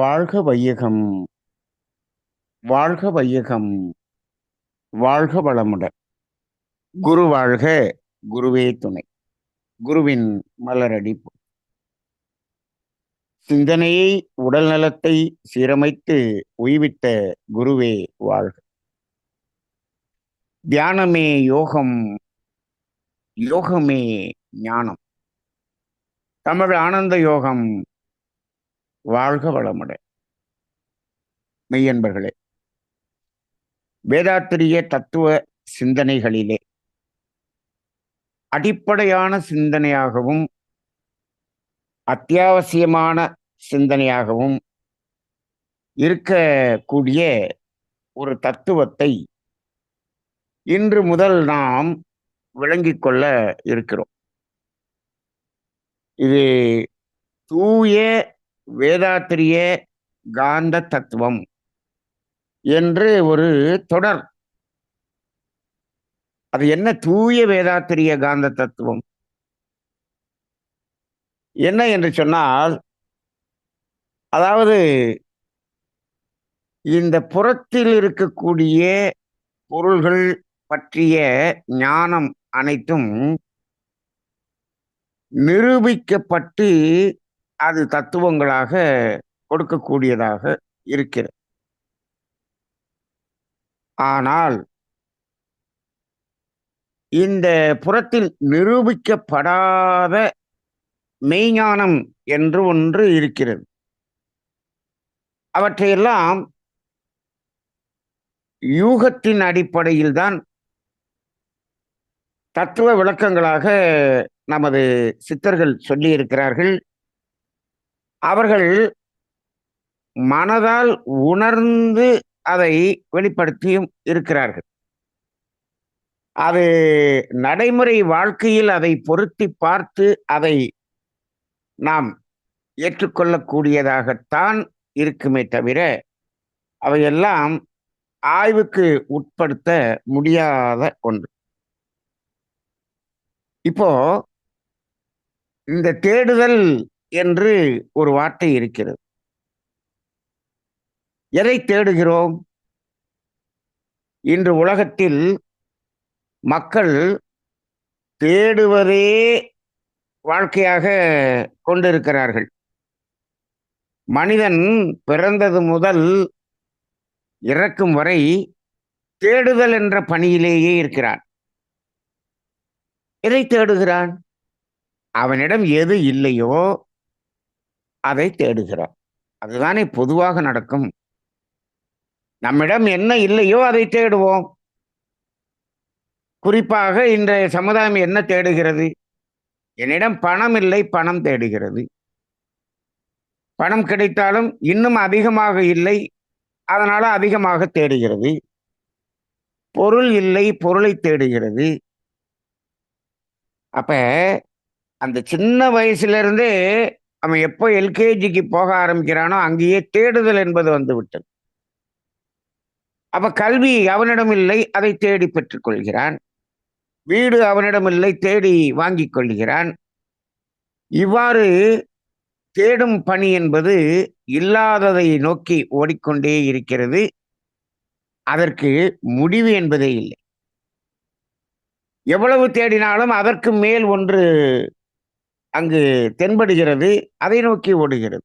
வாழ்க வையகம், வாழ்க வையகம், வாழ்க வளமுடன். குரு வாழ்க, குருவே துணை. குருவின் மலரடி சிந்தனையை, உடல் நலத்தை சீரமைத்து உய்வித்த குருவே வாழ்க. தியானமே யோகம், யோகமே ஞானம். தமிழ் ஆனந்த யோகம். வாழ்க வளமுடன். மெய்யன்பர்களே, வேதாத்திரிய தத்துவ சிந்தனைகளிலே அடிப்படையான சிந்தனையாகவும் அத்தியாவசியமான சிந்தனையாகவும் இருக்கக்கூடிய ஒரு தத்துவத்தை இன்று முதல் நாம் விளங்கிக் கொள்ள இருக்கிறோம். இது தூய வேதாத்திரிய காந்த தத்துவம் என்று ஒரு தொடர். அது என்ன தூய வேதாத்திரிய காந்த தத்துவம் என்ன என்று சொன்னால், அதாவது இந்த புறத்தில் இருக்கக்கூடிய பொருள்கள் பற்றிய ஞானம் அனைத்தும் நிரூபிக்கப்பட்டு அது தத்துவங்களாக கொடுக்கக்கூடியதாக இருக்கிறது. ஆனால் இந்த புறத்தில் நிரூபிக்கப்படாத மெய்ஞானம் என்று ஒன்று இருக்கிறது. அவற்றையெல்லாம் யூகத்தின் அடிப்படையில் தான் தத்துவ விளக்கங்களாக நமது சித்தர்கள் சொல்லி இருக்கிறார்கள். அவர்கள் மனதால் உணர்ந்து அதை வெளிப்படுத்தியும் இருக்கிறார்கள். அது நடைமுறை வாழ்க்கையில் அதை பொருத்தி பார்த்து அதை நாம் ஏற்றுக்கொள்ளக்கூடியதாகத்தான் இருக்குமே தவிர அவையெல்லாம் ஆய்வுக்கு உட்படுத்த முடியாத ஒன்று. இப்போ இந்த தேடுதல் என்று ஒரு வார்த்தை இருக்கிறது. எதை தேடுகிறோம்? இன்று உலகத்தில் மக்கள் தேடுவதே வாழ்க்கையாக கொண்டிருக்கிறார்கள். மனிதன் பிறந்தது முதல் இறக்கும் வரை தேடுதல் என்ற பணியிலேயே இருக்கிறான். எதை தேடுகிறான்? அவனிடம் எது இல்லையோ அதை தேடுகிறான். அதுதானே பொதுவாக நடக்கும். நம்மிடம் என்ன இல்லையோ அதை தேடுவோம். குறிப்பாக இன்றைய சமுதாயம் என்ன தேடுகிறது? என்னிடம் பணம் இல்லை, பணம் தேடுகிறது. பணம் கிடைத்தாலும் இன்னும் அதிகமாக இல்லை, அதனால அதிகமாக தேடுகிறது. பொருள் இல்லை, பொருளை தேடுகிறது. அப்ப அந்த சின்ன வயசுல இருந்தே அவன் எப்போ எல்கேஜிக்கு போக ஆரம்பிக்கிறானோ அங்கேயே தேடுதல் என்பது வந்து விட்டது. அப்ப கல்வி அவனிடம் இல்லை, அதை தேடி பெற்றுக் கொள்கிறான். வீடு அவனிடம் இல்லை, தேடி வாங்கிக் கொள்கிறான். இவ்வாறு தேடும் பணி என்பது இல்லாததை நோக்கி ஓடிக்கொண்டே இருக்கிறது. அதற்கு முடிவு என்பதே இல்லை. எவ்வளவு தேடினாலும் அதற்கு மேல் ஒன்று அங்கு தென்படுகிறது, அதை நோக்கி ஓடுகிறது.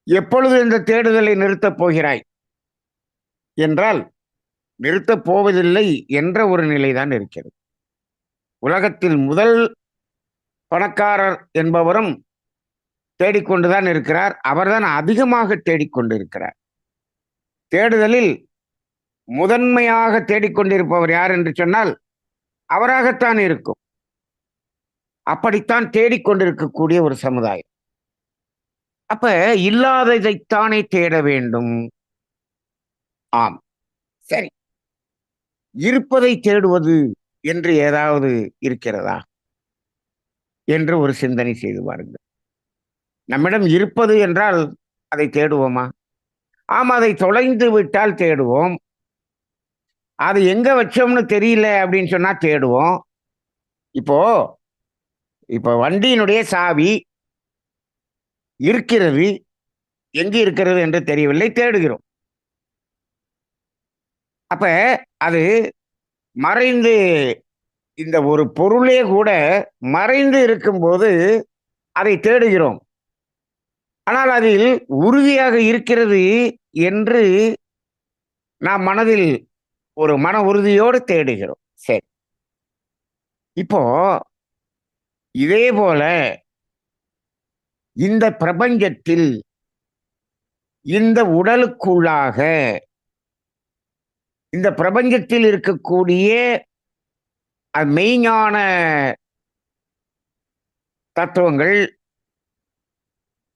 எப்பொழுது இந்த தேடுதலை நிறுத்தப் போகிறாய் என்றால் நிறுத்தப் போவதில்லை என்ற ஒரு நிலைதான் இருக்கிறது. உலகத்தில் முதல் பணக்காரர் என்பவரும் தேடிக்கொண்டுதான் இருக்கிறார். அவர்தான் அதிகமாக தேடிக்கொண்டிருக்கிறார். தேடுதலில் முதன்மையாக தேடிக்கொண்டிருப்பவர் யார் என்று சொன்னால் அவராகத்தான் இருக்கும். அப்படித்தான் தேடிக்கொண்டிருக்கக்கூடிய ஒரு சமுதாயம். அப்ப இல்லாததைத்தானே தேட வேண்டும். ஆம், சரி. இருப்பதை தேடுவது என்று ஏதாவது இருக்கிறதா என்று ஒரு சிந்தனை செய்து பாருங்கள். நம்மிடம் இருப்பது என்றால் அதை தேடுவோமா? ஆமா, அதை தொலைந்து விட்டால் தேடுவோம். அது எங்க வச்சோம்னு தெரியல அப்படின்னு சொன்னா தேடுவோம். இப்போ இப்போ வண்டியினுடைய சாவி இருக்கிறது, எங்கு இருக்கிறது என்று தெரியவில்லை, தேடுகிறோம். அப்ப அது மறைந்து, இந்த ஒரு பொருளே கூட மறைந்து இருக்கும்போது அதை தேடுகிறோம். ஆனால் அதில் உறுதியாக இருக்கிறது என்று நாம் மனதில் ஒரு மன உறுதியோடு தேடுகிறோம். சரி. இப்போ இதே போல இந்த பிரபஞ்சத்தில் இந்த உடலுக்குள்ளாக இந்த பிரபஞ்சத்தில் இருக்கக்கூடிய மெய்ஞான தத்துவங்கள்,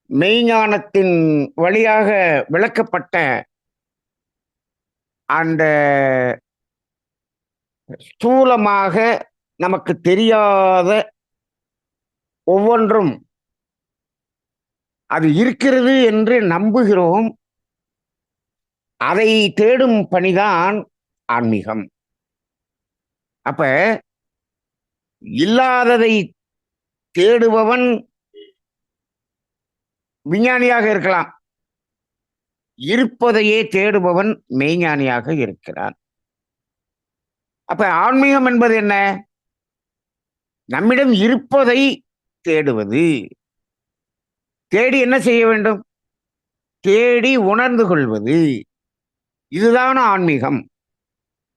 மெய்ஞானத்தின் வழியாக விளக்கப்பட்ட அந்த ஸ்தூலமாக நமக்கு தெரியாத ஒவ்வொன்றும் அது இருக்கிறது என்று நம்புகிறோம். அதை தேடும் பணிதான் ஆன்மீகம். அப்ப இல்லாததை தேடுபவன் விஞ்ஞானியாக இருக்கலாம், இருப்பதையே தேடுபவன் மெய்ஞானியாக இருக்கிறான். அப்ப ஆன்மீகம் என்பது என்ன? நம்மிடம் இருப்பதை தேடுவது. தேடி என்ன செய்ய வேண்டும்? தேடி உணர்ந்து கொள்வது. இதுதான் ஆன்மீகம்.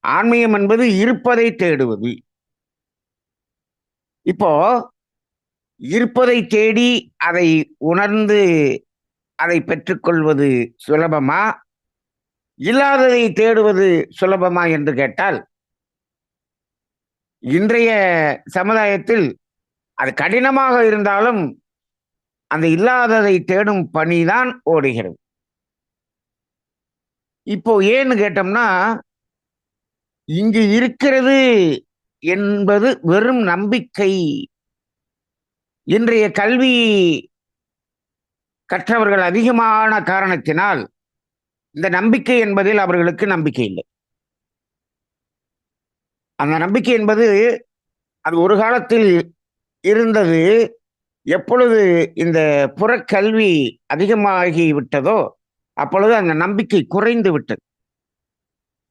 ஆன்மீகம் என்பது இருப்பதை தேடுவது. இப்போ இருப்பதை தேடி அதை உணர்ந்து அதை பெற்றுக்கொள்வது சுலபமா, இல்லாததை தேடுவது சுலபமா என்று கேட்டால், இன்றைய சமுதாயத்தில் அது கடினமாக இருந்தாலும் அந்த இல்லாததை தேடும் பணிதான் ஓடுகிறது. இப்போ ஏன்னு கேட்டோம்னா, இங்கு இருக்கிறது என்பது வெறும் நம்பிக்கை. இன்றைய கல்வி கற்றவர்கள் அதிகமான காரணத்தினால் இந்த நம்பிக்கை என்பதில் அவர்களுக்கு நம்பிக்கை இல்லை. அந்த நம்பிக்கை என்பது அது ஒரு காலத்தில் இருந்தது. எப்பொழுது இந்த புறக்கல்வி அதிகமாகி விட்டதோ அப்பொழுது அந்த நம்பிக்கை குறைந்து விட்டது.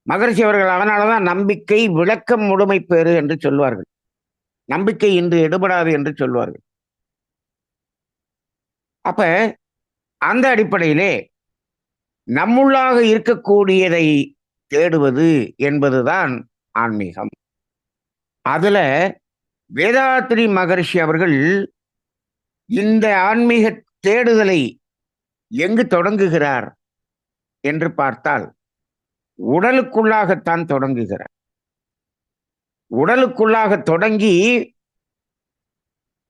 மகரிஷி அவர்கள் அதனாலதான் நம்பிக்கை விளக்கம் முழுமை பெறு என்று சொல்வார்கள். நம்பிக்கை இன்று எடுபடாது என்று சொல்வார்கள். அப்ப அந்த அடிப்படையிலே நம்முள்ளாக இருக்கக்கூடியதை தேடுவது என்பதுதான் ஆன்மீகம். அதுல வேதாத்ரி மகரிஷி அவர்கள் இந்த ஆன்மீக தேடுதலை எங்கு தொடங்குகிறார் என்று பார்த்தால், உடலுக்குள்ளாகத்தான் தொடங்குகிறார். உடலுக்குள்ளாக தொடங்கி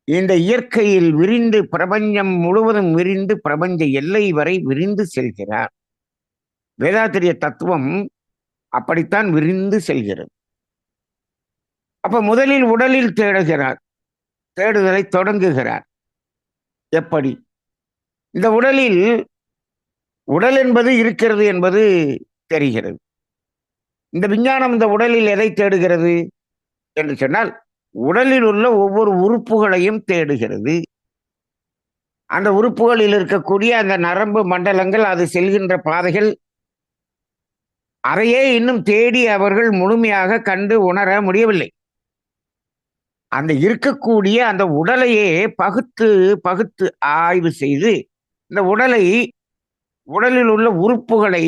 இந்த இயற்கையில் விரிந்து, பிரபஞ்சம் முழுவதும் விரிந்து, பிரபஞ்ச எல்லை வரை விரிந்து செல்கிறார். வேதாத்திரிய தத்துவம் அப்படித்தான் விரிந்து செல்கிறது. அப்ப முதலில் உடலில் தேடுகிறார், தேடுதலை தொடங்குகிறார். எப்படி? இந்த உடலில் உடல் என்பது இருக்கிறது என்பது தெரிகிறது. இந்த விஞ்ஞானம் இந்த உடலில் எதை தேடுகிறது என்று சொன்னால், உடலில் உள்ள ஒவ்வொரு உறுப்புகளையும் தேடுகிறது. அந்த உறுப்புகளில் இருக்கக்கூடிய அந்த நரம்பு மண்டலங்கள், அது செல்கின்ற பாதைகள், அதையே இன்னும் தேடி அவர்கள் முழுமையாக கண்டு உணர முடியவில்லை. அந்த இருக்கக்கூடிய அந்த உடலையே பகுத்து பகுத்து ஆய்வு செய்து இந்த உடலில் உள்ள உறுப்புகளை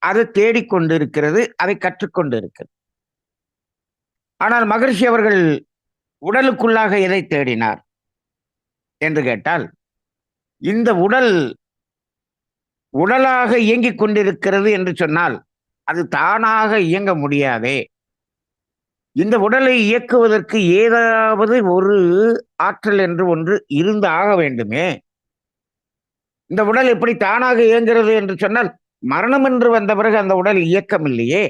அது தேடிக்கொண்டிருக்கிறது, அதை கற்றுக்கொண்டு இருக்கிறது. ஆனால் மகரிஷி அவர்கள் உடலுக்குள்ளாக எதை தேடினார் என்று கேட்டால், இந்த உடலாக இயங்கிக் கொண்டிருக்கிறது என்று சொன்னால் அது தானாக இயங்க முடியாதே. இந்த உடலை இயக்குவதற்கு ஏதாவது ஒரு ஆற்றல் என்று ஒன்று இருந்து ஆக வேண்டுமே. இந்த உடல் எப்படி தானாக இயங்குகிறது என்று சொன்னால், மரணம் என்று வந்த பிறகு அந்த உடல் இயக்கம் இல்லையே,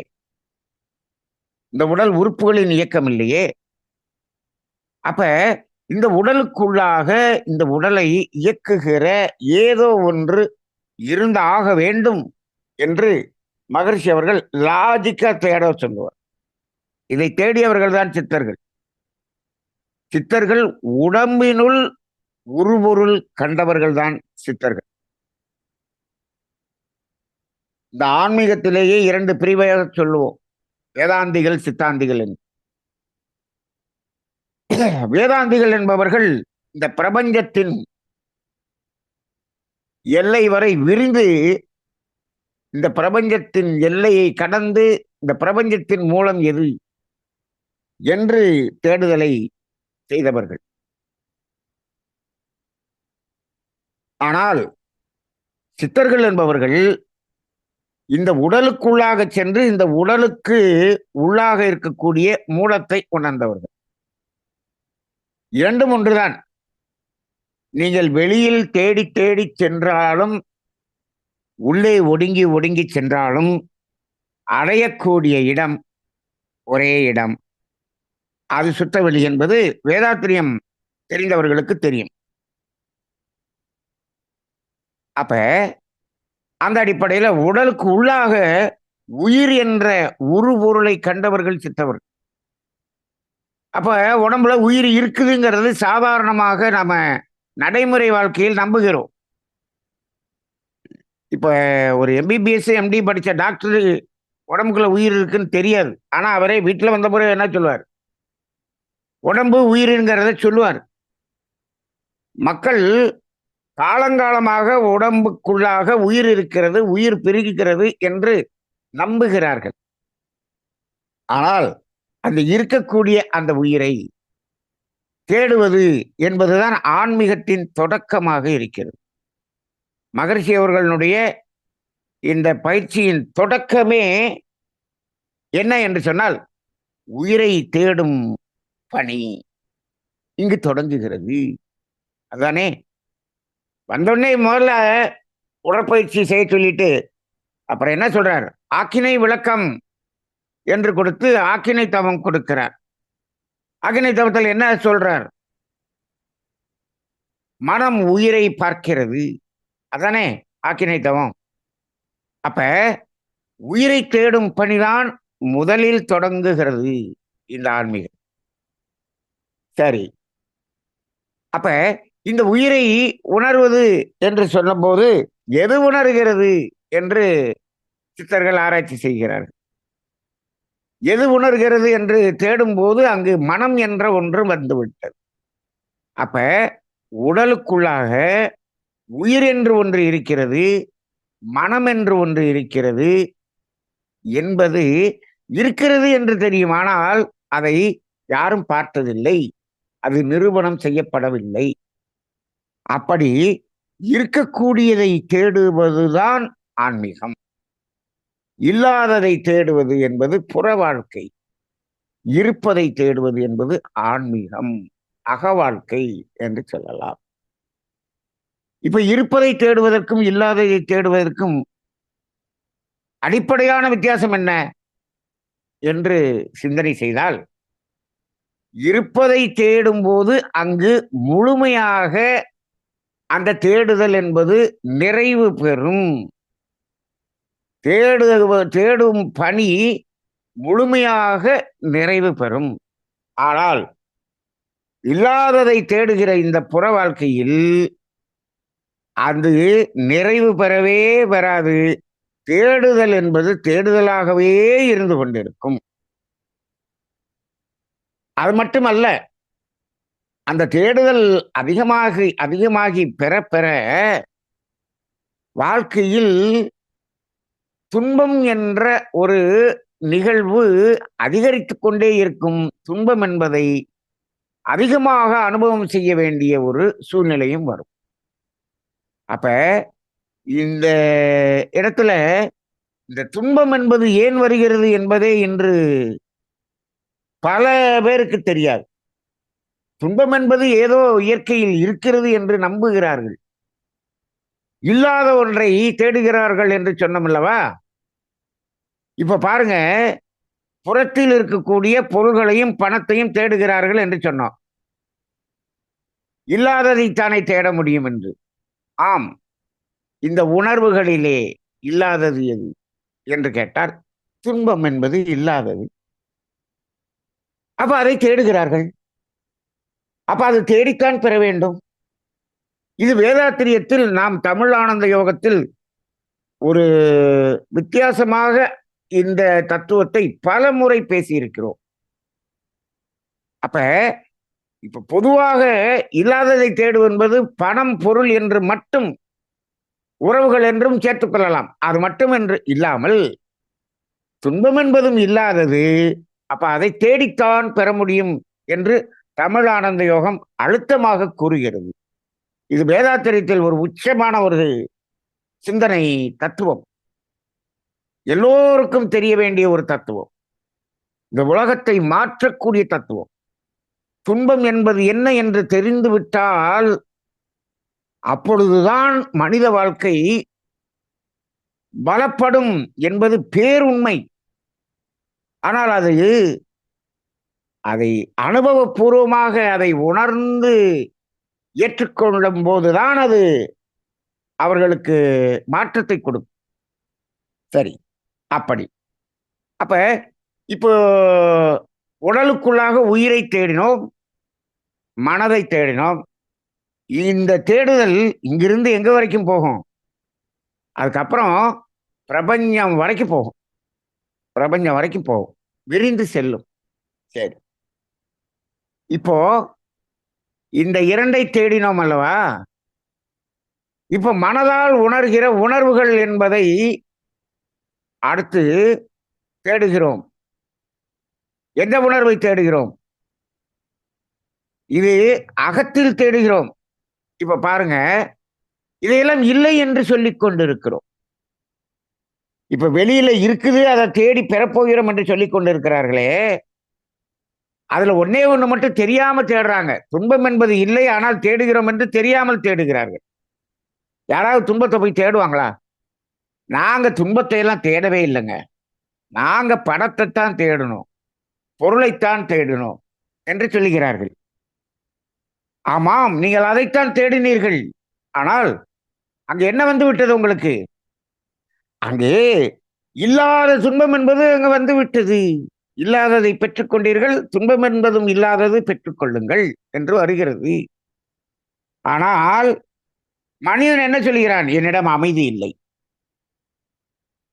இந்த உடல் உறுப்புகளின் இயக்கம் இல்லையே. அப்ப இந்த உடலுக்குள்ளாக இந்த உடலை இயக்குகிற ஏதோ ஒன்று இருந்து ஆக வேண்டும் என்று மகரிஷி அவர்கள் லாஜிக்கா தேட சொல்லுவார். இதை தேடியவர்கள் தான் சித்தர்கள். சித்தர்கள் உடம்பினுள் உருபொருள் கண்டவர்கள் தான் சித்தர்கள். இந்த ஆன்மீகத்திலேயே 2 பிரிவாக சொல்லுவோம். வேதாந்திகள், சித்தாந்திகள் என்று. வேதாந்திகள் என்பவர்கள் இந்த பிரபஞ்சத்தின் எல்லை வரை விரிந்து, இந்த பிரபஞ்சத்தின் எல்லையை கடந்து இந்த பிரபஞ்சத்தின் மூலம் எது என்று தேடுதலை செய்தவர்கள். ஆனால் சித்தர்கள் என்பவர்கள் இந்த உடலுக்குள்ளாக சென்று இந்த உடலுக்கு உள்ளாக இருக்கக்கூடிய மூலத்தை உணர்ந்தவர்கள். இரண்டும் ஒன்றுதான். நீங்கள் வெளியில் தேடி தேடி சென்றாலும், உள்ளே ஒடுங்கி ஒடுங்கி சென்றாலும் அடையக்கூடிய இடம் ஒரே இடம். அது சுத்தவெளி என்பது வேதாத்திரியம் தெரிந்தவர்களுக்கு தெரியும். அப்ப அந்த அடிப்படையில உடலுக்கு உள்ளாக உயிர் என்ற உருபொருளை கண்டவர்கள் சித்தவர்கள். அப்ப உடம்புல உயிர் இருக்குதுங்கிறது சாதாரணமாக நாம நடைமுறை வாழ்க்கையில் நம்புகிறோம். இப்ப ஒரு எம்பிபிஎஸ் எம்டி படிச்ச டாக்டர் உடம்புக்குள்ள உயிர் இருக்குன்னு தெரியாது. ஆனா அவரே வீட்டுல வந்த பிறகு என்ன சொல்லுவார்? உடம்பு உயிருங்கிறத சொல்லுவார். மக்கள் காலங்காலமாக உடம்புக்குள்ளாக உயிர் இருக்கிறது, உயிர் பெருகுகிறது என்று நம்புகிறார்கள். ஆனால் அந்த இருக்கக்கூடிய அந்த உயிரை தேடுவது என்பதுதான் ஆன்மீகத்தின் தொடக்கமாக இருக்கிறது. மகரிஷி அவர்களுடைய இந்த பயிற்சியின் தொடக்கமே என்ன என்று சொன்னால், உயிரை தேடும் பணி இங்கு தொடங்குகிறது. அதானே? வந்தோடனே முதல்ல உடற்பயிற்சி செய்ய சொல்லிட்டு அப்புறம் என்ன சொல்றார்? ஆக்கினை விளக்கம் என்று கொடுத்து ஆக்கினை தவம் கொடுக்கிறார். ஆக்கினை தவத்தில் என்ன சொல்றார்? மனம் உயிரை பார்க்கிறது. அதானே ஆக்கினை தவம். அப்ப உயிரை தேடும் பணிதான் முதலில் தொடங்குகிறது இந்த ஆன்மீகம். சரி, அப்ப இந்த உயிரை உணர்வது என்று சொல்லும்போது எது உணர்கிறது என்று சித்தர்கள் ஆராய்ச்சி செய்கிறார்கள். எது உணர்கிறது என்று தேடும் போது அங்கு மனம் என்ற ஒன்று வந்துவிட்டது. அப்ப உடலுக்குள்ளாக உயிர் என்று ஒன்று இருக்கிறது, மனம் என்று ஒன்று இருக்கிறது என்பது இருக்கிறது என்று தெரியும். ஆனால் அதை யாரும் பார்த்ததில்லை, அது நிரூபணம் செய்யப்படவில்லை. அப்படி இருக்கக்கூடியதை தேடுவதுதான் ஆன்மீகம். இல்லாததை தேடுவது என்பது புற வாழ்க்கை. இருப்பதை தேடுவது என்பது ஆன்மீகம், அக வாழ்க்கை என்று சொல்லலாம். இப்ப இருப்பதை தேடுவதற்கும் இல்லாததை தேடுவதற்கும் அடிப்படையான வித்தியாசம் என்ன என்று சிந்தனை செய்தால், இருப்பதை தேடும் போது அங்கு முழுமையாக அந்த தேடுதல் என்பது நிறைவு பெறும். தேடும் பணி முழுமையாக நிறைவு பெறும். ஆனால் இல்லாததை தேடுகிற இந்த புற வாழ்க்கையில் அது நிறைவு பெறவே பெறாது. தேடுதல் என்பது தேடுதலாகவே இருந்து கொண்டிருக்கும். அது மட்டுமல்ல, அந்த தேடுதல் அதிகமாகி அதிகமாகி பெற பெற வாழ்க்கையில் துன்பம் என்ற ஒரு நிகழ்வு அதிகரித்துக் கொண்டே இருக்கும். துன்பம் என்பதை அதிகமாக அனுபவம் செய்ய வேண்டிய ஒரு சூழ்நிலையும் வரும். அப்ப இந்த இடத்துல இந்த துன்பம் என்பது ஏன் வருகிறது என்பதே இன்று பல பேருக்கு தெரியாது. துன்பம் என்பது ஏதோ இயற்கையில் இருக்கிறது என்று நம்புகிறார்கள். இல்லாத ஒன்றை தேடுகிறார்கள் என்று சொன்னோம்லவா? இப்ப பாருங்க, புறத்தில் இருக்கக்கூடிய பொருள்களையும் பணத்தையும் தேடுகிறார்கள் என்று சொன்னோம். இல்லாததைத்தானே தேட முடியும் என்று. ஆம், இந்த உணர்வுகளிலே இல்லாதது எது என்று கேட்டால் துன்பம் என்பது இல்லாதது. அப்ப அதை தேடுகிறார்கள். அப்ப அது தேடித்தான் பெற வேண்டும். இது வேதாத்திரியத்தில் நாம் தமிழ் ஆனந்த யோகத்தில் ஒரு வித்தியாசமாக இந்த தத்துவத்தை பல முறை பேசியிருக்கிறோம். அப்ப இப்ப பொதுவாக இல்லாததை தேடுவது என்பது பணம், பொருள் என்று மட்டும், உறவுகள் என்றும் சேர்த்துக் கொள்ளலாம். அது மட்டும் என்று இல்லாமல் துன்பம் என்பதும் இல்லாதது. அப்ப அதை தேடித்தான் பெற முடியும் என்று தமிழ் ஆனந்த யோகம் அழுத்தமாக கூறுகிறது. இது வேதாத்திரியத்தில் ஒரு உச்சமான ஒரு சிந்தனை தத்துவம். எல்லோருக்கும் தெரிய வேண்டிய ஒரு தத்துவம். இந்த உலகத்தை மாற்றக்கூடிய தத்துவம். துன்பம் என்பது என்ன என்று தெரிந்து விட்டால் அப்பொழுதுதான் மனித வாழ்க்கை பலப்படும் என்பது பேருண்மை. ஆனால் அதை அனுபவபூர்வமாக அதை உணர்ந்து ஏற்றுக்கொள்ளும் போதுதான் அது அவர்களுக்கு மாற்றத்தை கொடுக்கும். சரி, அப்படி அப்ப இப்போ உடலுக்குள்ளாக உயிரை தேடினோம், மனதை தேடினோம். இந்த தேடுதல் இங்கிருந்து எங்க வரைக்கும் போகும்? அதுக்கப்புறம் பிரபஞ்சம் வரைக்கும் போகும். பிரபஞ்சம் வரைக்கும் போகும், விரிந்து செல்லும். சரி, இப்போ இந்த இரண்டை தேடினோம் அல்லவா? இப்ப மனதால் உணர்கிற உணர்வுகள் என்பதை அடுத்து தேடுகிறோம். எந்த உணர்வை தேடுகிறோம்? இது அகத்தில் தேடுகிறோம். இப்ப பாருங்க, இதையெல்லாம் இல்லை என்று சொல்லிக் கொண்டிருக்கிறோம். இப்ப வெளியில இருக்குது, அதை தேடி பெறப்போகிறோம் என்று சொல்லிக் கொண்டிருக்கிறார்களே, அதுல ஒன்னே ஒண்ணு மட்டும் தெரியாம தேடுறாங்க. துன்பம் என்பது இல்லை, ஆனால் தேடுகிறோம் என்று தெரியாமல் தேடுகிறார்கள். யாராவது துன்பத்தை போய் தேடுவாங்களா? நாங்க துன்பத்தை எல்லாம் தேடவே இல்லைங்க, நாங்க பணத்தை தான் தேடணும், பொருளைத்தான் தேடணும் என்று சொல்லுகிறார்கள். ஆமாம், நீங்கள் அதைத்தான் தேடினீர்கள். ஆனால் அங்க என்ன வந்து விட்டது உங்களுக்கு? அங்கே இல்லாத துன்பம் என்பது அங்க வந்து விட்டது. இல்லாததை பெற்றுக்கொண்டீர்கள், துன்பம் என்பதும் இல்லாதது பெற்றுக்கொள்ளுங்கள் என்று வருகிறது. ஆனால் மனிதன் என்ன சொல்கிறான்? என்னிடம் அமைதி இல்லை,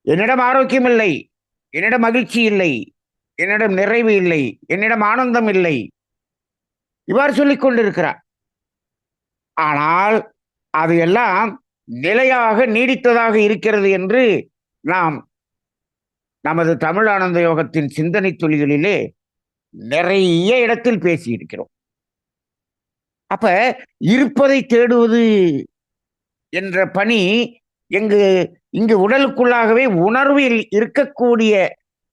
என்னிடம் ஆரோக்கியம் இல்லை, என்னிடம் மகிழ்ச்சி இல்லை, என்னிடம் நிறைவு இல்லை, என்னிடம் ஆனந்தம் இல்லை, இவ்வாறு சொல்லிக் கொண்டிருக்கிறார். ஆனால் அது எல்லாம் நிலையாக நீடித்ததாக இருக்கிறது என்று நாம் நமது தமிழ் ஆனந்த யோகத்தின் சிந்தனை துளிகளிலே நிறைய இடத்தில் பேசியிருக்கிறோம். அப்ப இருப்பதை தேடுவது என்ற பணி இங்கு உடலுக்குள்ளாகவே உணர்வில் இருக்கக்கூடிய,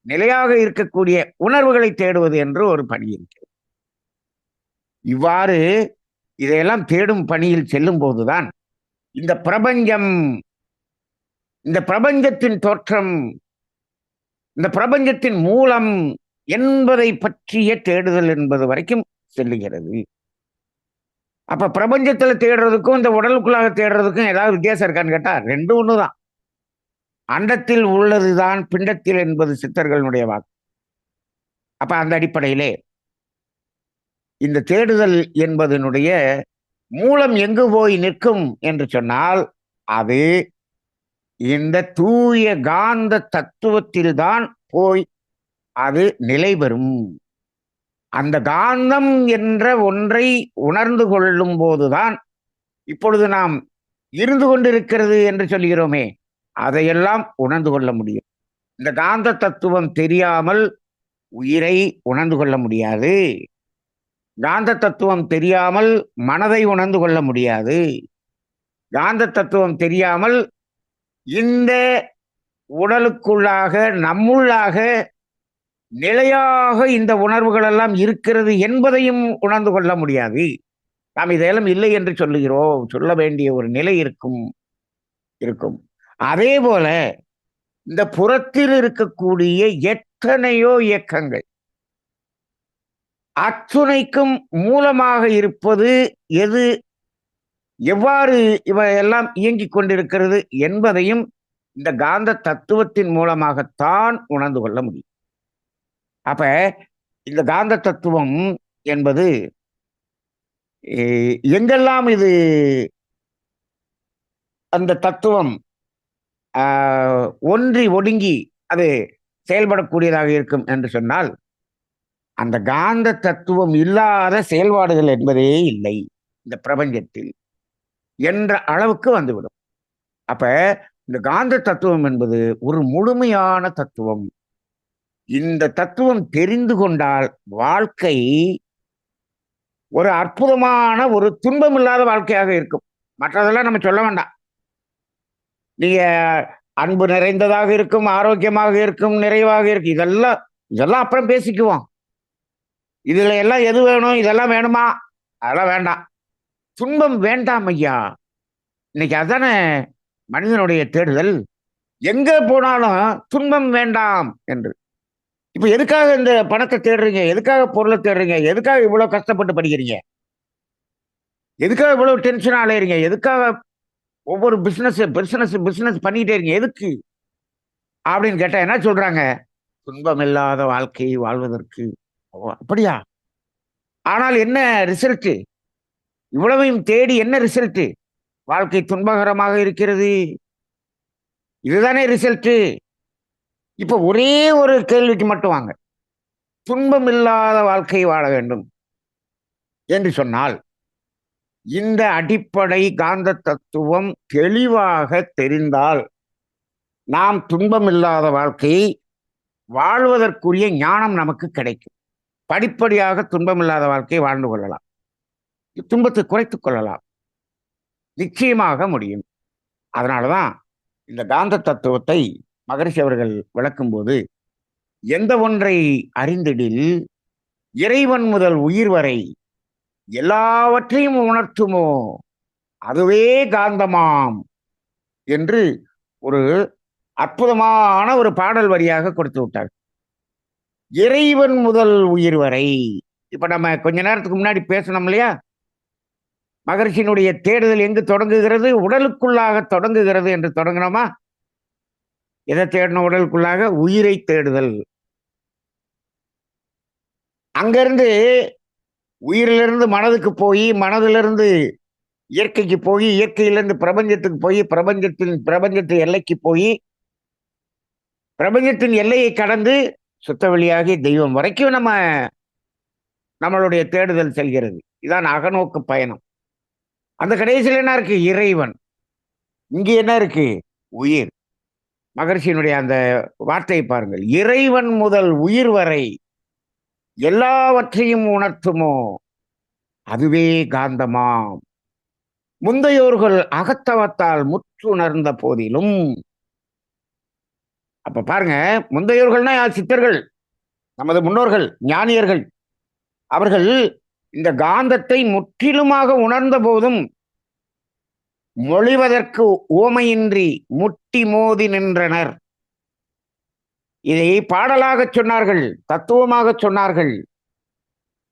நிலையாக இருக்கக்கூடிய உணர்வுகளை தேடுவது என்று ஒரு பணி இருக்கிறது. இவ்வாறு இதையெல்லாம் தேடும் பணியில் செல்லும் போதுதான் இந்த பிரபஞ்சம், இந்த பிரபஞ்சத்தின் தோற்றம், இந்த பிரபஞ்சத்தின் மூலம் என்பதை பற்றிய தேடுதல் என்பது வரைக்கும் செல்லுகிறது. அப்ப பிரபஞ்சத்துல தேடுறதுக்கும் இந்த உடலுக்குள்ளாக தேடுறதுக்கும் ஏதாவது வித்தியாசம் இருக்கான்னு கேட்டா ரெண்டும் ஒண்ணுதான். அண்டத்தில் உள்ளதுதான் பிண்டத்தில் என்பது சித்தர்களுடைய வாக்கு. அப்ப அந்த அடிப்படையிலே இந்த தேடுதல் என்பதனுடைய மூலம் எங்கு போய் நிற்கும் என்று சொன்னால் அது இந்த தூய காந்த தத்துவத்தில்தான் போய் அது நிலை பெறும். அந்த காந்தம் என்ற ஒன்றை உணர்ந்து கொள்ளும் போதுதான் இப்பொழுது நாம் இருந்து கொண்டிருக்கிறது என்று சொல்கிறோமே, அதையெல்லாம் உணர்ந்து கொள்ள முடியும். இந்த காந்த தத்துவம் தெரியாமல் உயிரை உணர்ந்து கொள்ள முடியாது. காந்த தத்துவம் தெரியாமல் மனதை உணர்ந்து கொள்ள முடியாது. காந்த தத்துவம் தெரியாமல் இந்த உடலுக்குள்ளாக, நம்முள்ளாக நிலையாக இந்த உணர்வுகள் எல்லாம் இருக்கிறது என்பதையும் உணர்ந்து கொள்ள முடியாது. நாம் இதெல்லாம் இல்லை என்று சொல்லுகிறோம், சொல்ல வேண்டிய ஒரு நிலை இருக்கும். அதே போல இந்த புறத்தில் இருக்கக்கூடிய எத்தனையோ இயக்கங்கள் அத்துணைக்கும் மூலமாக இருப்பது எது, எவ்வாறு இவையெல்லாம் இயங்கிக் கொண்டிருக்கிறது என்பதையும் இந்த காந்த தத்துவத்தின் மூலமாகத்தான் உணர்ந்து கொள்ள முடியும். அப்ப இந்த காந்த தத்துவம் என்பது எங்கெல்லாம் இது அந்த தத்துவம் ஒன்றி ஒடுங்கி அது செயல்படக்கூடியதாக இருக்கும் என்று சொன்னால், அந்த காந்த தத்துவம் இல்லாத செயல்பாடுகள் என்பதே இல்லை இந்த பிரபஞ்சத்தில் என்ற அளவுக்கு வந்துவிடும். அப்ப இந்த காந்த தத்துவம் என்பது ஒரு முழுமையான தத்துவம். இந்த தத்துவம் தெரிந்து கொண்டால் வாழ்க்கை ஒரு அற்புதமான ஒரு துன்பம் இல்லாத வாழ்க்கையாக இருக்கும். மற்றதெல்லாம் நம்ம சொல்ல வேண்டாம். நீங்க அன்பு நிறைந்ததாக இருக்கும், ஆரோக்கியமாக இருக்கும், நிறைவாக இருக்கும். இதெல்லாம் இதெல்லாம் அப்புறம் பேசிக்குவோம். இதுல எல்லாம் எது வேணும்? இதெல்லாம் வேணுமா? அதெல்லாம் வேண்டாம். துன்பம் வேண்டாம் ஐயா. இன்னைக்கு அதானே மனிதனுடைய தேடுதல். எங்க போனாலும் துன்பம் வேண்டாம் என்று. இப்ப எதுக்காக இந்த பணத்தை தேடுறீங்க? எதுக்காக பொருளை தேடுறீங்க? எதுக்காக இவ்வளவு கஷ்டப்பட்டு படிக்கிறீங்க? எதுக்காக இவ்வளவு டென்ஷன் அலையறீங்க? எதுக்காக ஒவ்வொரு பிசினஸ் பிசினஸ் பிசினஸ் பண்ணிக்கிட்டே இருக்கீங்க? எதுக்கு? அப்படின்னு கேட்டா என்ன சொல்றாங்க? துன்பம் இல்லாத வாழ்க்கையை வாழ்வதற்கு. ஓ, அப்படியா? ஆனால் என்ன ரிசல்ட்? இவ்வளவையும் தேடி என்ன ரிசல்ட்? வாழ்க்கை துன்பகரமாக இருக்கிறது. இதுதானே ரிசல்ட். இப்ப ஒரே ஒரு கேள்விக்கு மட்டும் வாங்க. துன்பம் இல்லாத வாழ்க்கை வாழ வேண்டும் என்று சொன்னால், இந்த அடிப்படை காந்த தத்துவம் தெளிவாக தெரிந்தால், நாம் துன்பம் இல்லாத வாழ்க்கையை வாழ்வதற்குரிய ஞானம் நமக்கு கிடைக்கும். படிப்படியாக துன்பம் இல்லாத வாழ்க்கையை வாழ்ந்து கொள்ளலாம். துன்பத்தை குறைத்துக் கொள்ளலாம். நிச்சயமாக முடியும். அதனாலதான் இந்த காந்த தத்துவத்தை மகரிஷி அவர்கள் விளக்கும்போது, எந்த ஒன்றை அறிந்திடில் இறைவன் முதல் உயிர் வரை எல்லாவற்றையும் உணர்த்துமோ அதுவே காந்தமாம் என்று ஒரு அற்புதமான ஒரு பாடல் வரியாக கொடுத்து விட்டார். இறைவன் முதல் உயிர் வரை. இப்ப நம்ம கொஞ்ச நேரத்துக்கு முன்னாடி பேசணும் இல்லையா? மகரிஷியினுடைய தேடுதல் எங்கு தொடங்குகிறது? உடலுக்குள்ளாக தொடங்குகிறது என்று தொடங்கினோமா? எதை தேடணும்? உடலுக்குள்ளாக உயிரை தேடுதல். அங்கிருந்து உயிரிலிருந்து மனதுக்கு போய், மனதிலிருந்து இயற்கைக்கு போய், இயற்கையிலிருந்து பிரபஞ்சத்துக்கு போய், பிரபஞ்சத்தின் எல்லைக்கு போய், பிரபஞ்சத்தின் எல்லையை கடந்து சுத்தவெளியாகி தெய்வம் வரைக்கும் நம்மளுடைய தேடுதல் செல்கிறது. இதான் அகநோக்கு பயணம். அந்த கடைசியில் என்ன இருக்கு? இறைவன். இங்கே என்ன இருக்கு? உயிர். மகரிஷியினுடைய அந்த வார்த்தையை பாருங்கள். இறைவன் முதல் உயிர் வரை எல்லாவற்றையும் உணர்த்துமோ அதுவே காந்தமாம். முந்தையோர்கள் அகத்தவத்தால் முற்றுணர்ந்த போதிலும். அப்ப பாருங்க, முந்தையோர்கள்னா சித்தர்கள், நமது முன்னோர்கள், ஞானியர்கள். அவர்கள் இந்த காந்தத்தை முற்றிலுமாக உணர்ந்த போதும் மொழிவதற்கு ஓமையின்றி முட்டி மோதி நின்றனர். இதை பாடலாக சொன்னார்கள், தத்துவமாக சொன்னார்கள்.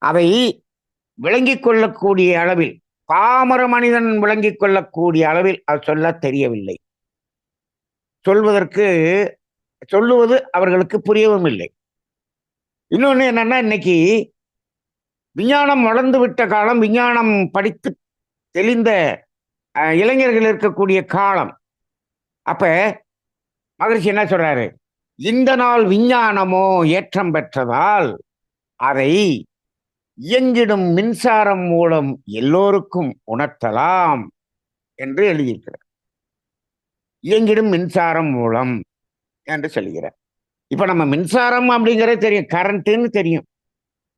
அதை விளங்கிக் கொள்ளக்கூடிய அளவில், பாமர மனிதன் விளங்கிக் கொள்ளக்கூடிய அளவில் அது சொல்ல தெரியவில்லை. சொல்லுவது அவர்களுக்கு புரியவும் இல்லை. இன்னொன்னு என்னன்னா, இன்னைக்கு விஞ்ஞானம் வளர்ந்து விட்ட காலம், விஞ்ஞானம் படித்து தெளிந்த இளைஞர்கள் இருக்கக்கூடிய காலம். அப்ப மகரிஷி என்ன சொல்றாரு? இந்த நாள் விஞ்ஞானமோ ஏற்றம் பெற்றதால் அதை இயங்கிடும் மின்சாரம் மூலம் எல்லோருக்கும் உணர்த்தலாம் என்று எழுதியிருக்கிறார். இயங்கிடும் மின்சாரம் மூலம் என்று சொல்லுகிறார். இப்ப நம்ம மின்சாரம் அப்படிங்கிறது தெரியும், கரண்ட்னு தெரியும்.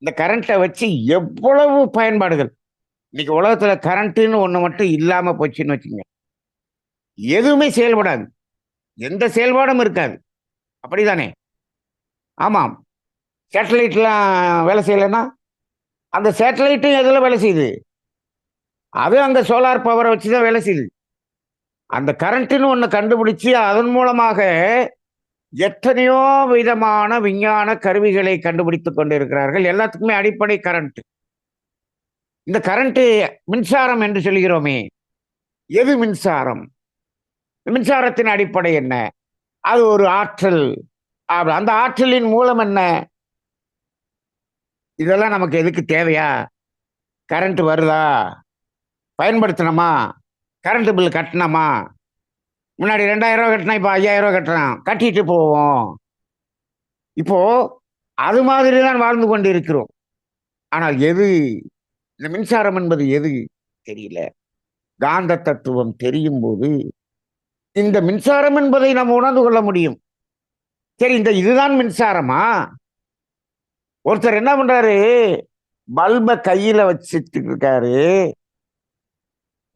இந்த கரண்ட்டை வச்சு எவ்வளவு பயன்பாடுகள். இன்னைக்கு உலகத்துல கரண்ட்னு ஒண்ணு மட்டும் இல்லாம போச்சுன்னு வச்சுங்க, எதுவுமே செயல்படாது, எந்த செயல்பாடும் இருக்காது. அப்படிதானே? ஆமாம். சேட்டலைட்லாம் வேலை செய்யலைன்னா அந்த சேட்டலைட்டும் எதுல வேலை செய்யுது? அது அங்க சோலார் பவரை வச்சுதான் வேலை செய்யுது. அந்த கரண்ட்னு ஒண்ணு கண்டுபிடிச்சு அதன் மூலமாக எத்தனையோ விதமான விஞ்ஞான கருவிகளை கண்டுபிடித்துக் கொண்டிருக்கிறார்கள். எல்லாத்துக்குமே அடிப்படை கரண்ட். இந்த கரண்ட் மின்சாரம் என்று சொல்கிறோமே, எது மின்சாரம்? மின்சாரத்தின் அடிப்படை என்ன? அது ஒரு ஆற்றல். அந்த ஆற்றலின் மூலம் என்ன? இதெல்லாம் நமக்கு எதுக்கு தேவையா? கரண்ட் வருதா, பயன்படுத்தணுமா, கரண்ட் பில் கட்டணுமா, முன்னாடி 2000 கட்டினா இப்ப 5000 கட்டுறான், கட்டிட்டு போவோம். இப்போ அது மாதிரி தான் வாழ்ந்து கொண்டு இருக்கிறோம். ஆனால் எது இந்த மின்சாரம் என்பது எது தெரியல. காந்த தத்துவம் தெரியும் போது இந்த மின்சாரம் என்பதை நாம் உணர்ந்து கொள்ள முடியும். சரி, இந்த இதுதான் மின்சாரமா? ஒருத்தர் என்ன பண்றாரு, பல்ப கையில வச்சுட்டு இருக்காரு.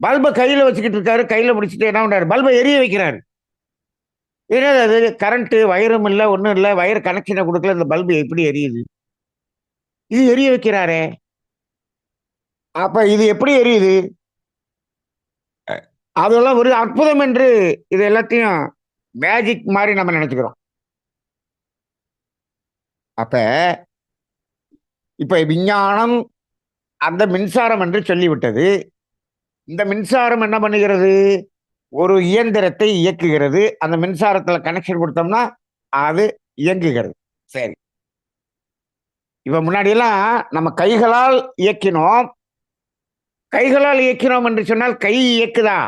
பல்ப கையில வச்சுக்கிட்டு இருக்காரு. கையில பிடிச்சிட்டு என்ன பண்றாரு, பல்பை எரிய வைக்கிறாரு. என்னது அது, கரண்ட் வயரும் இல்ல, ஒண்ணும் இல்ல, வயர் கனெக்ஷனை கொடுக்கல, இந்த பல்பு எப்படி எரியுது? இது எரிய வைக்கிறாரே, அப்ப இது எப்படி எரியுது? அதெல்லாம் ஒரு அற்புதம் என்று இது எல்லாத்தையும் மேஜிக் மாதிரி நம்ம நினைச்சுக்கிறோம். அப்ப இப்ப விஞ்ஞானம் அந்த மின்சாரம் என்று சொல்லிவிட்டது. இந்த மின்சாரம் என்ன பண்ணுகிறது? ஒரு இயந்திரத்தை இயக்குகிறது. அந்த மின்சாரத்துல கனெக்ஷன் கொடுத்தோம்னா அது இயங்குகிறது. சரி, இப்ப முன்னாடி எல்லாம் நம்ம கைகளால் இயக்கினோம். கைகளால் இயக்கினோம் என்று சொன்னால் கை இயக்குதா?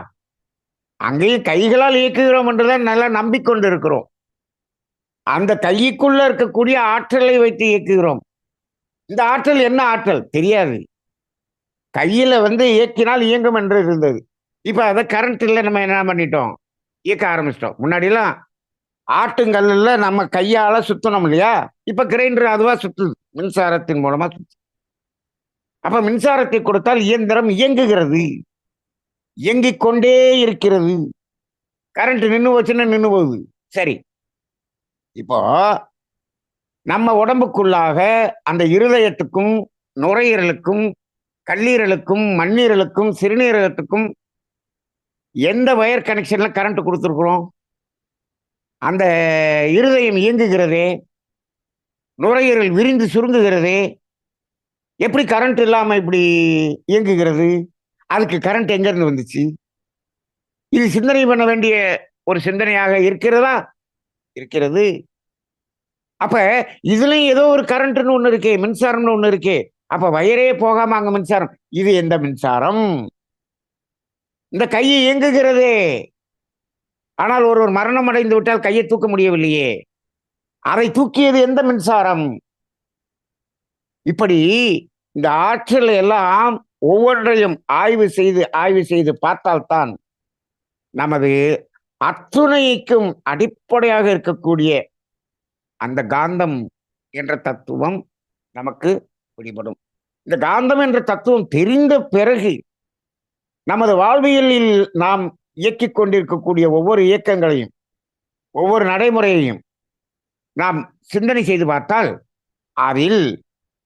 அங்கேயும் கைகளால் இயக்குகிறோம் என்றுதான் நல்லா நம்பிக்கொண்டு இருக்கிறோம். அந்த கைக்குள்ள இருக்கக்கூடிய ஆற்றலை வைத்து இயக்குகிறோம். இந்த ஆற்றல் என்ன ஆற்றல் தெரியாது. கையில இயக்கினால் இயங்கும் என்று இருந்தது. இப்ப அத கரண்ட்ல நம்ம என்ன பண்ணிட்டோம், இயக்க ஆரம்பிச்சிட்டோம். முன்னாடி எல்லாம் ஆட்டுங்கல்ல நம்ம கையால சுத்தணும் இல்லையா? இப்ப கிரைண்டர் அதுவா சுத்துது, மின்சாரத்தின் மூலமா சுத்து. அப்ப மின்சாரத்தை கொடுத்தால் இயந்திரம் இயங்குகிறது, இயங்கிக் கொண்டே இருக்கிறது. கரண்ட் நின்னு போச்சுன்னா நின்னு போகுது. சரி, இப்போ நம்ம உடம்புக்குள்ளாக அந்த இருதயத்துக்கும் நுரையீரலுக்கும் கல்லீரலுக்கும் மண்ணீரலுக்கும் சிறுநீரகத்துக்கும் எந்த வயர் கனெக்ஷன்ல கரண்ட் கொடுத்துருக்குறோம்? அந்த இருதயம் இயங்குகிறதே, நுரையீரல் விரிந்து சுருங்குகிறதே, எப்படி கரண்ட் இல்லாம இப்படி இயங்குகிறது? அதுக்கு கரண்ட் எங்க இருந்து வந்துச்சு? இது சிந்தனை பண்ண வேண்டிய ஒரு சிந்தனையாக இருக்கிறதா? இருக்கிறது. அப்ப இதுலயும் ஏதோ ஒரு கரண்ட்னு ஒண்ணு இருக்கே, மின்சாரம்னு ஒண்ணு இருக்கே. அப்ப வயரே போகாம அங்க மின்சாரம். இது எந்த மின்சாரம்? இந்த கை இயங்குகிறதே, ஆனால் ஒருவர் மரணம் அடைந்து விட்டால் கையை தூக்க முடியவில்லையே, அதை தூக்கியது எந்த மின்சாரம்? இப்படி இந்த ஆற்றல் எல்லாம் ஒவ்வொன்றையும் ஆய்வு செய்து பார்த்தால்தான் நமது அத்துணைக்கும் அடிப்படையாக இருக்கக்கூடிய அந்த காந்தம் என்ற தத்துவம் நமக்கு பிடிபடும். இந்த காந்தம் என்ற தத்துவம் தெரிந்த பிறகு நமது வாழ்வியலில் நாம் இயக்கிக் கொண்டிருக்கக்கூடிய ஒவ்வொரு இயக்கங்களையும் ஒவ்வொரு நடைமுறையையும் நாம் சிந்தனை செய்து பார்த்தால் அதில்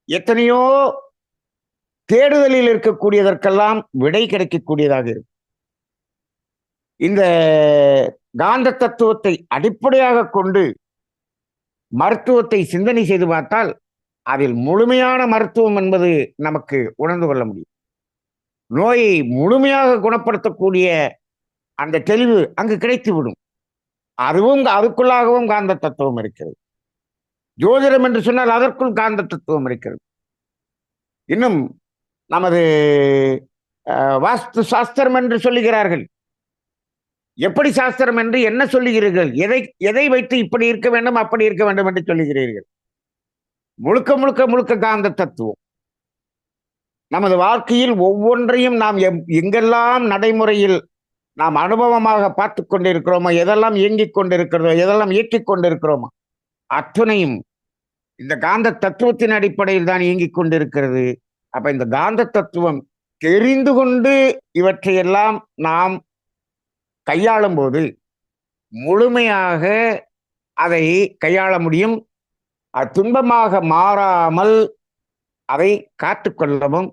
எத்தனையோ தேடுதலில் இருக்கக்கூடியதற்கெல்லாம் விடை கிடைக்கக்கூடியதாக இருக்கு. இந்த காந்த தத்துவத்தை அடிப்படையாக கொண்டு மருத்துவத்தை சிந்தனை செய்து பார்த்தால் அதில் முழுமையான மருத்துவம் என்பது நமக்கு உணர்ந்து கொள்ள முடியும். நோயை முழுமையாக குணப்படுத்தக்கூடிய அந்த தெளிவு அங்கு கிடைத்துவிடும். அதுவும் அதுக்குள்ளாகவும் காந்த தத்துவம் இருக்கிறது. ஜோதிடம் என்று சொன்னால் அதற்குள் காந்த தத்துவம் இருக்கிறது. இன்னும் நமது வாஸ்து சாஸ்திரம் என்று சொல்லுகிறார்கள். எப்படி சாஸ்திரம் என்று என்ன சொல்லுகிறீர்கள்? எதை வைத்து இப்படி இருக்க வேண்டும் அப்படி இருக்க வேண்டும் என்று சொல்லுகிறீர்கள்? முழுக்க முழுக்க முழுக்க காந்த தத்துவம். நமது வாழ்க்கையில் ஒவ்வொன்றையும் நாம் எங்கெல்லாம் நடைமுறையில் நாம் அனுபவமாக பார்த்து கொண்டிருக்கிறோமோ, எதெல்லாம் இயங்கிக் கொண்டிருக்கிறதோ, எதெல்லாம் இயக்கிக் கொண்டிருக்கிறோமோ அத்துணையும் இந்த காந்த தத்துவத்தின் அடிப்படையில் தான் இயங்கிக் கொண்டிருக்கிறது. அப்ப இந்த காந்த தத்துவம் தெரிந்து கொண்டு இவற்றையெல்லாம் நாம் கையாளும் போது முழுமையாக அதை கையாள முடியும். அது துன்பமாக மாறாமல் அதை காத்துக்கொள்ளவும்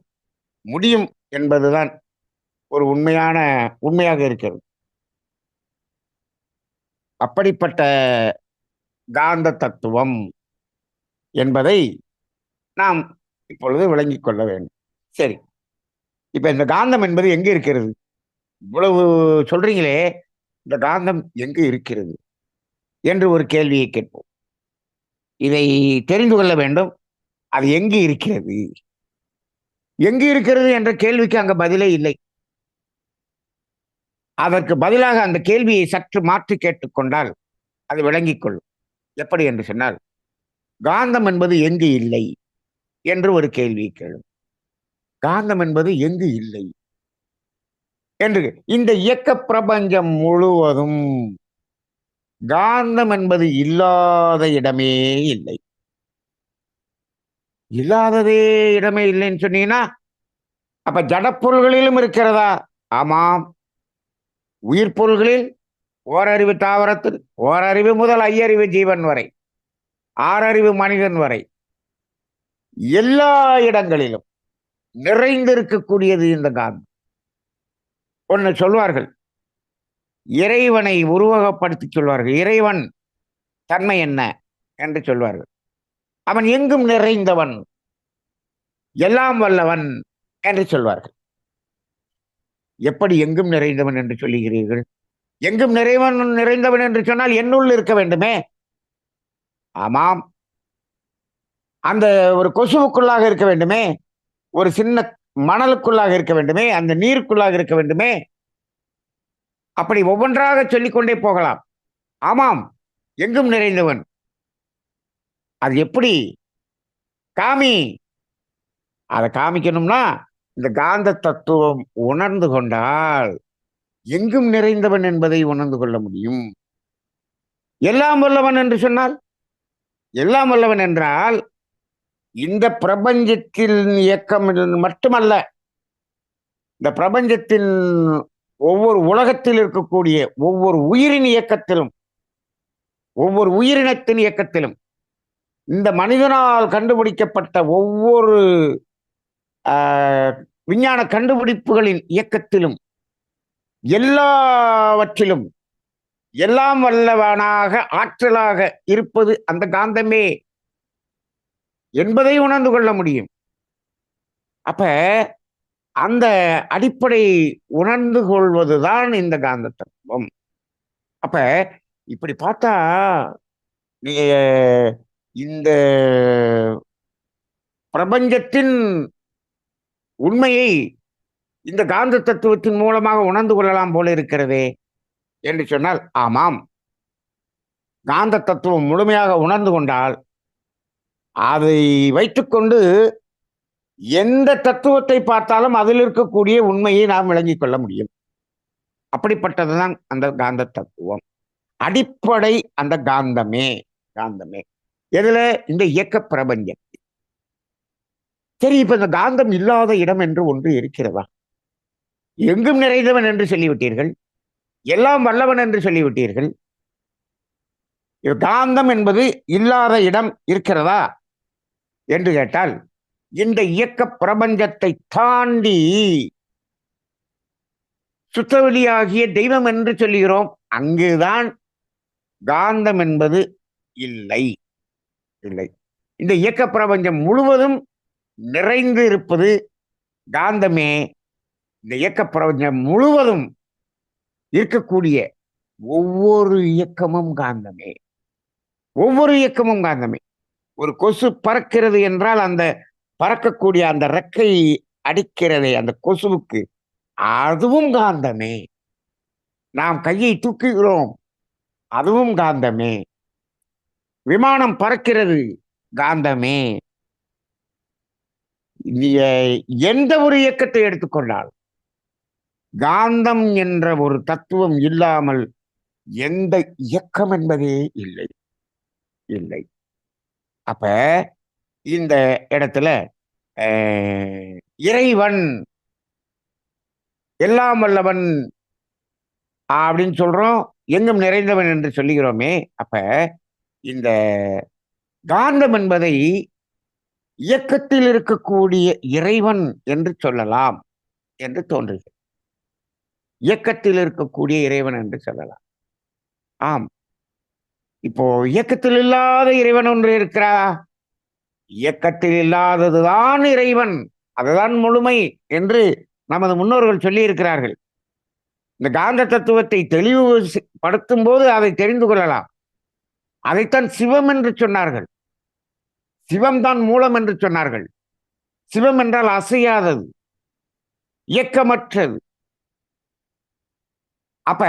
முடியும் என்பதுதான் ஒரு உண்மையாக இருக்கிறது. அப்படிப்பட்ட காந்த தத்துவம் என்பதை நாம் இப்பொழுது விளங்கிக் கொள்ள வேண்டும். சரி, இப்ப இந்த காந்தம் என்பது எங்க இருக்கிறது? இவ்வளவு சொல்றீங்களே, இந்த காந்தம் எங்கு இருக்கிறது என்று ஒரு கேள்வியை கேட்போம். இதை தெரிந்து கொள்ள வேண்டும். அது எங்கு இருக்கிறது? எங்கு இருக்கிறது என்ற கேள்விக்கு அங்க பதிலே இல்லை. அதற்கு பதிலாக அந்த கேள்வியை சற்று மாற்றி கேட்டுக்கொண்டால் அது விளங்கிக் கொள்ளும். எப்படி என்று சொன்னால், காந்தம் என்பது எங்கு இல்லை என்று ஒரு கேள்வியை கேளும். காந்தம் என்பது எங்கு இல்லை என்று இந்த இயக்க பிரபஞ்சம் முழுவதும் காந்தம் என்பது இல்லாத இடமே இல்லை. இல்லாததே இடமே இல்லைன்னு சொன்னீங்கன்னா, அப்ப ஜடப்பொருள்களிலும் இருக்கிறதா? ஆமாம். உயிர் பொருள்களில் ஓரறிவு தாவரத்தில், ஓரறிவு முதல் ஐயறிவு ஜீவன் வரை, ஆறறிவு மனிதன் வரை, எல்லா இடங்களிலும் நிறைந்திருக்கக்கூடியது இந்த காந்தம். ஒன்னு சொல்வார்கள், இறைவனை உருவகப்படுத்தி சொல்வார்கள். இறைவன் தன்மை என்ன என்று சொல்வார்கள். அவன் எங்கும் நிறைந்தவன், எல்லாம் வல்லவன் என்று சொல்வார்கள். எப்படி எங்கும் நிறைந்தவன் என்று சொல்லுகிறீர்கள்? எங்கும் நிறைந்தவன் என்று சொன்னால் என்னுள் இருக்க வேண்டுமே. ஆமாம். அந்த ஒரு கொசுவுக்குள்ளாக இருக்க வேண்டுமே, ஒரு சின்ன மணலுக்குள்ளாக இருக்க வேண்டுமே, அந்த நீருக்குள்ளாக இருக்க வேண்டுமே. அப்படி ஒவ்வொன்றாக சொல்லிக்கொண்டே போகலாம். ஆமாம், எங்கும் நிறைந்தவன். அது எப்படி? காமி. அதை காமிக்கணும்னா இந்த காந்த தத்துவம் உணர்ந்து கொண்டால் எங்கும் நிறைந்தவன் என்பதை உணர்ந்து கொள்ள முடியும். எல்லாம் வல்லவன் என்று சொன்னால், எல்லாம் வல்லவன் என்றால் இந்த பிரபஞ்சத்தில் இயக்கம் மட்டுமல்ல, இந்த பிரபஞ்சத்தின் ஒவ்வொரு உலகத்தில் இருக்கக்கூடிய ஒவ்வொரு உயிரின் இயக்கத்திலும், ஒவ்வொரு உயிரினத்தின் இயக்கத்திலும், இந்த மனிதனால் கண்டுபிடிக்கப்பட்ட ஒவ்வொரு விஞ்ஞான கண்டுபிடிப்புகளின் இயக்கத்திலும், எல்லாவற்றிலும் எல்லாம் வல்லவனாக ஆற்றலாக இருப்பது அந்த காந்தமே என்பதை உணர்ந்து கொள்ள முடியும். அப்ப அந்த அடிப்படை உணர்ந்து கொள்வதுதான் இந்த காந்த தத்துவம். அப்ப இப்படி பார்த்தா இந்த பிரபஞ்சத்தின் உண்மையை இந்த காந்த தத்துவத்தின் மூலமாக உணர்ந்து கொள்ளலாம் போல இருக்கிறதே என்று சொன்னால், ஆமாம், காந்த தத்துவம் முழுமையாக உணர்ந்து கொண்டால் அதை வைத்துக்கொண்டு எந்த தத்துவத்தை பார்த்தாலும் அதில் இருக்கக்கூடிய உண்மையை நாம் விளங்கிக் கொள்ள முடியும். அப்படிப்பட்டதுதான் அந்த காந்த தத்துவம். அடிப்படை அந்த காந்தமே. காந்தமே எதுல? இந்த இயக்க பிரபஞ்சம். சரி, இப்ப இந்த காந்தம் இல்லாத இடம் என்று ஒன்று இருக்கிறதா? எங்கும் நிறைந்தவன் என்று சொல்லிவிட்டீர்கள், எல்லாம் வல்லவன் என்று சொல்லிவிட்டீர்கள். காந்தம் என்பது இல்லாத இடம் இருக்கிறதா என்று கேட்டால், இந்த இயக்க பிரபஞ்சத்தை தாண்டி சுத்தவெளியாகிய தெய்வம் என்று சொல்லுகிறோம், அங்குதான் காந்தம் என்பது இல்லை. இல்லை. இந்த இயக்க பிரபஞ்சம் முழுவதும் நிறைந்து இருப்பது காந்தமே. இந்த இயக்க பிரபஞ்சம் முழுவதும் இருக்கக்கூடிய ஒவ்வொரு இயக்கமும் காந்தமே. ஒவ்வொரு இயக்கமும் காந்தமே. ஒரு கொசு பறக்கிறது என்றால் அந்த பறக்கக்கூடிய அந்த ரெக்கை அடிக்கிறதே அந்த கொசுவுக்கு, அதுவும் காந்தமே. நாம் கையை தூக்குகிறோம், அதுவும் காந்தமே. விமானம் பறக்கிறது, காந்தமே. எந்த ஒரு இயக்கத்தை எடுத்துக்கொண்டால் காந்தம் என்ற ஒரு தத்துவம் இல்லாமல் எந்த இயக்கம் என்பதே இல்லை. இல்லை. அப்ப இந்த இடத்துல இறைவன் எல்லாம் வல்லவன் அப்படின்னு சொல்றோம், எங்கும் நிறைந்தவன் என்று சொல்லுகிறோமே. அப்ப இந்த காந்தம் என்பதை இயக்கத்தில் இருக்கக்கூடிய இறைவன் என்று சொல்லலாம் என்று தோன்றுகிறது. இயக்கத்தில் இருக்கக்கூடிய இறைவன் என்று சொல்லலாம். ஆம். இப்போ இயக்கத்தில் இல்லாத இறைவன் ஒன்று இருக்கிறா? இயக்கத்தில் இல்லாததுதான் இறைவன், அதுதான் முழுமை என்று நமது முன்னோர்கள் சொல்லி இருக்கிறார்கள். இந்த காந்த தத்துவத்தை தெளிவுபடுத்தும் போது அதை தெரிந்து கொள்ளலாம். அதைத்தான் சிவம் என்று சொன்னார்கள். சிவம் தான் மூலம் என்று சொன்னார்கள். சிவம் என்றால் அசையாதது, இயக்கமற்றது. அப்ப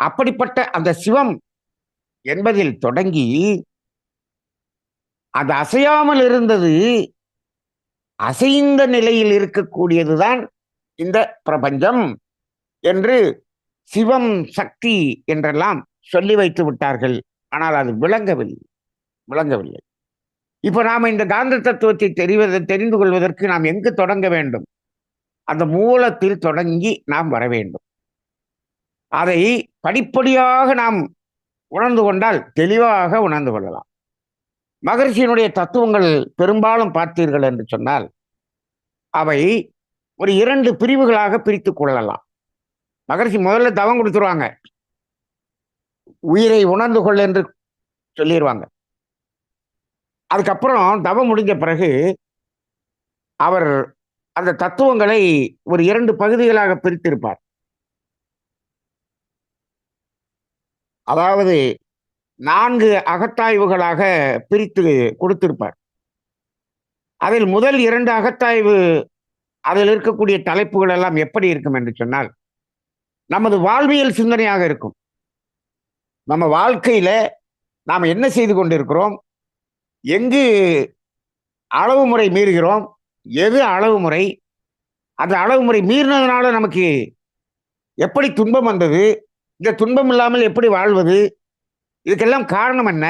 அப்படிப்பட்ட அந்த சிவம் என்பதில் தொடங்கி அது அசையாமல் இருந்தது, அசைந்த நிலையில் இருக்கக்கூடியதுதான் இந்த பிரபஞ்சம் என்று சிவம் சக்தி என்றெல்லாம் சொல்லி வைத்து விட்டார்கள். ஆனால் அது விளங்கவில்லை. இப்ப நாம இந்த காந்த தத்துவத்தை தெரிந்து கொள்வதற்கு நாம் எங்கு தொடங்க வேண்டும்? அந்த மூலத்தில் தொடங்கி நாம் வர வேண்டும். அதை படிப்படியாக நாம் உணர்ந்து கொண்டால் தெளிவாக உணர்ந்து கொள்ளலாம். மகரிஷியினுடைய தத்துவங்கள் பெரும்பாலும் பார்த்தீர்கள் என்று சொன்னால் அவை ஒரு 2 பிரிவுகளாக பிரித்துக் கொள்ளலாம். மகரிஷி முதல்ல தவம் கொடுத்துருவாங்க. உயிரை உணர்ந்து கொள் என்று சொல்லிடுவாங்க. அதுக்கப்புறம் தவம் முடிஞ்ச பிறகு அவர் அந்த தத்துவங்களை ஒரு 2 பகுதிகளாக பிரித்திருப்பார். அதாவது 4 அகத்தாய்வுகளாக பிரித்து கொடுத்திருப்பார். அதில் முதல் 2 அகத்தாய்வு, அதில் இருக்கக்கூடிய தலைப்புகள் எல்லாம் எப்படி இருக்கும் என்று சொன்னால், நமது வாழ்வியல் சிந்தனையாக இருக்கும். நம்ம வாழ்க்கையில நாம் என்ன செய்து கொண்டிருக்கிறோம், எங்கு அளவு முறை மீறுகிறோம், எது அளவு முறை, அந்த அளவு முறை மீறினதுனால நமக்கு எப்படி துன்பம் வந்தது, இந்த துன்பம் இல்லாமல் எப்படி வாழ்வது, இதுக்கெல்லாம் காரணம் என்ன,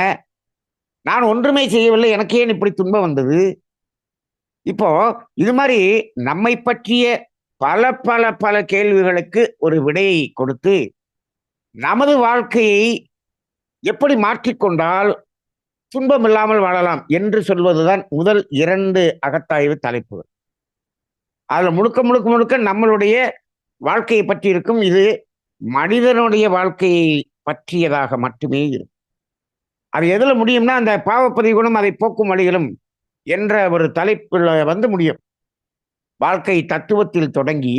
நான் ஒன்றுமே செய்யவில்லை, எனக்கு ஏன் இப்படி துன்பம் வந்தது. இப்போ இது மாதிரி நம்மை பற்றிய பல பல பல கேள்விகளுக்கு ஒரு விடையை கொடுத்து நமது வாழ்க்கையை எப்படி மாற்றிக்கொண்டால் துன்பம் இல்லாமல் வாழலாம் என்று சொல்வதுதான் முதல் 2 அகத்தாய்வு தலைப்புகள். அதுல முழுக்க முழுக்க முழுக்க நம்மளுடைய வாழ்க்கையை பற்றி இருக்கும். இது மனிதனுடைய வாழ்க்கையை பற்றியதாக மட்டுமே இருக்கும். அது எதுல முடியும்னா அந்த பாவப்பதிவு குணம் அதை போக்கும் வழிகளும் என்ற ஒரு தலைப்பில் வந்து முடியும். வாழ்க்கை தத்துவத்தில் தொடங்கி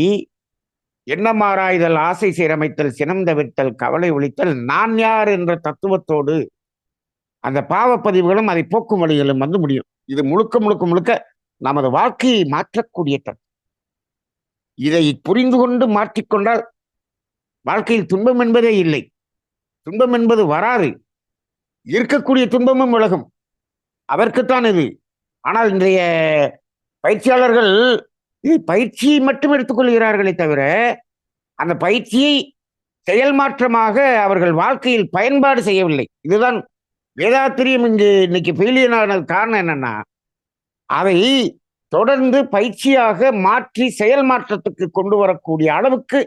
எண்ணமாராய்தல், ஆசை சீரமைத்தல், சினம் தவிர்த்தல், கவலை ஒழித்தல், நான் யார் என்ற தத்துவத்தோடு அந்த பாவப்பதிவுகளும் அதை போக்கும் வழிகளும் வந்து முடியும். இது முழுக்க முழுக்க முழுக்க நமது வாழ்க்கையை மாற்றக்கூடிய தத்துவம். இதை புரிந்து கொண்டு மாற்றிக்கொண்டால் வாழ்க்கையில் துன்பம் என்பதே இல்லை. துன்பம் என்பது வராது. இருக்கக்கூடிய துன்பமும் விலகும். அதற்குத்தான் இது. ஆனால் இன்றைய பயிற்சியாளர்கள் பயிற்சியை மட்டும் எடுத்துக்கொள்கிறார்களே தவிர அந்த பயிற்சியை செயல் மாற்றமாக அவர்கள் வாழ்க்கையில் பயன்பாடு செய்யவில்லை. இதுதான் வேதாத்திரியம் இங்கு இன்னைக்கு ஃபெயிலியர் ஆனது காரணம் என்னன்னா, அதை தொடர்ந்து பயிற்சியாக மாற்றி செயல் மாற்றத்துக்கு கொண்டு வரக்கூடிய அளவுக்கு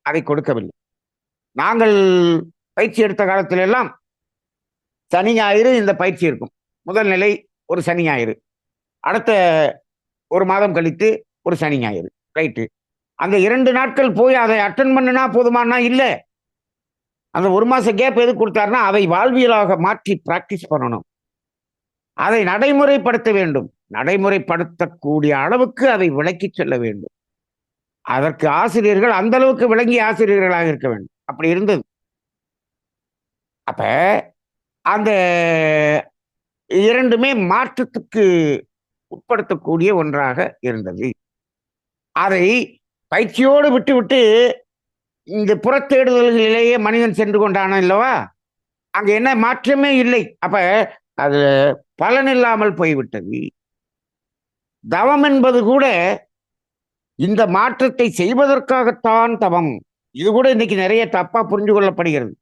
அதை கொடுக்கவில்லை. நாங்கள் பயிற்சி எடுத்த காலத்தில எல்லாம் சனி ஞாயிறு இந்த பயிற்சி இருக்கும். முதல் நிலை ஒரு சனி ஞாயிறு, அடுத்த 1 மாதம் கழித்து ஒரு சனி ஞாயிறு, ரைட்டு. அந்த 2 நாட்கள் போய் அதை அட்டன் பண்ணுனா போதுமானா இல்ல. அந்த 1 மாச கேப் எது கொடுத்தாருன்னா அதை வாழ்வியலாக மாற்றி பிராக்டிஸ் பண்ணணும். அதை நடைமுறைப்படுத்த வேண்டும். நடைமுறைப்படுத்தக்கூடிய அளவுக்கு அதை விளக்கி சொல்ல வேண்டும். அதற்கு ஆசிரியர்கள் அந்த அளவுக்கு விளங்கிய ஆசிரியர்களாக இருக்க வேண்டும். அப்படி இருந்தது. அப்ப அந்த 2மே மாற்றத்துக்கு உட்படுத்தக்கூடிய ஒன்றாக இருந்தது. அதை பயிற்சியோடு விட்டு இந்த புறத்தேடுதல்களிலேயே மனிதன் சென்று கொண்டான அல்லவா, அங்க என்ன மாற்றமே இல்லை. அப்ப அது பலனில்லாமல் போய்விட்டது. தவம் என்பது கூட இந்த மாற்றத்தை செய்வதற்காகத்தான் தவம். இது கூட இன்னைக்கு நிறைய தப்பா புரிஞ்சு கொள்ளப்படுகிறது.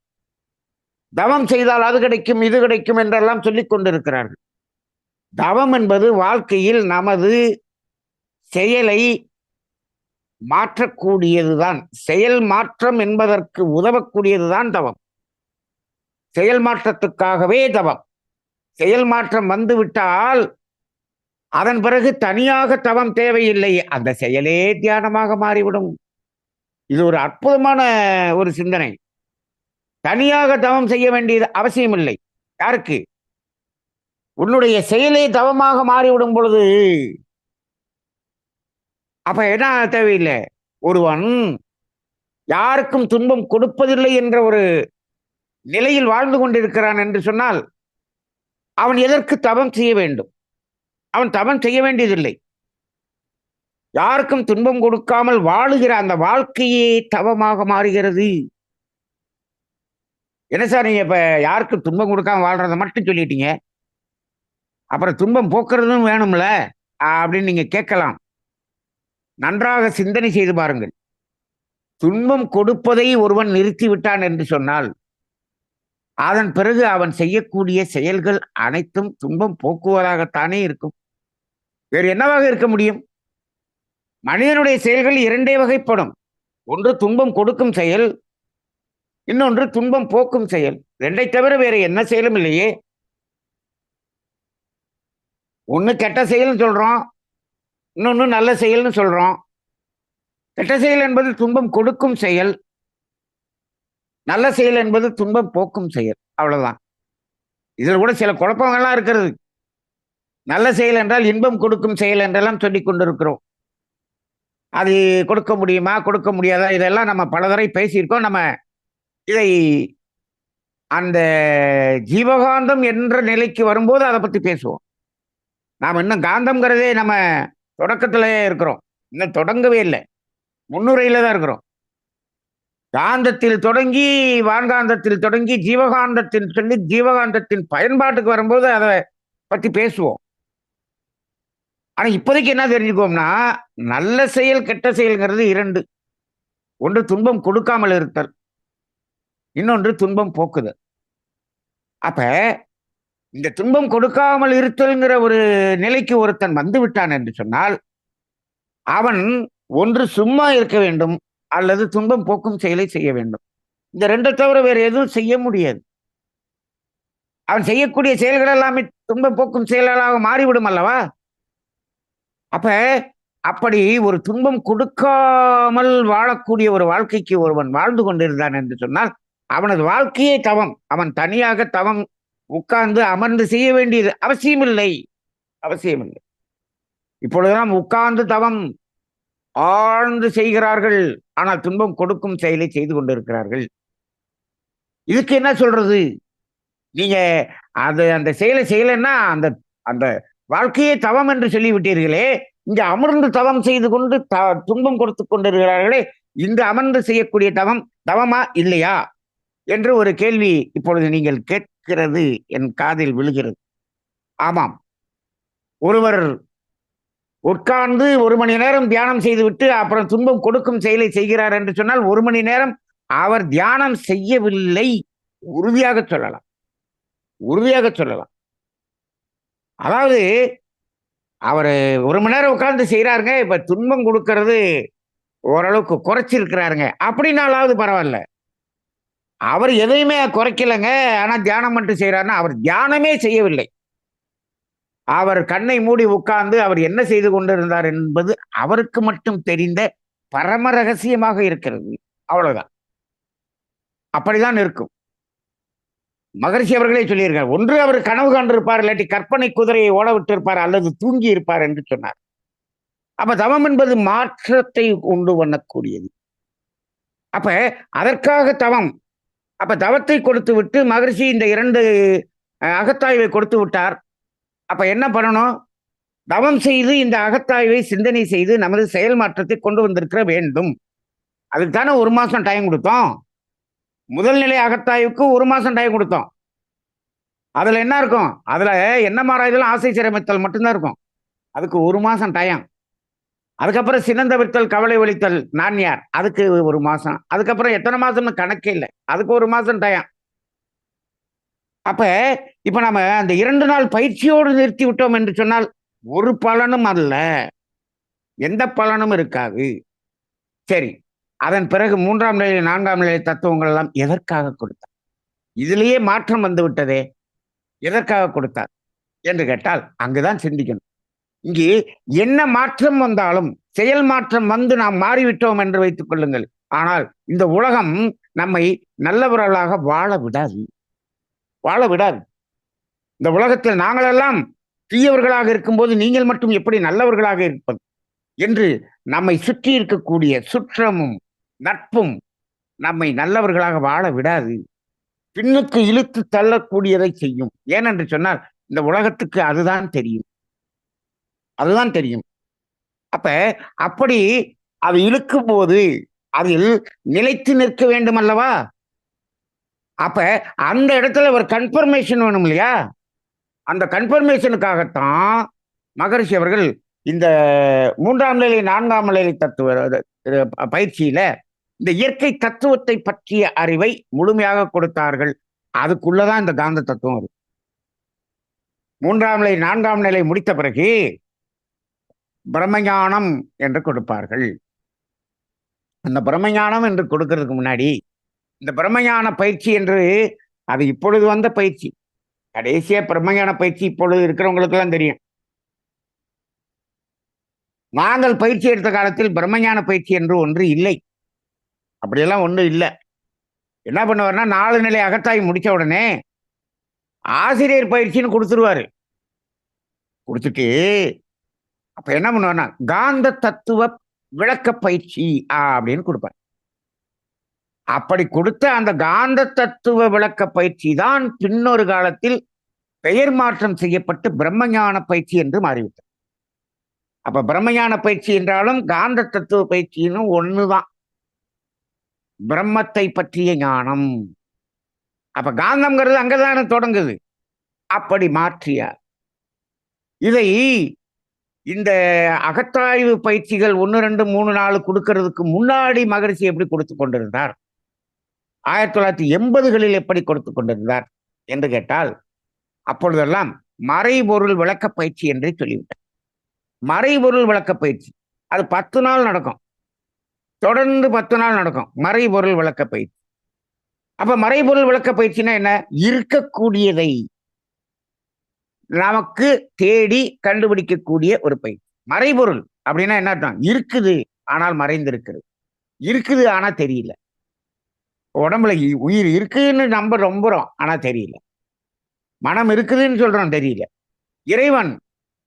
தவம் செய்தால் அது கிடைக்கும், இது கிடைக்கும் என்றெல்லாம் சொல்லிக் கொண்டிருக்கிறார்கள். தவம் என்பது வாழ்க்கையில் நமது செயலை மாற்றக்கூடியதுதான். செயல் மாற்றம் என்பதற்கு உதவக்கூடியதுதான் தவம். செயல் மாற்றத்துக்காகவே தவம். செயல் மாற்றம் வந்துவிட்டால் அதன் பிறகு தனியாக தவம் தேவையில்லை. அந்த செயலே தியானமாக மாறிவிடும். இது ஒரு அற்புதமான ஒரு சிந்தனை. தனியாக தவம் செய்ய வேண்டியது அவசியம் இல்லை. யாருக்கு? உன்னுடைய செயலே தவமாக மாறிவிடும் பொழுது அப்ப என்ன தேவையில்லை. ஒருவன் யாருக்கும் துன்பம் கொடுப்பதில்லை என்ற ஒரு நிலையில் வாழ்ந்து கொண்டிருக்கிறான் என்று சொன்னால் அவன் எதற்கு தவம் செய்ய வேண்டும்? அவன் தவம் செய்ய வேண்டியதில்லை. யாருக்கும் துன்பம் கொடுக்காமல் வாழுகிற அந்த வாழ்க்கையே தவமாக மாறுகிறது. என்ன சார் நீங்க இப்ப யாருக்கும் துன்பம் கொடுக்காம வாழ்றத மட்டும் சொல்லிட்டீங்க, அப்புறம் துன்பம் போக்குறதும் வேணும்ல அப்படின்னு நீங்க கேட்கலாம். நன்றாக சிந்தனை செய்து பாருங்கள். துன்பம் கொடுப்பதை ஒருவன் நிறுத்தி விட்டான் என்று சொன்னால், அதன் பிறகு அவன் செய்யக்கூடிய செயல்கள் அனைத்தும் துன்பம் போக்குவதாகத்தானே இருக்கும். வேறு என்னவாக இருக்க முடியும்? மனிதனுடைய செயல்கள் இரண்டே வகைப்படும். ஒன்று துன்பம் கொடுக்கும் செயல், இன்னொன்று துன்பம் போக்கும் செயல். 2ஐ தவிர வேற என்ன செயலும் இல்லையே. ஒண்ணு கெட்ட செயல்னு சொல்றோம், இன்னொன்னு நல்ல செயல்னு சொல்றோம். கெட்ட செயல் என்பது துன்பம் கொடுக்கும் செயல், நல்ல செயல் என்பது துன்பம் போக்கும் செயல். அவ்வளவுதான். இதில் கூட சில குழப்பங்கள்லாம் இருக்கிறது. நல்ல செயல் என்றால் இன்பம் கொடுக்கும் செயல் என்றெல்லாம் சொல்லிக் கொண்டிருக்கிறோம். அது கொடுக்க முடியுமா, கொடுக்க முடியாதா, இதெல்லாம் நம்ம பலதடவை பேசியிருக்கோம். நம்ம இதை அந்த ஜீவகாந்தம் என்ற நிலைக்கு வரும்போது அதை பத்தி பேசுவோம். நாம் இன்னும் காந்தம்ங்கிறதே நம்ம தொடக்கத்திலேயே இருக்கிறோம். இன்னும் தொடங்கவே இல்லை, முன்னுரையில தான் இருக்கிறோம். காந்தத்தில் தொடங்கி, வான்காந்தத்தில் தொடங்கி, ஜீவகாந்தத்தில் சொல்லி ஜீவகாந்தத்தின் பயன்பாட்டுக்கு வரும்போது அதை பத்தி பேசுவோம். ஆனா இப்போதைக்கு என்ன தெரிஞ்சுக்கோம்னா, நல்ல செயல் கெட்ட செயல்ங்கிறது 2. ஒன்று துன்பம் கொடுக்காமல் இருத்தல், இன்னொன்று துன்பம் போக்குதல். அப்ப இந்த துன்பம் கொடுக்காமல் இருத்தல்ங்கிற ஒரு நிலைக்கு ஒருத்தன் வந்து விட்டான் என்று சொன்னால், அவன் ஒன்று சும்மா இருக்க வேண்டும் அல்லது துன்பம் போக்கும் செயலை செய்ய வேண்டும். இந்த 2 தவிர வேற எதுவும் செய்ய முடியாது. அவன் செய்யக்கூடிய செயல்கள் எல்லாமே துன்பம் போக்கும் செயல்களாக மாறிவிடும் அல்லவா? அப்ப அப்படி ஒரு துன்பம் கொடுக்காமல் வாழக்கூடிய ஒரு வாழ்க்கைக்கு ஒருவன் வாழ்ந்து கொண்டிருந்தான் என்று சொன்னால், அவனது வாழ்க்கையே தவம். அவன் தனியாக தவம் உட்கார்ந்து அமர்ந்து செய்ய வேண்டியது அவசியமில்லை, அவசியமில்லை. இப்பொழுதெல்லாம் உட்கார்ந்து தவம் ஆழ்ந்து செய்கிறார்கள், ஆனால் துன்பம் கொடுக்கும் செயலை செய்து கொண்டிருக்கிறார்கள். இதுக்கு என்ன சொல்றது? நீங்க அந்த செயலை செய்யலைன்னா அந்த அந்த வாழ்க்கையே தவம் என்று சொல்லிவிட்டீர்களே, இங்க அமர்ந்து தவம் செய்து கொண்டு துன்பம் கொடுத்து கொண்டிருக்கிறார்களே, இந்த அமர்ந்து செய்யக்கூடிய தவம் தவமா இல்லையா என்று ஒரு கேள்வி இப்பொழுது நீங்கள் கேட்கிறது என் காதில் விழுகிறது. ஆமாம், ஒருவர் உட்கார்ந்து 1 மணி நேரம் தியானம் செய்துவிட்டு அப்புறம் துன்பம் கொடுக்கும் செயலை செய்கிறார் என்று சொன்னால் 1 மணி நேரம் அவர் தியானம் செய்யவில்லை, உறுதியாக சொல்லலாம், உறுதியாக சொல்லலாம். அதாவது அவரு 1 மணி நேரம் உட்கார்ந்து செய்யறாருங்க, இப்ப துன்பம் கொடுக்கறது ஓரளவுக்கு குறைச்சிருக்கிறாருங்க அப்படின்னாலாவது பரவாயில்ல. அவர் எதையுமே குறைக்கலங்க, ஆனா தியானம் மட்டும் செய்யறாருன்னா அவர் தியானமே செய்யவில்லை. அவர் கண்ணை மூடி உட்கார்ந்து அவர் என்ன செய்து கொண்டிருந்தார் என்பது அவருக்கு மட்டும் தெரிந்த பரம ரகசியமாக இருக்கிறது. அவ்வளவுதான். அப்படிதான் இருக்கும். மகரிஷி அவர்களே சொல்லியிருக்கார், ஒன்று அவர் கனவு கண்டிருப்பார், இல்லாட்டி கற்பனை குதிரையை ஓட விட்டு இருப்பார், அல்லது தூங்கி இருப்பார் என்று சொன்னார். அப்ப தவம் என்பது மாற்றத்தை உண்டு பண்ணக்கூடியது. அப்ப அதற்காக தவம். அப்ப தவத்தை கொடுத்து விட்டு மகரிஷி இந்த 2 அகத்தாய்வை கொடுத்து விட்டார். அப்ப என்ன பண்ணணும்? தவம் செய்து இந்த அகத்தாய்வை சிந்தனை செய்து நமது செயல் மாற்றத்தை கொண்டு வந்திருக்க வேண்டும். அதுக்கு தானே 1 மாசம் டைம் கொடுத்தோம். முதல் நிலை அகத்தாய்வுக்கு 1 மாசம் டைம் கொடுத்தோம். அதுல என்ன இருக்கும்? அதுல என்ன மாறாதெல்லாம் ஆசை சிரமித்தல் மட்டும்தான் இருக்கும். அதுக்கு 1 மாசம் டைம். அதுக்கப்புறம் சினந்தவிர்த்தல், கவலை ஒழித்தல், நான் யார், அதுக்கு 1 மாசம். அதுக்கப்புறம் எத்தனை மாசம்னு கணக்கே இல்லை, அதுக்கு 1 மாசம் டைம். அப்ப இப்ப நம்ம அந்த 2 நாள் பயிற்சியோடு நிறுத்தி விட்டோம் என்று சொன்னால் ஒரு பலனும் அல்ல, எந்த பலனும் இருக்காது. சரி, அதன் பிறகு 3ஆம் நிலை 4ஆம் நிலை தத்துவங்கள் எல்லாம் எதற்காக கொடுத்தார்? இதிலேயே மாற்றம் வந்து விட்டதே, எதற்காக கொடுத்தார் என்று கேட்டால் அங்குதான் சிந்திக்கணும். இங்கே என்ன மாற்றம் வந்தாலும் செயல் மாற்றம் வந்து நாம் மாறிவிட்டோம் என்று வைத்துக் கொள்ளுங்கள், ஆனால் இந்த உலகம் நம்மை நல்லவர்களாக வாழ விடாது, வாழ விடாது. இந்த உலகத்தில் நாங்களெல்லாம் தீயவர்களாக இருக்கும்போது நீங்கள் மட்டும் எப்படி நல்லவர்களாக இருப்பது என்று நம்மை சுற்றி இருக்கக்கூடிய சுற்றமும் நட்பும் நம்மை நல்லவர்களாக வாழ விடாது, பின்னுக்கு இழுத்து தள்ளக்கூடியதை செய்யும். ஏனென்று சொன்னால் இந்த உலகத்துக்கு அதுதான் தெரியும், அதுதான் தெரியும். அப்ப அப்படி அது இழுக்கும் போது அதில் நிலைத்து நிற்க வேண்டும் அல்லவா? அப்ப அந்த இடத்துல ஒரு கன்ஃபர்மேஷன் வேணும் இல்லையா? அந்த கன்ஃபர்மேஷனுக்காகத்தான் மகரிஷி அவர்கள் இந்த 3ஆம் நிலை 4ஆம் நிலை தத்துவ பயிற்சியில இந்த இயற்கை தத்துவத்தை பற்றிய அறிவை முழுமையாக கொடுத்தார்கள். அதுக்குள்ளதான் இந்த காந்த தத்துவம் இருக்கு. 3ஆம் நிலை 4ஆம் நிலை முடித்த பிறகு பிரம்மஞானம் என்று கொடுப்பார்கள். அந்த பிரம்மஞானம் என்று கொடுக்கறதுக்கு முன்னாடி இந்த பிரம்மஞான பயிற்சி என்று அது இப்பொழுது வந்த பயிற்சி. கடைசியா பிரம்மஞான பயிற்சி இப்பொழுது இருக்கிறவங்களுக்கு எல்லாம் தெரியும். நாங்கள் பயிற்சி எடுத்த காலத்தில் பிரம்மஞான பயிற்சி என்று ஒன்று இல்லை. அப்படியெல்லாம் ஒன்றும் இல்லை. என்ன பண்ணுவார்னா 4 நிலை அகத்தாய் முடிச்ச உடனே ஆசிரியர் பயிற்சின்னு கொடுத்துருவாரு. கொடுத்துட்டு அப்ப என்ன பண்ணுவார்னா காந்த தத்துவ விளக்க பயிற்சி அப்படின்னு கொடுப்பார். அப்படி கொடுத்த அந்த காந்த தத்துவ விளக்க பயிற்சி தான் பின்னொரு காலத்தில் பெயர் மாற்றம் செய்யப்பட்டு பிரம்மஞான பயிற்சி என்று மாறிவிட்டது. அப்ப பிரம்மஞான பயிற்சி என்றாலும் காந்த தத்துவ பயிற்சின்னு ஒண்ணுதான். பிரம்மத்தை பற்றிய ஞானம். அப்ப காந்தம்ங்கிறது அங்கதானே தொடங்குது. அப்படி மாற்றியார். இதை இந்த அகத்தாய்வு பயிற்சிகள் 1, 2, 3, 4 கொடுக்கறதுக்கு முன்னாடி மகரிஷி எப்படி கொடுத்து கொண்டிருந்தார், 1980களில் எப்படி கொடுத்து கொண்டிருந்தார் என்று கேட்டால், அப்பொழுதெல்லாம் மறைபொருள் விளக்க பயிற்சி என்றே சொல்லிவிட்டார். மறைபொருள் விளக்க பயிற்சி அது 10 நாள் நடக்கும். தொடர்ந்து 10 நாள் நடக்கும் மறைபொருள் விளக்க பயிற்சி. அப்ப மறைபொருள் விளக்க பயிற்சினா என்ன? இருக்கக்கூடியதை நமக்கு தேடி கண்டுபிடிக்கக்கூடிய ஒரு பயிற்சி. மறைபொருள் அப்படின்னா என்ன அர்த்தம்? இருக்குது ஆனால் மறைந்திருக்கிறது, இருக்குது ஆனா தெரியல. உடம்புல உயிர் இருக்குன்னு நம்ம நம்புறோம் ஆனா தெரியல. மனம் இருக்குதுன்னு சொல்றோம் தெரியல. இறைவன்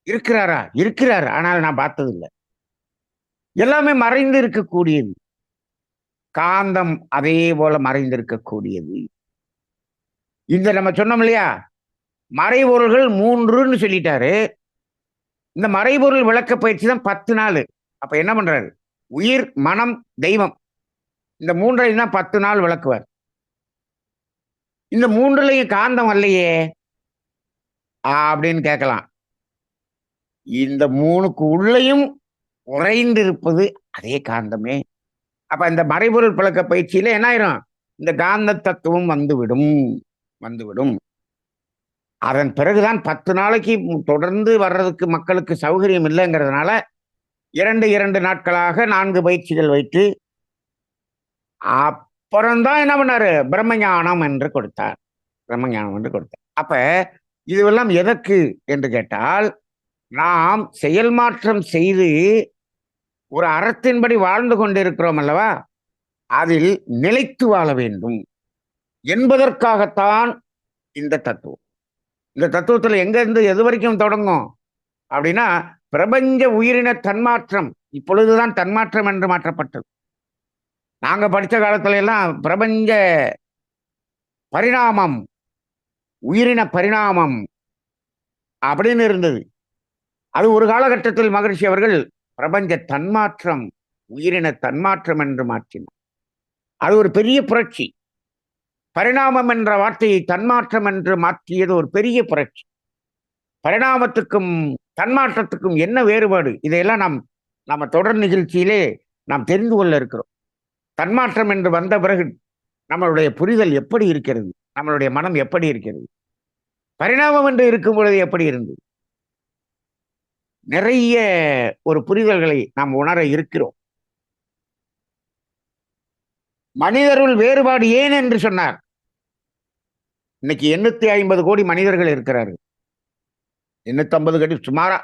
இருக்கிறாரா? இருக்கிறார் ஆனால் நான் பார்த்தது இல்லை. எல்லாமே மறைந்து இருக்கக்கூடியது. காந்தம் அதே போல மறைந்திருக்கக்கூடியது. இந்த நம்ம சொன்னோம் இல்லையா, மறைபொருள்கள் 3ன்னு சொல்லிட்டாரு. இந்த மறைபொருள் விளக்க பயிற்சி தான் 10 நாள். அப்ப என்ன பண்றாரு? உயிர், மனம், தெய்வம் இந்த 3ஐயும் தான் 10 நாள் விளக்குவார். இந்த 3லையும் காந்தம் அல்லையே அப்படின்னு கேட்கலாம். இந்த 3க்கு உள்ளேயும் உறைந்திருப்பது அதே காந்தமே. அப்ப இந்த மறைபொருள் விளக்க பயிற்சியில என்ன ஆயிரும்? இந்த காந்த தத்துவம் வந்துவிடும். அதன் பிறகுதான் 10 நாளைக்கு தொடர்ந்து வர்றதுக்கு மக்களுக்கு சௌகரியம் இல்லைங்கிறதுனால 2 நாட்களாக 4 பயிற்சிகள் வைத்து அப்புறம்தான் என்ன பண்ணாரு? பிரம்மஞானம் என்று கொடுத்தார். அப்ப இதுவெல்லாம் எதற்கு என்று கேட்டால், நாம் செயல் மாற்றம் செய்து ஒரு அறத்தின்படி வாழ்ந்து கொண்டிருக்கிறோம் அல்லவா, அதில் நிலைத்து வாழ வேண்டும் என்பதற்காகத்தான் இந்த தத்துவம். இந்த தத்துவத்துல எங்க இருந்து எது வரைக்கும் தொடங்கும் அப்படின்னா, பிரபஞ்ச உயிரின தன்மாற்றம் இப்பொழுதுதான் தன்மாற்றம் என்று மாற்றப்பட்டது. நாங்க படித்த காலத்துல எல்லாம் பிரபஞ்ச பரிணாமம், உயிரின பரிணாமம் அப்படின்னு இருந்தது. அது ஒரு காலகட்டத்தில் மகரிஷி அவர்கள் பிரபஞ்ச தன்மாற்றம், உயிரின தன்மாற்றம் என்று மாற்றினார். அது ஒரு பெரிய புரட்சி. பரிணாமம் என்ற வார்த்தையை தன்மாற்றம் என்று மாற்றியது ஒரு பெரிய புரட்சி. பரிணாமத்துக்கும் தன்மாற்றத்துக்கும் என்ன வேறுபாடு? இதையெல்லாம் நம்ம தொடர் நிகழ்ச்சியிலே நாம் தெரிந்து கொள்ள இருக்கிறோம். தன்மாற்றம் என்று வந்த பிறகு நம்மளுடைய புரிதல் எப்படி இருக்கிறது, நம்மளுடைய மனம் எப்படி இருக்கிறது, பரிணாமம் என்று இருக்கும் பொழுது எப்படி இருந்தது, நிறைய ஒரு புரிதல்களை நாம் உணர இருக்கிறோம். மனிதருள் வேறுபாடு ஏன் என்று சொன்னார். இன்னைக்கு 850 கோடி மனிதர்கள் இருக்கிறார்கள். 850 கோடி, சுமாரா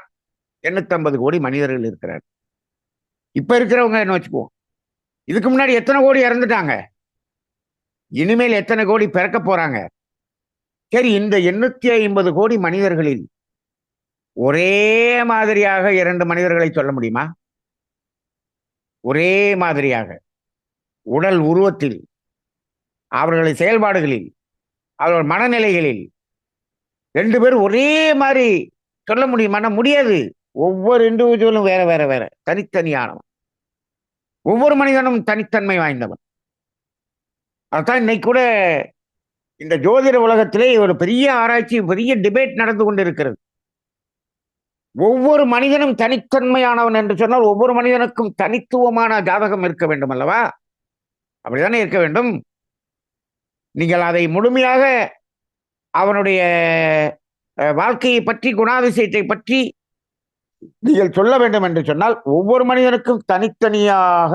850 கோடி மனிதர்கள் இருக்கிறார். இப்ப இருக்கிறவங்க என்ன வச்சுக்குவோம், இதுக்கு முன்னாடி எத்தனை கோடி இறந்துட்டாங்க, இனிமேல் எத்தனை கோடி பிறக்க போறாங்க. சரி, இந்த 850 கோடி மனிதர்களில் ஒரே மாதிரியாக 2 மனிதர்களை சொல்ல முடியுமா? ஒரே மாதிரியாக உடல் உருவத்தில், அவர்களின் செயல்பாடுகளில், அவர்கள் மனநிலைகளில் 2 பேரும் ஒரே மாதிரி சொல்ல முடியுமா? முடியாது. ஒவ்வொரு இண்டிவிஜுவலும் வேற வேற வேற, தனித்தனியானவன். ஒவ்வொரு மனிதனும் தனித்தன்மை வாய்ந்தவன். அதான் இன்னைக்கு கூட இந்த ஜோதிட உலகத்திலே ஒரு பெரிய ஆராய்ச்சி, பெரிய டிபேட் நடந்து கொண்டிருக்கிறது. ஒவ்வொரு மனிதனும் தனித்தன்மையானவன் என்று சொன்னால், ஒவ்வொரு மனிதனுக்கும் தனித்துவமான ஜாதகம் இருக்க வேண்டும் அல்லவா? அப்படித்தானே இருக்க வேண்டும். நீங்கள் அதை முழுமையாக அவனுடைய வாழ்க்கையை பற்றி, குணாதிசயத்தை பற்றி நீங்கள் சொல்ல வேண்டும் என்று சொன்னால், ஒவ்வொரு மனிதனுக்கும் தனித்தனியாக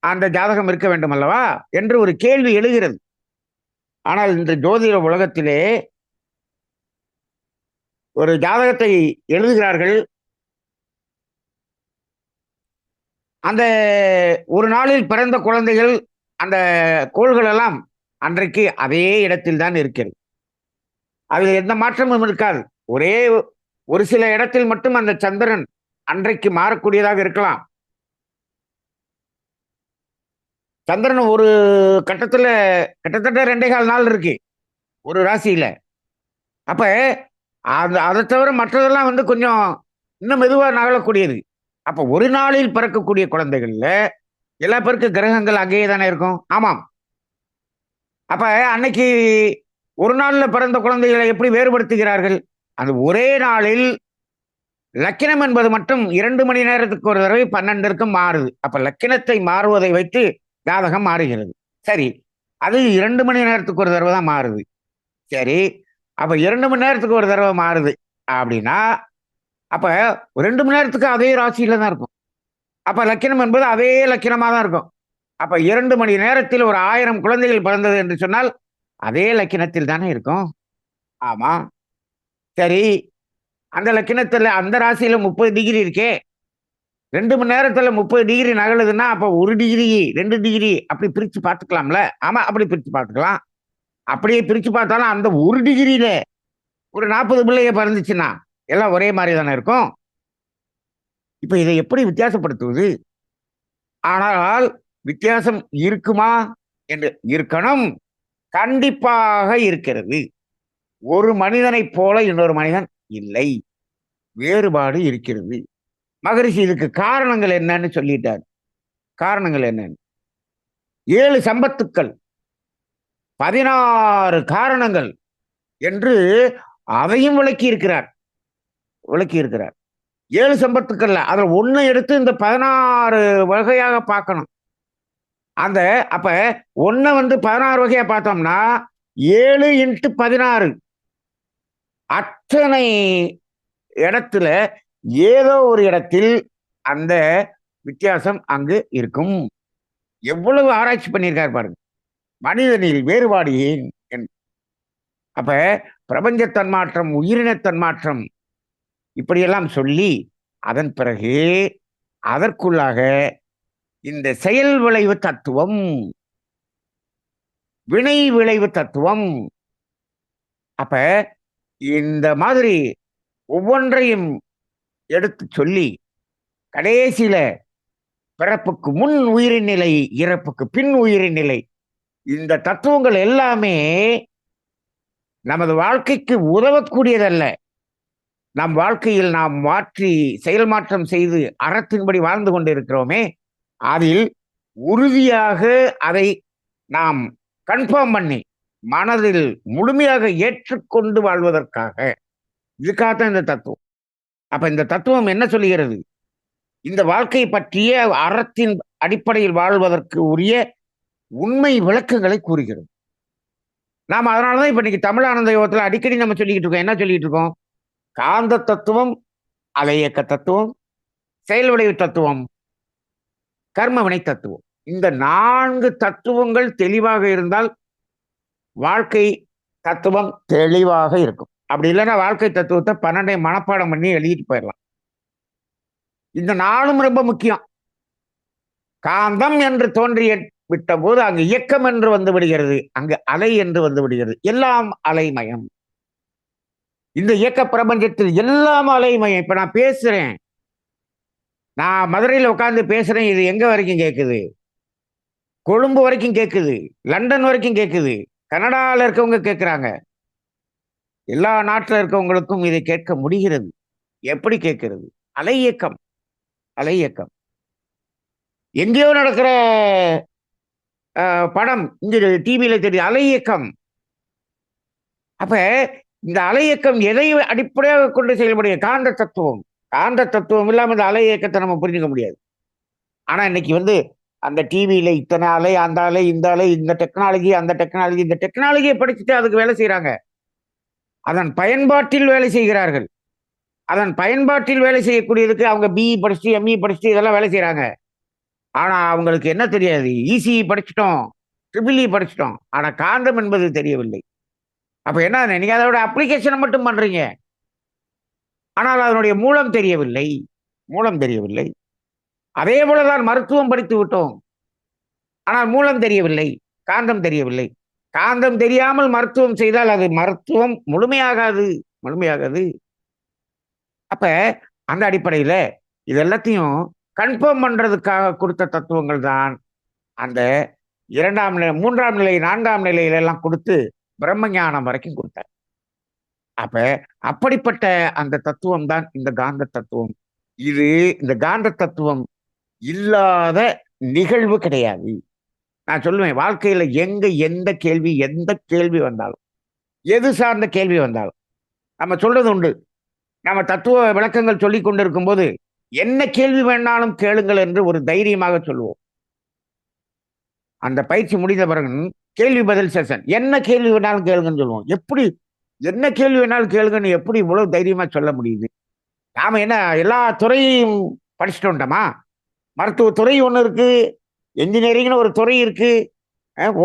அந்த ஜாதகம் இருக்க வேண்டும் அல்லவா என்று ஒரு கேள்வி எழுகிறது. ஆனால் இந்த ஜோதிட உலகத்திலே ஒரு ஜாதகத்தை எழுதுகிறார்கள். அந்த ஒரு நாளில் பிறந்த குழந்தைகள், அந்த கோள்கள் எல்லாம் அன்றைக்கு அதே இடத்தில் தான் இருக்கிறது. அதில் எந்த மாற்றமும் இருக்காது. ஒரே ஒரு சில இடத்தில் மட்டும் அந்த சந்திரன் அன்றைக்கு மாறக்கூடியதாக இருக்கலாம். சந்திரன் ஒரு கட்டத்துல கிட்டத்தட்ட 2.25 நாள் இருக்கு ஒரு ராசியில. அப்ப அதை தவிர மற்றதெல்லாம் வந்து கொஞ்சம் இன்னும் மெதுவா நகலக்கூடியது. அப்ப ஒரு நாளில் பிறக்கக்கூடிய குழந்தைகள்ல எல்லா பேருக்கும் கிரகங்கள் அங்கேயே தானே இருக்கும். ஆமாம். அப்ப அன்னைக்கு ஒரு நாள்ல பிறந்த குழந்தைகளை எப்படி வேறுபடுத்துகிறார்கள்? அந்த ஒரே நாளில் லக்கினம் என்பது மட்டும் 2 மணி நேரத்துக்கு ஒரு தடவை 12ற்கு மாறுது. அப்ப லக்கினத்தை மாறுவதை வைத்து ஜாதகம் மாறுகிறது. சரி, அது 2 மணி நேரத்துக்கு ஒரு தடவை தான் மாறுது. சரி, அப்ப 2 மணி நேரத்துக்கு ஒரு தடவை மாறுது அப்படின்னா, அப்ப 2 மணி நேரத்துக்கு அதே ராசியில தான் இருக்கும். அப்ப லக்கினம் என்பது அதே லக்கினமா தான் இருக்கும். அப்ப 2 மணி நேரத்தில் ஒரு 1000 குழந்தைகள் பிறந்தது என்று சொன்னால் அதே லக்கினத்தில் தானே இருக்கும். ஆமா. சரி, அந்த லக்கினத்துல அந்த ராசியில 30 டிகிரி இருக்கே. 2 மணி நேரத்துல 30 டிகிரி நகலுதுன்னா, அப்ப 1 டிகிரி 2 டிகிரி அப்படி பிரிச்சு பார்த்துக்கலாம்ல. ஆமா, அப்படி பிரிச்சு பார்த்துக்கலாம். அப்படியே பிரிச்சு பார்த்தாலும் அந்த 1 டிகிரியில ஒரு 40 பிள்ளைய பிறந்துச்சுன்னா எல்லாம் ஒரே மாதிரி தானே இருக்கும். இப்ப இதை எப்படி வித்தியாசப்படுத்துவது? ஆனால் வித்தியாசம் இருக்குமா என்று இருக்கணும். கண்டிப்பாக இருக்கிறது. ஒரு மனிதனைப் போல இன்னொரு மனிதன் இல்லை. வேறுபாடு இருக்கிறது. மகரிஷி இதுக்கு காரணங்கள் என்னன்னு சொல்லிட்டார். காரணங்கள் என்னன்னு 7 சம்பத்துக்கள், 16 காரணங்கள் என்று அதையும் விளக்கி இருக்கிறார். 7 சம்பத்துக்கள்ல அதுல ஒண்ணு எடுத்து இந்த 16 வகையாக பார்க்கணும். அந்த அப்ப ஒன்ன வந்து 16 வகையா பார்த்தோம்னா 7 × 16 அத்தனை இடத்துல ஏதோ ஒரு இடத்தில் அந்த வித்தியாசம் அங்கு இருக்கும். எவ்வளவு ஆராய்ச்சி பண்ணியிருக்காரு பாருங்க. மனிதனில் வேறுபாடு ஏன்? அப்ப பிரபஞ்ச தன்மாற்றம், உயிரின தன்மாற்றம் இப்படியெல்லாம் சொல்லி அதன் பிறகு அதற்குள்ளாக இந்த செயல் விளைவு தத்துவம், வினை விளைவு தத்துவம், அப்ப இந்த மாதிரி ஒவ்வொன்றையும் எடுத்து சொல்லி கடைசியில பிறப்புக்கு முன் உயிரின் நிலை, இறப்புக்கு பின் உயிரின் நிலை, இந்த தத்துவங்கள் எல்லாமே நமது வாழ்க்கைக்கு உதவக்கூடியதல்ல. நம் வாழ்க்கையில் நாம் மாற்றி செயல் மாற்றம் செய்து அறத்தின்படி வாழ்ந்து கொண்டிருக்கிறோமே, அதில் உறுதியாக அதை நாம் கன்ஃபார்ம் பண்ணி மனதில் முழுமையாக ஏற்றுக்கொண்டு வாழ்வதற்காக, இதுக்காகத்தான் இந்த தத்துவம். அப்ப இந்த தத்துவம் என்ன சொல்லுகிறது? இந்த வாழ்க்கை பற்றிய அறத்தின் அடிப்படையில் வாழ்வதற்கு உரிய உண்மை விளக்கங்களை கூறுகிறது. நாம் அதனாலதான் இப்ப இன்னைக்கு தமிழானந்த யோகத்துல அடிக்கடி நம்ம சொல்லிக்கிட்டு இருக்கோம். என்ன சொல்லிட்டு இருக்கோம்? காந்த தத்துவம், அலையக்க தத்துவம், செயல் விளைவு தத்துவம், கர்ம வினை தத்துவம். இந்த 4 தத்துவங்கள் தெளிவாக இருந்தால் வாழ்க்கை தத்துவம் தெளிவாக இருக்கும். அப்படி இல்லைன்னா வாழ்க்கை தத்துவத்தை 12 மனப்பாடம் பண்ணி எழுதிட்டு போயிடலாம். இந்த 4ம் ரொம்ப முக்கியம். காந்தம் என்று தோன்றிய விட்ட போது அங்கு இயக்கம் என்று வந்து விடுகிறது, அங்கு அலை என்று வந்து விடுகிறது. எல்லாம் அலைமயம். இந்த இயக்க பிரபஞ்சத்தில் எல்லாம் அலைமயம். இப்ப நான் பேசுறேன், நான் மதுரையில் உட்கார்ந்து பேசுறேன், இது எங்க வரைக்கும் கேட்குது? கொழும்பு வரைக்கும் கேட்குது, லண்டன் வரைக்கும் கேட்குது, கனடாவில் இருக்கவங்க கேட்கிறாங்க, எல்லா நாட்டில் இருக்கவங்களுக்கும் இதை கேட்க முடிகிறது. எப்படி கேட்கிறது? அலை இயக்கம். அலை இயக்கம். எங்கேயோ நடக்கிற படம் இங்க டிவியில தெரியுது, அலை இயக்கம். அப்ப இந்த அலை இயக்கம் எதை அடிப்படையாக கொண்டு செயல்படுகிற காந்த தத்துவம். காந்த தத்துவம் இல்லாம இந்த அலை இயக்கத்தை நம்ம புரிஞ்சுக்க முடியாது. ஆனா இன்னைக்கு அந்த டிவியில இத்தனை அலை, அந்த அலை, இந்த அலை, இந்த டெக்னாலஜி, அந்த டெக்னாலஜி, இந்த டெக்னாலஜியை படிச்சுட்டு அதுக்கு வேலை செய்யறாங்க. அதன் பயன்பாட்டில் வேலை செய்கிறார்கள். அதன் பயன்பாட்டில் வேலை செய்யக்கூடியதுக்கு அவங்க பிஇ படிச்சுட்டு, எம்இ படிச்சுட்டு இதெல்லாம் வேலை செய்யறாங்க. ஆனா அவங்களுக்கு என்ன தெரியாது? இசிஇ படிச்சுட்டோம், ட்ரிபிள் இ படிச்சுட்டோம். ஆனா காந்தம் என்பது தெரியவில்லை. அப்ப என்ன நீங்க அதோட அப்ளிகேஷனை மட்டும் பண்றீங்க. ஆனால் அதனுடைய மூலம் தெரியவில்லை. மூலம் தெரியவில்லை. அதே போலதான் மருத்துவம் படித்து விட்டோம். ஆனால் மூலம் தெரியவில்லை. காந்தம் தெரியவில்லை. காந்தம் தெரியாமல் மருத்துவம் செய்தால் அது மருத்துவம் முழுமையாகாது. முழுமையாகாது. அப்ப அந்த அடிப்படையில இது எல்லாத்தையும் கன்ஃபார்ம் பண்றதுக்காக கொடுத்த தத்துவங்கள் தான் அந்த 2ஆம் நிலை, 3ஆம் நிலை, 4ஆம் நிலையில எல்லாம் கொடுத்து பிரம்ம ஞானம் வரைக்கும் கொடுத்தார். அப்ப அப்படிப்பட்ட அந்த தத்துவம் தான் இந்த காந்த தத்துவம். இது இந்த காந்த தத்துவம் இல்லாத நிகழ்வு கிடையாது. நான் சொல்லுவேன், வாழ்க்கையில எந்த கேள்வி வந்தாலும், எது சார்ந்த கேள்வி வந்தாலும் நம்ம சொல்றது உண்டு. நம்ம தத்துவ விளக்கங்கள் சொல்லிக் கொண்டிருக்கும் போது என்ன கேள்வி வேணாலும் கேளுங்கள் என்று ஒரு தைரியமாக சொல்லுவோம். அந்த பயிற்சி முடிந்த பிறகு கேள்வி பதில் செஷன், என்ன கேள்வி வேணாலும் கேளுங்கன்னு சொல்லுவோம். எப்படி என்ன கேள்வி வேணாலும் கேளுங்கன்னு எப்படி இவ்வளவு தைரியமா சொல்ல முடியுது? நாம என்ன எல்லா துறையும் படிச்சுட்டு வந்துட்டோமா? மருத்துவ துறை ஒண்ணு இருக்கு, என்ஜினியரிங்னு ஒரு துறை இருக்கு,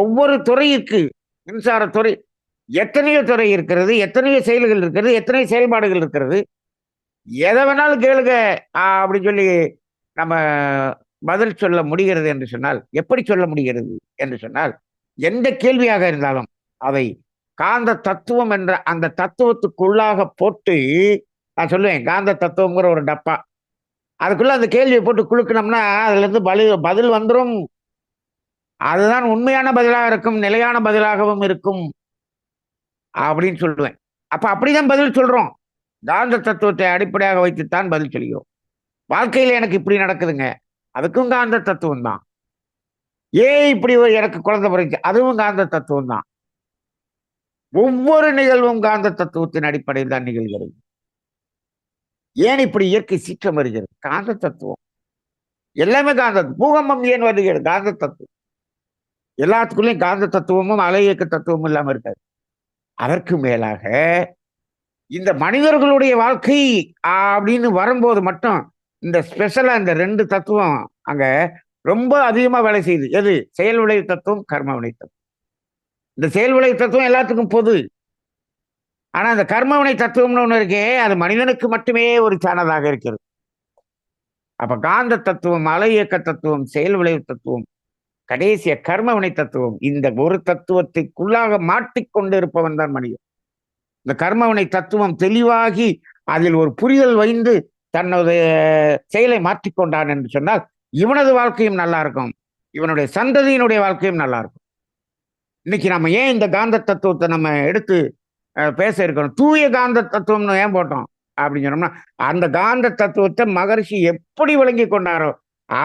ஒவ்வொரு துறை இருக்கு, மின்சாரத்துறை, எத்தனையோ துறை இருக்கிறது, எத்தனையோ செயல்கள் இருக்கிறது, எத்தனையோ செயல்பாடுகள் இருக்கிறது. எதை வேணாலும் கேளுங்க அப்படின்னு சொல்லி நம்ம பதில் சொல்ல முடிகிறது என்று சொன்னால், எப்படி சொல்ல முடிகிறது என்று சொன்னால், எந்த கேள்வியாக இருந்தாலும் அதை காந்த தத்துவம் என்ற அந்த தத்துவத்துக்குள்ளாக போட்டு, நான் சொல்லுவேன், காந்த தத்துவம்ங்கிற ஒரு டப்பா, அதுக்குள்ள அந்த கேள்வியை போட்டு குலுக்கணும்னா அதுல இருந்து பதில் வந்துடும். அதுதான் உண்மையான பதிலாக இருக்கும், நிலையான பதிலாகவும் இருக்கும் அப்படின்னு சொல்லுவேன். அப்ப அப்படிதான் பதில் சொல்றோம். காந்த தத்துவத்தை அடிப்படையாக வைத்துத்தான் பதில் சொல்கிறோம். வாழ்க்கையில எனக்கு இப்படி நடக்குதுங்க, அதுக்கும் காந்த தத்துவம் தான். ஏன் இப்படி எனக்கு குழந்தை பிறகு, அதுவும் காந்த தத்துவம் தான். ஒவ்வொரு நிகழ்வும் காந்த தத்துவத்தின் அடிப்படையில் தான் நிகழ்கிறது. ஏன் இப்படி இயற்கை சீற்றம் வருகிறது? காந்த தத்துவம். எல்லாமே காந்த. பூகம்பம் ஏன் வருகிறது? காந்த தத்துவம். எல்லாத்துக்குள்ளேயும் காந்த தத்துவமும் அலை இயக்க தத்துவமும் இல்லாம இருக்காது. அதற்கு மேலாக இந்த மனிதர்களுடைய வாழ்க்கை அப்படின்னு வரும்போது மட்டும் இந்த ஸ்பெஷலா இந்த 2 தத்துவம் அங்க ரொம்ப அதிகமா வேலை செய்யுது. எது? செயல் விளைவு தத்துவம், கர்ம வினை தத்துவம். இந்த செயல் விளைவு தத்துவம் எல்லாத்துக்கும் பொது. ஆனா அந்த கர்ம வினை தத்துவம்னு ஒண்ணு இருக்கே, அது மனிதனுக்கு மட்டுமே ஒரு சானதாக இருக்கிறது. அப்ப காந்த தத்துவம், அலை இயக்க தத்துவம், செயல் விளைவு தத்துவம், கடைசிய கர்ம வினை தத்துவம், இந்த ஒரு தத்துவத்துக்குள்ளாக மாட்டிக்கொண்டு இருப்பவன் தான் மனிதன். இந்த கர்மவினை தத்துவம் தெளிவாகி அதில் ஒரு புரிதல் வைந்து தன்னுடைய செயலை மாற்றிக்கொண்டான் என்று சொன்னால் இவனது வாழ்க்கையும் நல்லா இருக்கும், இவனுடைய சந்ததியினுடைய வாழ்க்கையும் நல்லா இருக்கும். இன்னைக்கு நம்ம ஏன் இந்த காந்த தத்துவத்தை நம்ம எடுத்து பேச இருக்கணும்? தூய காந்த தத்துவம்னு ஏன் போட்டோம் அப்படின்னு சொன்னோம்னா, அந்த காந்த தத்துவத்தை மகரிஷி எப்படி விளங்கி கொண்டாரோ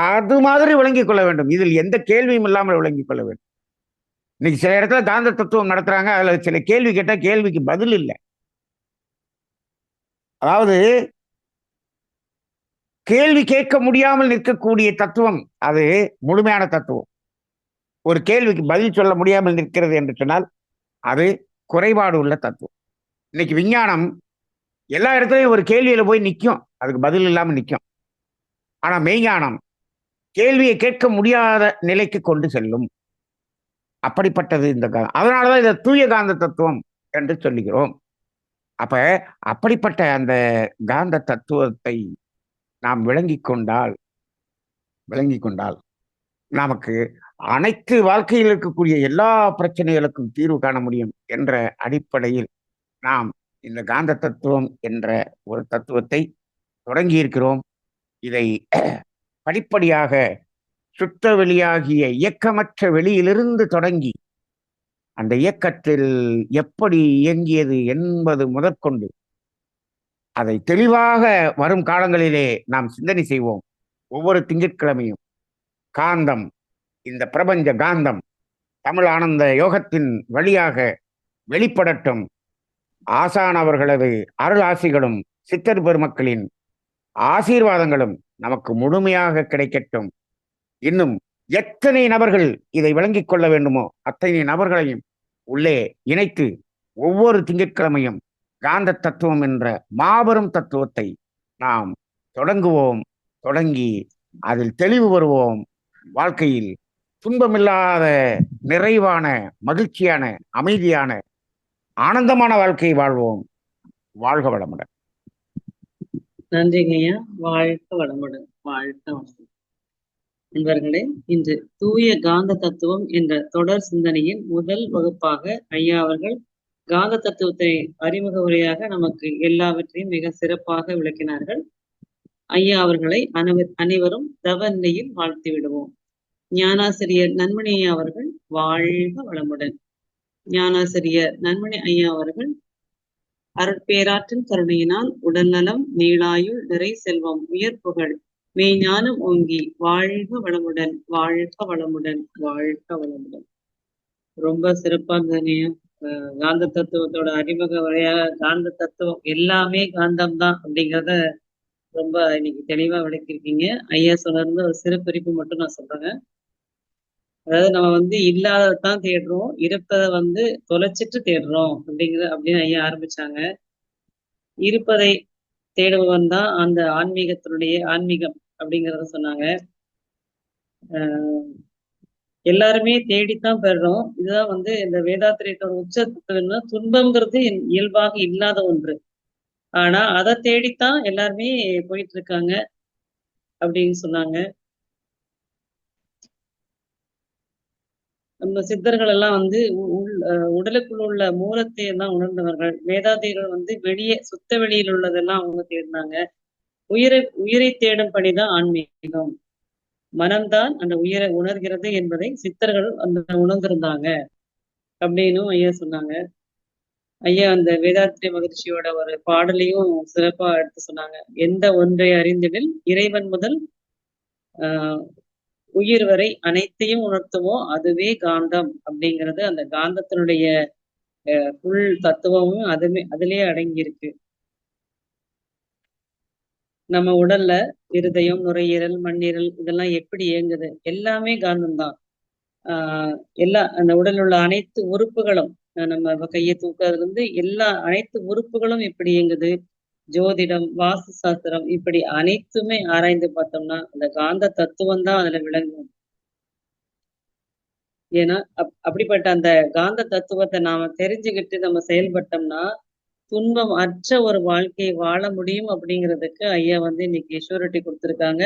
அது மாதிரி விளங்கிக் கொள்ள வேண்டும். இதில் எந்த கேள்வியும் இல்லாமல் விளங்கிக் கொள்ள வேண்டும். இன்னைக்கு சில இடத்துல காந்த தத்துவம் நடத்துறாங்க, அதுல சில கேள்வி கேட்டா கேள்விக்கு பதில் இல்லை. அதாவது கேள்வி கேட்க முடியாமல் நிற்கக்கூடிய தத்துவம் அது முழுமையான தத்துவம். ஒரு கேள்விக்கு பதில் சொல்ல முடியாமல் நிற்கிறது என்று சொன்னால் அது குறைபாடு உள்ள தத்துவம். இன்னைக்கு விஞ்ஞானம் எல்லா இடத்துலையும் ஒரு கேள்வியில போய் நிற்கும், அதுக்கு பதில் இல்லாம நிற்கும். ஆனா மெய்ஞானம் கேள்வியை கேட்க முடியாத நிலைக்கு கொண்டு செல்லும். அப்படிப்பட்டது இந்த அதனாலதான் இதை தூய காந்த தத்துவம் என்று சொல்லுகிறோம். அப்ப அப்படிப்பட்ட அந்த காந்த தத்துவத்தை நாம் விளங்கிக் கொண்டால் நமக்கு அனைத்து வாழ்க்கையில் இருக்கக்கூடிய எல்லா பிரச்சனைகளுக்கும் தீர்வு காண முடியும் என்ற அடிப்படையில் நாம் இந்த காந்த தத்துவம் என்ற ஒரு தத்துவத்தை தொடங்கி இருக்கிறோம். இதை படிப்படியாக சுத்த வெளியாகிய இயக்கமற்ற வெளியிலிருந்து தொடங்கி அந்த இயக்கத்தில் எப்படி இயங்கியது என்பது முதற்கொண்டு அதை தெளிவாக வரும் காலங்களிலே நாம் சிந்தனை செய்வோம். ஒவ்வொரு திங்கட்கிழமையும் காந்தம், இந்த பிரபஞ்ச காந்தம் தமிழ் ஆனந்த யோகத்தின் வழியாக வெளிப்படட்டும். ஆசான் அவர்களது அருள் ஆசிகளும் சித்தர் பெருமக்களின் ஆசீர்வாதங்களும் நமக்கு முழுமையாக கிடைக்கட்டும். இன்னும் எத்தனை நபர்கள் இதை விளங்கிக் கொள்ள வேண்டுமோ அத்தனை நபர்களையும் உள்ளே இணைத்து ஒவ்வொரு திங்கட்கிழமையும் காந்த தத்துவம் என்ற மாபெரும் தத்துவத்தை நாம் தொடங்குவோம். தொடங்கி அதில் தெளிவு வருவோம். வாழ்க்கையில் துன்பமில்லாத நிறைவான மகிழ்ச்சியான அமைதியான ஆனந்தமான வாழ்க்கையை வாழ்வோம். வாழ்க வளமுடன். நன்றிங்க ஐயா. வாழ்க வளமுடன். வாழ்க வளமுடன். நண்பர்களே, இன்று தூய காந்த தத்துவம் என்ற தொடர் சிந்தனையின் முதல் வகுப்பாக ஐயா அவர்கள் காந்த தத்துவத்தை அறிமுக உரையாக நமக்கு எல்லாவற்றையும் மிக சிறப்பாக விளக்கினார்கள். ஐயா அவர்களை அனைவரும் தவ நிலையில் வாழ்த்தி விடுவோம். ஞானாசிரியர் நன்மணி ஐயா அவர்கள் வாழ்க வளமுடன். ஞானாசிரியர் நன்மணி ஐயா அவர்கள் அருட்பேராற்றின் கருணையினால் உடல்நலம், நீளாயுள், நிறை செல்வம், உயர் புகழ், மெய்ஞானம் ஓங்கி வாழ்க வளமுடன், வாழ்க வளமுடன், வாழ்க வளமுடன். ரொம்ப சிறப்பா இருந்ததுங்க. காந்த தத்துவத்தோட அறிமுக உரையா காந்த தத்துவம் எல்லாமே காந்தம் தான் அப்படிங்கிறத ரொம்ப இன்னைக்கு தெளிவா விளக்கியிருக்கீங்க. ஐயா சொன்ன ஒரு சிறு குறிப்பு மட்டும் நான் சொல்றேங்க. அதாவது நம்ம இல்லாததான் தேடுறோம், இருப்பதை தொலைச்சிட்டு தேடுறோம் அப்படின்னு ஐயா ஆரம்பிச்சாங்க. இருப்பதை தேடுபவன் தான் அந்த ஆன்மீகம் அப்படிங்கிறத சொன்னாங்க. எல்லாருமே தேடித்தான் பெறுறோம். இதுதான் இந்த வேதாத்திரியத்தோட உச்சத்துவம்னா துன்பம்ங்கிறது இயல்பாக இல்லாத ஒன்று. ஆனா அதை தேடித்தான் எல்லாருமே போயிட்டு இருக்காங்க அப்படின்னு சொன்னாங்க. நம்ம சித்தர்கள் எல்லாம் உடலுக்குள் உள்ள மூலத்தை எல்லாம் உணர்ந்தவர்கள். வேதாந்திகள் வெளியே சுத்த வெளியில் உள்ளதெல்லாம் அவங்க தேடினாங்க. உயிரை தேடும் பணிதான் ஆன்மீகம். மனம்தான் அந்த உயிரை உணர்கிறது என்பதை சித்தர்கள் உணர்ந்திருந்தாங்க அப்படின்னு ஐயா சொன்னாங்க. ஐயா அந்த வேதாத்திரிய மகிழ்ச்சியோட ஒரு பாடலையும் சிறப்பா எடுத்து சொன்னாங்க. எந்த ஒன்றை அறிந்திடில் இறைவன் முதல் உயிர் வரை அனைத்தையும் உணர்த்துவோம், அதுவே காந்தம் அப்படிங்கிறது அந்த காந்தத்தினுடைய புல் தத்துவமும் அதுலயே அடங்கி இருக்கு. நம்ம உடல்ல இருதயம், நுரையீரல், மண்ணீரல் இதெல்லாம் எப்படி இயங்குது? எல்லாமே காந்தம் தான். அந்த உடல் உள்ள அனைத்து உறுப்புகளும் நம்ம கையை தூக்குறதுல இருந்து அனைத்து உறுப்புகளும் எப்படி இயங்குது? ஜோதிடம், வாஸ்து சாஸ்திரம் இப்படி அனைத்துமே ஆராய்ந்து பார்த்தோம்னா அந்த காந்த தத்துவம் தான் அதுல விளங்கும். ஏன்னா அப்படிப்பட்ட அந்த காந்த தத்துவத்தை நாம தெரிஞ்சுக்கிட்டு நம்ம செயல்பட்டோம்னா துன்பம் அற்ற ஒரு வாழ்க்கையை வாழ முடியும் அப்படிங்கிறதுக்கு ஐயா இன்னைக்கு ஷூரிட்டி கொடுத்துருக்காங்க.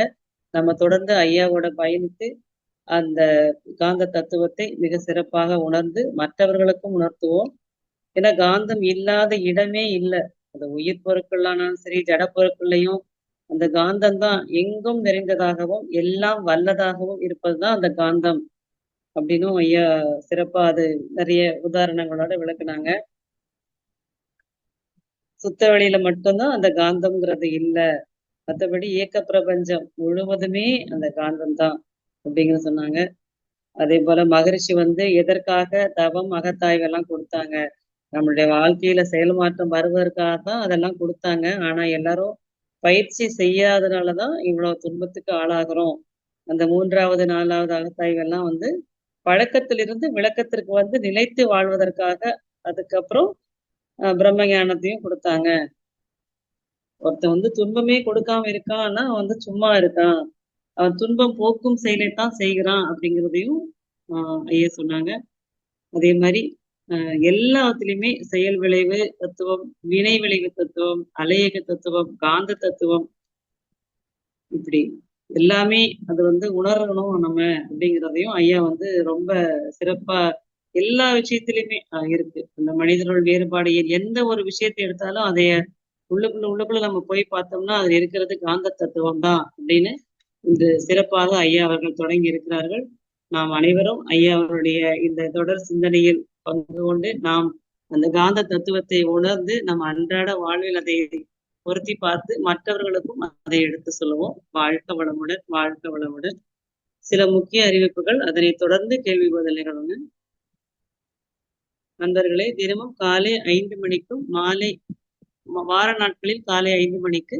நம்ம தொடர்ந்து ஐயாவோட பயணித்து அந்த காந்த தத்துவத்தை மிக சிறப்பாக உணர்ந்து மற்றவர்களுக்கும் உணர்த்துவோம். ஏன்னா காந்தம் இல்லாத இடமே இல்லை. அந்த உயிர் பொருட்களானாலும் சரி, ஜட பொருட்கள்லையும் அந்த காந்தம் தான் எங்கும் நிறைந்ததாகவும் எல்லாம் வல்லதாகவும் இருப்பதுதான் அந்த காந்தம் அப்படின்னும் ஐயா சிறப்பா அது நிறைய உதாரணங்களோட விளக்குனாங்க. சுத்த வெளியில மட்டும்தான் அந்த காந்தம்ங்கிறது இல்லை, மற்றபடி இயக்க பிரபஞ்சம் முழுவதுமே அந்த காந்தம் தான் அப்படிங்கிற சொன்னாங்க. அதே போல மகரிஷி எதற்காக தவம், அகத்தாய்வெல்லாம் கொடுத்தாங்க? நம்மளுடைய வாழ்க்கையில செயல் மாற்றம் வருவதற்காக தான் அதெல்லாம் கொடுத்தாங்க. ஆனா எல்லாரும் பயிற்சி செய்யாதனாலதான் இவ்வளவு துன்பத்துக்கு ஆளாகிறோம். அந்த 3வது 4வது அகத்தாய்வெல்லாம் பழக்கத்திலிருந்து விளக்கத்திற்கு நிலைத்து வாழ்வதற்காக. அதுக்கப்புறம் பிரம்ம ஞானத்தையும் கொடுத்தாங்க. ஒருத்தன் துன்பமே கொடுக்காம இருக்கான்னா சும்மா இருக்கான், அவன் துன்பம் போக்கும் செயலைத்தான் செய்கிறான் அப்படிங்கிறதையும் ஐயா சொன்னாங்க. அதே மாதிரி எல்லாத்துலயுமே செயல் விளைவு தத்துவம், வினை விளைவு தத்துவம், அலையக தத்துவம், காந்த தத்துவம் இப்படி எல்லாமே அது உணரணும் நம்ம அப்படிங்கிறதையும் ஐயா ரொம்ப சிறப்பா எல்லா விஷயத்திலுமே இருக்கு. அந்த மனிதர்கள் வேறுபாடு எந்த ஒரு விஷயத்தை எடுத்தாலும் அதைய உள்ளுக்குள்ள நம்ம போய் பார்த்தோம்னா அதுல இருக்கிறது காந்த தத்துவம் தான் அப்படின்னு இன்று சிறப்பாக ஐயா அவர்கள் தொடங்கி இருக்கிறார்கள். நாம் அனைவரும் ஐயா அவருடைய இந்த தொடர் சிந்தனையில் பங்கு கொண்டு நாம் அந்த காந்த தத்துவத்தை உணர்ந்து நம்ம அன்றாட வாழ்வில் அதை பொருத்தி பார்த்து மற்றவர்களுக்கும் அதை எடுத்து சொல்லுவோம். வாழ்க வளமுடன், வாழ்க வளமுடன். சில முக்கிய அறிவிப்புகள், அதனை தொடர்ந்து கேள்வி பதில் நிகழ்வுங்க. நண்பர்களே, தினமும் காலை 5 மணிக்கும் மாலை வார நாட்களில் காலை 5 மணிக்கு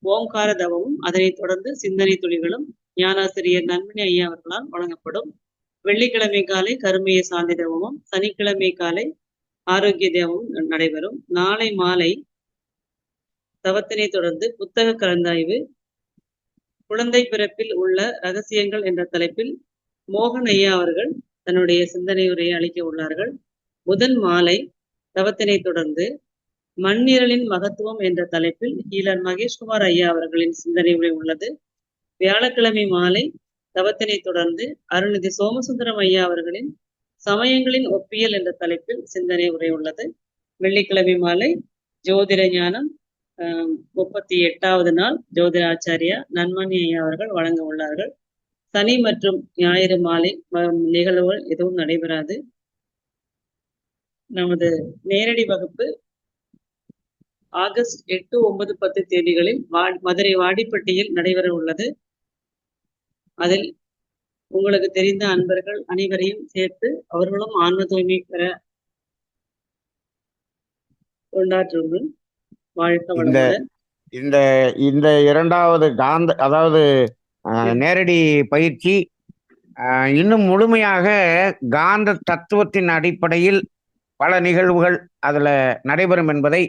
ஓம்கார தவமும், அதனைத் தொடர்ந்து சிந்தனை துளிகளும் ஞானாசிரியர் நன்மணி ஐயா அவர்களால் வழங்கப்படும். வெள்ளிக்கிழமை காலை கருமைய சாந்தி தவமும், சனிக்கிழமை காலை ஆரோக்கிய தவமும் நடைபெறும். நாளை மாலை தவத்தினை தொடர்ந்து புத்தக கலந்தாய்வு, குழந்தை பிறப்பில் உள்ள ரகசியங்கள் என்ற தலைப்பில் மோகன் ஐயா அவர்கள் தன்னுடைய சிந்தனை உரையை அளிக்க உள்ளார்கள். புதன் மாலை தவத்தினை தொடர்ந்து மண்ணிரலின் மகத்துவம் என்ற தலைப்பில் ஹீலர் மகேஷ்குமார் ஐயா அவர்களின் சிந்தனை உரை உள்ளது. வியாழக்கிழமை மாலை தவத்தினை தொடர்ந்து அருள்நிதி சோமசுந்தரம் ஐயா அவர்களின் சமயங்களின் ஒப்பியல் என்ற தலைப்பில் சிந்தனை உரை உள்ளது. வெள்ளிக்கிழமை மாலை ஜோதிட ஞானம் 38வது நாள் ஜோதிட ஆச்சாரியா நன்மணி ஐயா அவர்கள் வழங்க உள்ளார்கள். சனி மற்றும் ஞாயிறு மாலை நிகழ்வுகள் எதுவும் நடைபெறாது. நமது நேரடி வகுப்பு ஆகஸ்ட் 8, 9, 10 தேதிகளில் மதுரை வாடிப்பட்டியில் நடைபெற உள்ளது. அதில் உங்களுக்கு தெரிந்த அன்பர்கள் அனைவரையும் சேர்த்து அவர்களும் ஆன்ம தூய்மை பெற கொண்டாற்றுங்கள். வாழ்க வளமுடன். இந்த இந்த இரண்டாவது அதாவது நேரடி பயிற்சி இன்னும் முழுமையாக காந்த தத்துவத்தின் அடிப்படையில் பல நிகழ்வுகள் அதுல நடைபெறும் என்பதை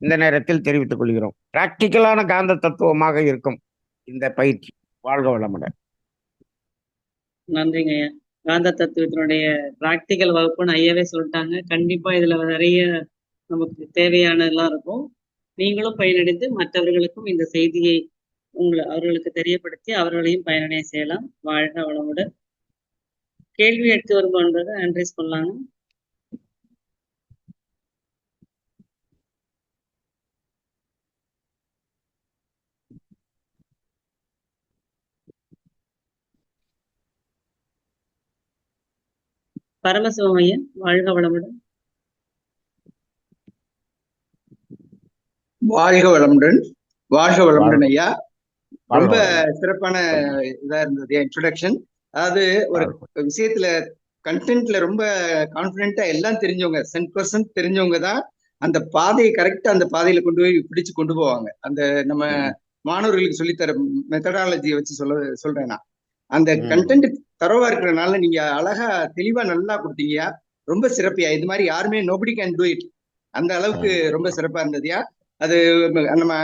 இந்த நேரத்தில் தெரிவித்துக் கொள்கிறோம். பிராக்டிக்கலான காந்த தத்துவமாக இருக்கும் இந்த பயிற்சி. வாழ்க வளமுடன். நன்றிங்க ஐயா. காந்த தத்துவத்தினுடைய பிராக்டிக்கல் வகுப்புன்னு ஐயாவே சொல்லிட்டாங்க. கண்டிப்பா இதுல நிறைய நமக்கு தேவையானதெல்லாம் இருக்கும். நீங்களும் பயனடைந்து மற்றவர்களுக்கும் இந்த செய்தியை அவர்களுக்கு தெரியப்படுத்தி அவர்களையும் பயனடைய செய்யலாம். வாழ்க வளமுடன். கேள்வி எடுத்து வருமானதை அட்ரஸ் பண்ணலாங்க. பரமசிவம் ஐயா, வாழ்க வளமுடன். வாழ்க வளமுடன். வாழ்க வளமுடன் ஐயா. ரொம்ப சிறப்பான இதா இருந்தது இன்ட்ரோடக்ஷன். அதாவது ஒரு விஷயத்துல கண்டென்ட்ல ரொம்ப கான்பிடென்ட்டா எல்லாம் தெரிஞ்சவங்க 100% தெரிஞ்சவங்க தான் அந்த பாதையை கரெக்டா அந்த பாதையில கொண்டு போய் பிடிச்சு கொண்டு போவாங்க. அந்த நம்ம மாணவர்களுக்கு சொல்லித்தர மெத்தடாலஜியை வச்சு சொல்றேன் நான். அந்த கண்டென்ட் தரவா இருக்கிறனால நீங்க அழகா தெளிவா நல்லா கொடுத்தீங்கயா. ரொம்ப சிறப்பியா. இது மாதிரி யாருமே நோபடி கேன் டூ இட். அந்த அளவுக்கு ரொம்ப சிறப்பா இருந்ததுயா. அது நம்ம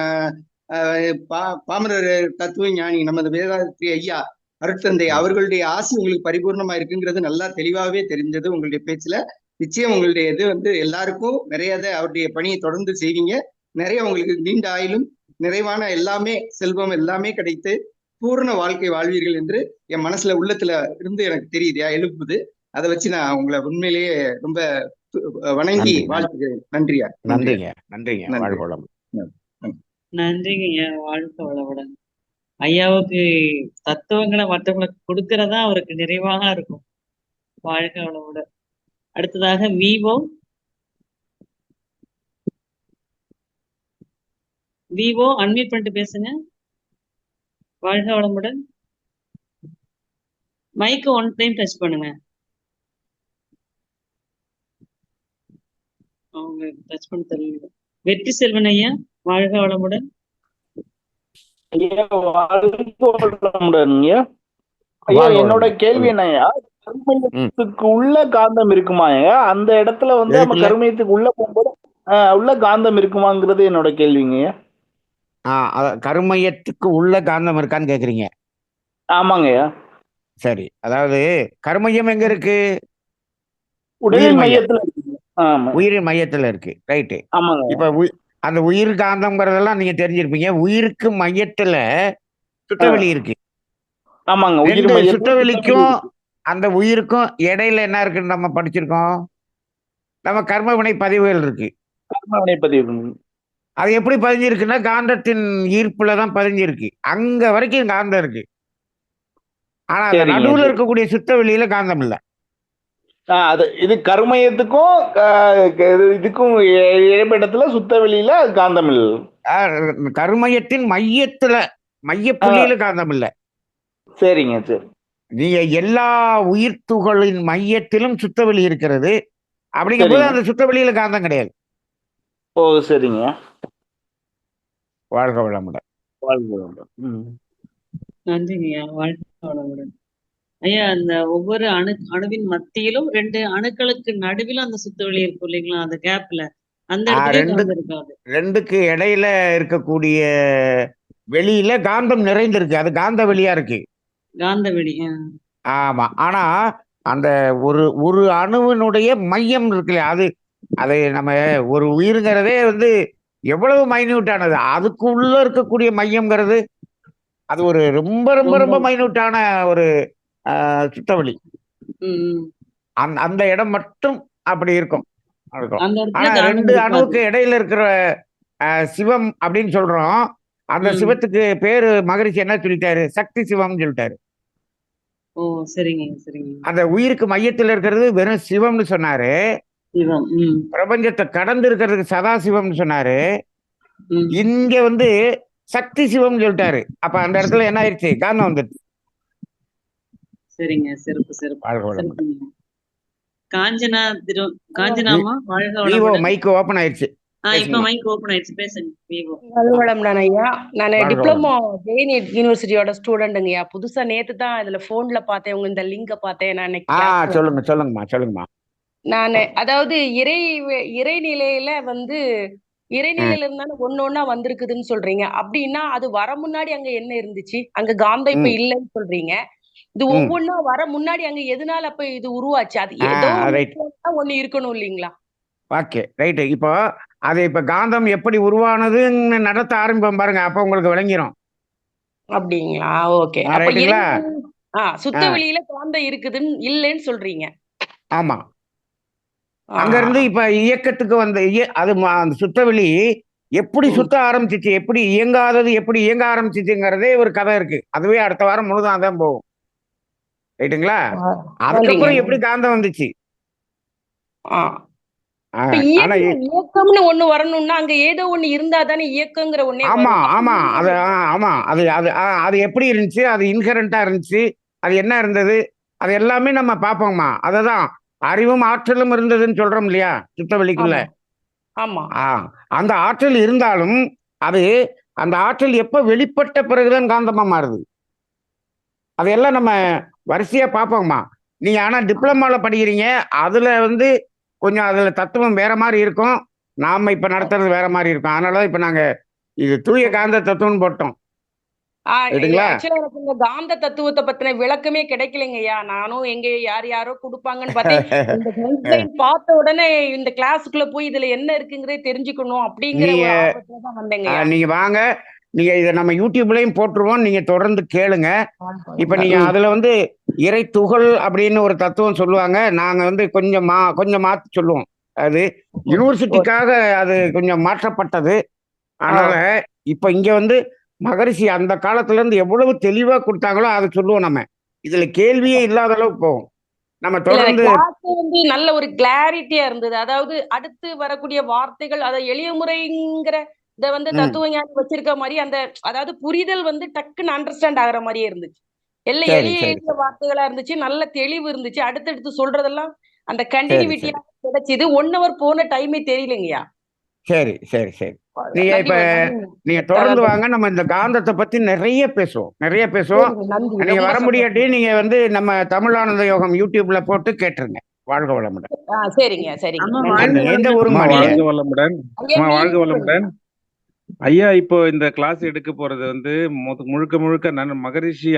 பாமரர் தத்துவ ஞானி நமது வேதாத்ரி ஐயா அருட்தந்தை அவர்களுடைய ஆசி உங்களுக்கு பரிபூர்ணமா இருக்குங்கிறது நல்லா தெளிவாகவே தெரிஞ்சது உங்களுடைய பேச்சுல. நிச்சயம் உங்களுடைய இது எல்லாருக்கும் நிறைய அவருடைய பணியை தொடர்ந்து செய்வீங்க. நிறைய உங்களுக்கு நீண்ட ஆயிலும் நிறைவான எல்லாமே செல்வம் எல்லாமே கிடைத்து பூர்ண வாழ்க்கை வாழ்வீர்கள் என்று என் மனசுல உள்ளத்துல இருந்து எனக்கு தெரியுதுயா, எழுப்புது. அதை வச்சு நான் உங்களை உண்மையிலேயே ரொம்ப வணங்கி வாழ்த்துக்கிறேன். நன்றியா. நன்றிங்க. நன்றிங்க. நன்றிங்க. வாழ்க வளமுடன். ஐயாவுக்கு தத்துவங்களை மற்றவங்களுக்கு கொடுக்கறதா அவருக்கு நிறைவாக இருக்கும். வாழ்க வளமுடன். அடுத்ததாக விவோ அன்மியூட் பண்ணிட்டு பேசுங்க. வாழ்க வளமுடன். மைக்கு 1 டைம் டச் பண்ணுங்க. அவங்க டச் பண்ண தெரியல. வெற்றி செல்வன் ஐயா, வாழ்க வளமுடன். என்னோட கேள்வி என்னையா, கருமையத்துக்கு உள்ள காந்தம் இருக்குமாங்க? அந்த இடத்துல நம்ம கருமையத்துக்கு உள்ள போகும்போது உள்ள காந்தம் இருக்குமாங்கிறது என்னோட கேள்விங்க. கருமையத்துக்கு உள்ள காந்தம் இருக்கான்னு கேக்குறீங்க? ஆமாங்கய்யா. சரி, அதாவது கருமையம் எங்க இருக்கு? உடலின் மையத்துல. உயிரின் மையத்துல இருக்கு. ரைட்டு. ஆமாங்க. இப்ப அந்த உயிர் காந்தம்ங்கிறதெல்லாம் நீங்க தெரிஞ்சிருப்பீங்க. உயிருக்கு மையத்துல சுற்றவெளி இருக்கு. ஆமாங்க. சுற்றவெளிக்கும் அந்த உயிருக்கும் இடையில என்ன இருக்குன்னு நம்ம படிச்சிருக்கோம். நம்ம கர்மவினை பதிவுகள் இருக்கு. கர்மவினை பதிவு அது எப்படி பதிஞ்சிருக்குன்னா காந்தத்தின் ஈர்ப்புலதான் பதிஞ்சிருக்கு. அங்க வரைக்கும் காந்தம் இருக்கு. ஆனா அந்த நடுவுல இருக்கக்கூடிய சுற்றவெளியில காந்தம் இல்ல. இது கருமையத்துக்கும் இதுக்கும் இடைப்படத்துல சுத்தவெளியில காந்தம் இல்ல. கருமையத்தின் மையப்புள்ளியில காந்தம் இல்ல. சரிங்க. சரி. நீங்க எல்லா உயிர் துகளின் மையத்திலும் சுத்தவெளி இருக்கிறது. அப்படிங்கும் போது சரிங்க. அந்த சுத்த வெளியில காந்தம் கிடையாது. ஓ சரிங்க. வாழ்க வளமுடன். வாழ்க வளமுடன். நன்றிங்கய்யா. வாழ்க வளமுடன். ஐயா, அந்த ஒவ்வொரு அணுவின் மத்தியிலும் 2 அணுக்களுக்கு நடுவிலும் அந்த சுத்துவெளி இருக்கும் இல்லைங்களா? அந்த கேப்ல. அந்த இடத்துலயும் ரெண்டு காந்தம் இருக்காது. 2க்கு இடையில இருக்கக்கூடிய வெளியில காந்தம் நிறைந்திருக்கு. அது காந்த வெளியா இருக்கு. காந்த வெளி. ஆமா. ஆனா அந்த ஒரு ஒரு அணுவினுடைய மையம் இருக்கு இல்லையா? அது நம்ம ஒரு உயிருங்கிறதே வந்து எவ்வளவு மைன்யூட்டானது. அதுக்குள்ள இருக்கக்கூடிய மையம்ங்கிறது அது ஒரு ரொம்ப ரொம்ப ரொம்ப ரொம்ப மைன்யூட்டான ஒரு சுத்தவெளி. ம், ம். அந்த இடம் மட்டும் அப்படி இருக்கும். அந்த இடத்துல ஆனா காந்தம் 2 இருக்காது. அணுவுக்கு இடையில இருக்கிற சிவம் அப்படின்னு சொல்றோம். அந்த ம். சிவத்துக்கு பேரு மகரிஷி என்ன சொல்லிட்டாரு? சக்தி சிவம்னு சொல்லிட்டாரு. ஓ! சரிங்க, சரிங்க. அந்த உயிருக்கு மையத்துல இருக்கிறது வெறும் சிவம்னு சொன்னாரு. சிவம். ம், பிரபஞ்சத்தை கடந்து இருக்கிறதுக்கு சதாசிவம்னு சொன்னாரு. ம். இங்க வந்து சக்தி சிவம்னு சொல்லிட்டாரு. அப்ப அந்த இடத்துல என்ன ஆயிடுச்சு? காந்தம் வந்துருச்சு. சரிங்க. சிறப்பு, சிறப்பு. வாழ்க வளமுடன். சிறப்புங்க. காஞ்சனாம்மா, வாழ்க விவோ வளமுடன். மைக் ஓபன் ஆயிடுச்சு. இப்ப பேசுங்கம்மா. மைக் ஓபன் ஆயிடுச்சு. பேசுங்க. விவோ. வல்வளம் ஐயா. நான் வாழ்க டிப்ளமோ வளமுடன். ஜெயின் யூனிவர்சிட்டியோட ஸ்டூடெண்ட்டுங்கய்யா. புதுசா நேத்து தான் இதுல போன்ல பார்த்தேன். உங்க இந்த லிங்க பார்த்தேன். நான் இன்னைக்கு கிளாஸ் சொல்லுங்கம்மா. நானு அதாவது இறைநிலையில வந்து இறைநிலையில இருந்தாலும் ஒண்ணொன்னா வந்திருக்குதுன்னு சொல்றீங்க. அப்படின்னா அது வர முன்னாடி அங்க என்ன இருந்துச்சு? அங்க காந்தம் இப்ப ம், இல்லைன்னு சொல்றீங்க. இது ம். ஒவ்வொன்னா வர முன்னாடி அங்க எதனால அப்ப இது உருவாச்சு? அது ஏதோ ரைட். ஒண்ணு இருக்கணும் இல்லீங்களா? Okay right. இப்போ இப்ப காந்தம் எப்படி உருவானதுன்னு நடத்த ஆரம்பிப்போம் பாருங்க. அப்ப உங்களுக்கு விளங்கிரும். அப்படிங்களா? ஓகே. அப்ப ரைட்டுங்களா? சுத்த ஆ, வெளியில காந்தம் இருக்குதுன்னு இல்லைன்னு சொல்றீங்க. ஆமா. ஆ, அங்க இருந்து இப்ப இயக்கத்துக்கு வந்த அது அந்த சுத்தவெளி எப்படி ம். சுத்த ஆரம்பிச்சிச்சு, எப்படி இயங்காதது எப்படி இயங்க ஆரம்பிச்சிச்சுங்கிறதே ஒரு கதை இருக்கு. அதுவே அடுத்த வாரம் முழுதும் அதான் போகும். ரைட்டுங்களா? நன்றிங்க. அதுக்கப்புறம் எப்படி காந்தம் வந்துச்சு? ஆ. ஆ, இப்ப ஆனா இயக்கம்னு ஒண்ணு வரணும்னா அங்க ஏதோ ஒண்ணு இருந்தா தானே இயக்கங்கிற ஒண்ணே ஆமா வரும். அப்ப ஆமா அது ஆமா அது அது அது எப்படி இருந்துச்சு? அது இன்ஹரண்டா இருந்துச்சு. அது என்ன இருந்தது? அது எல்லாமே நம்ம பார்ப்போம்மா. அததான் அறிவும் ஆற்றலும் இருந்ததுன்னு சொல்றோம் இல்லையா? சுத்தவெளிக்குள்ள. ஆமா, ஆமா. ஆ, அந்த ஆற்றல் இருந்தாலும் அது அந்த ஆற்றல் எப்ப வெளிப்பட்ட பிறகுதான் காந்தமா மாறுது. அதையெல்லாம் நம்ம வரிசையா பார்ப்போம்மா. நீங்க ஆனா டிப்ளமால படிக்கிறீங்க. அதுல வந்து கொஞ்சம் அதுல தத்துவம் வேற மாதிரி இருக்கும். நாம இப்ப நடத்துறது வேற மாதிரி இருக்கும். அதனாலதான் இப்ப நாங்க இது தூய காந்த தத்துவம்னு போட்டோம். ரைட்டுங்களா? ஆக்சுவலா எனக்கு இந்த காந்த தத்துவத்தை பத்தின விளக்கமே கிடைக்கலைங்கய்யா. நானும் எங்க யாரோ கொடுப்பாங்கன்னு பார்த்தேன். இந்த ஹெல்ப்லைன் பார்த்த உடனே இந்த கிளாஸுக்குள்ள போய் இதுல என்ன இருக்குங்கிறதே தெரிஞ்சுக்கணும் அப்படிங்கிற நீங்க ஒரு ஆர்வத்துல தான் வந்தேங்கய்யா. நீங்க வாங்க. நீங்க இதை நம்ம யூடியூப்லயும் போட்டுருவோம். நீங்க தொடர்ந்து கேளுங்க. இப்ப நீங்க ம். அதுல வந்து இறை துகள் அப்படின்னு ஒரு தத்துவம் சொல்லுவாங்க. நாங்க வந்து கொஞ்சம் மாத்தி சொல்லுவோம். அது யூனிவர்சிட்டிக்காக அது கொஞ்சம் மாற்றப்பட்டது. அதனால இப்ப இங்க வந்து மகரிஷி அந்த காலத்துல இருந்து எவ்வளவு தெளிவா கொடுத்தாங்களோ அதை சொல்லுவோம் நம்ம. இதுல கேள்வியே இல்லாத அளவுக்கு போகும். நம்ம இல்ல தொடர்ந்து கிளாஸ் வந்து நல்ல ஒரு கிளாரிட்டியா இருந்தது. அதாவது அடுத்து வரக்கூடிய வார்த்தைகள் அத எளிய முறைங்கிற இத வந்து ம், தத்துவ ஞானி வச்சிருக்க மாரி அந்த அதாவது புரிதல் வந்து டக்குன்னு அண்டர்ஸ்டாண்ட் ஆகுற மாரியே இருந்துச்சு. எல்லாம் சரி எளிய சரி எளிய வார்த்தைகளா இருந்துச்சு. நல்ல தெளிவு இருந்துச்சு. அடுத்தடுத்து சொல்றதெல்லாம் அந்த சரி கண்டினியூட்டியா சரி கிடைச்சது. 1 ஹவர் போன டைமே தெரியலங்கய்யா. சரி சரி சரி நீங்க நன்றி இப்ப நன்றி. நீங்க தொடர்ந்து வாங்க. நம்ம இந்த காந்தத்தை பத்தி நிறைய பேசுவோம். நன்றி. நீங்க ரொம்ப வர முடியாட்டி சந்தோஷம். நீங்க வந்து நம்ம தமிழானந்த யோகம் யூடியூப்ல போட்டு கேட்டுருங்க. வாழ்க வளமுடன். சரிங்க, சரிங்க. அம்மா நன்றி. வாழ்க எந்த வளமுடன். ஊருங்கம்மா நீங்க? வாழ்க வளமுடன். ஐயா வாழ்க நீங்க வளமுடன். ஐயா இப்போ இந்த கிளாஸ் எடுக்க போறது வந்து முழுக்க முழுக்க நான் மகரிஷி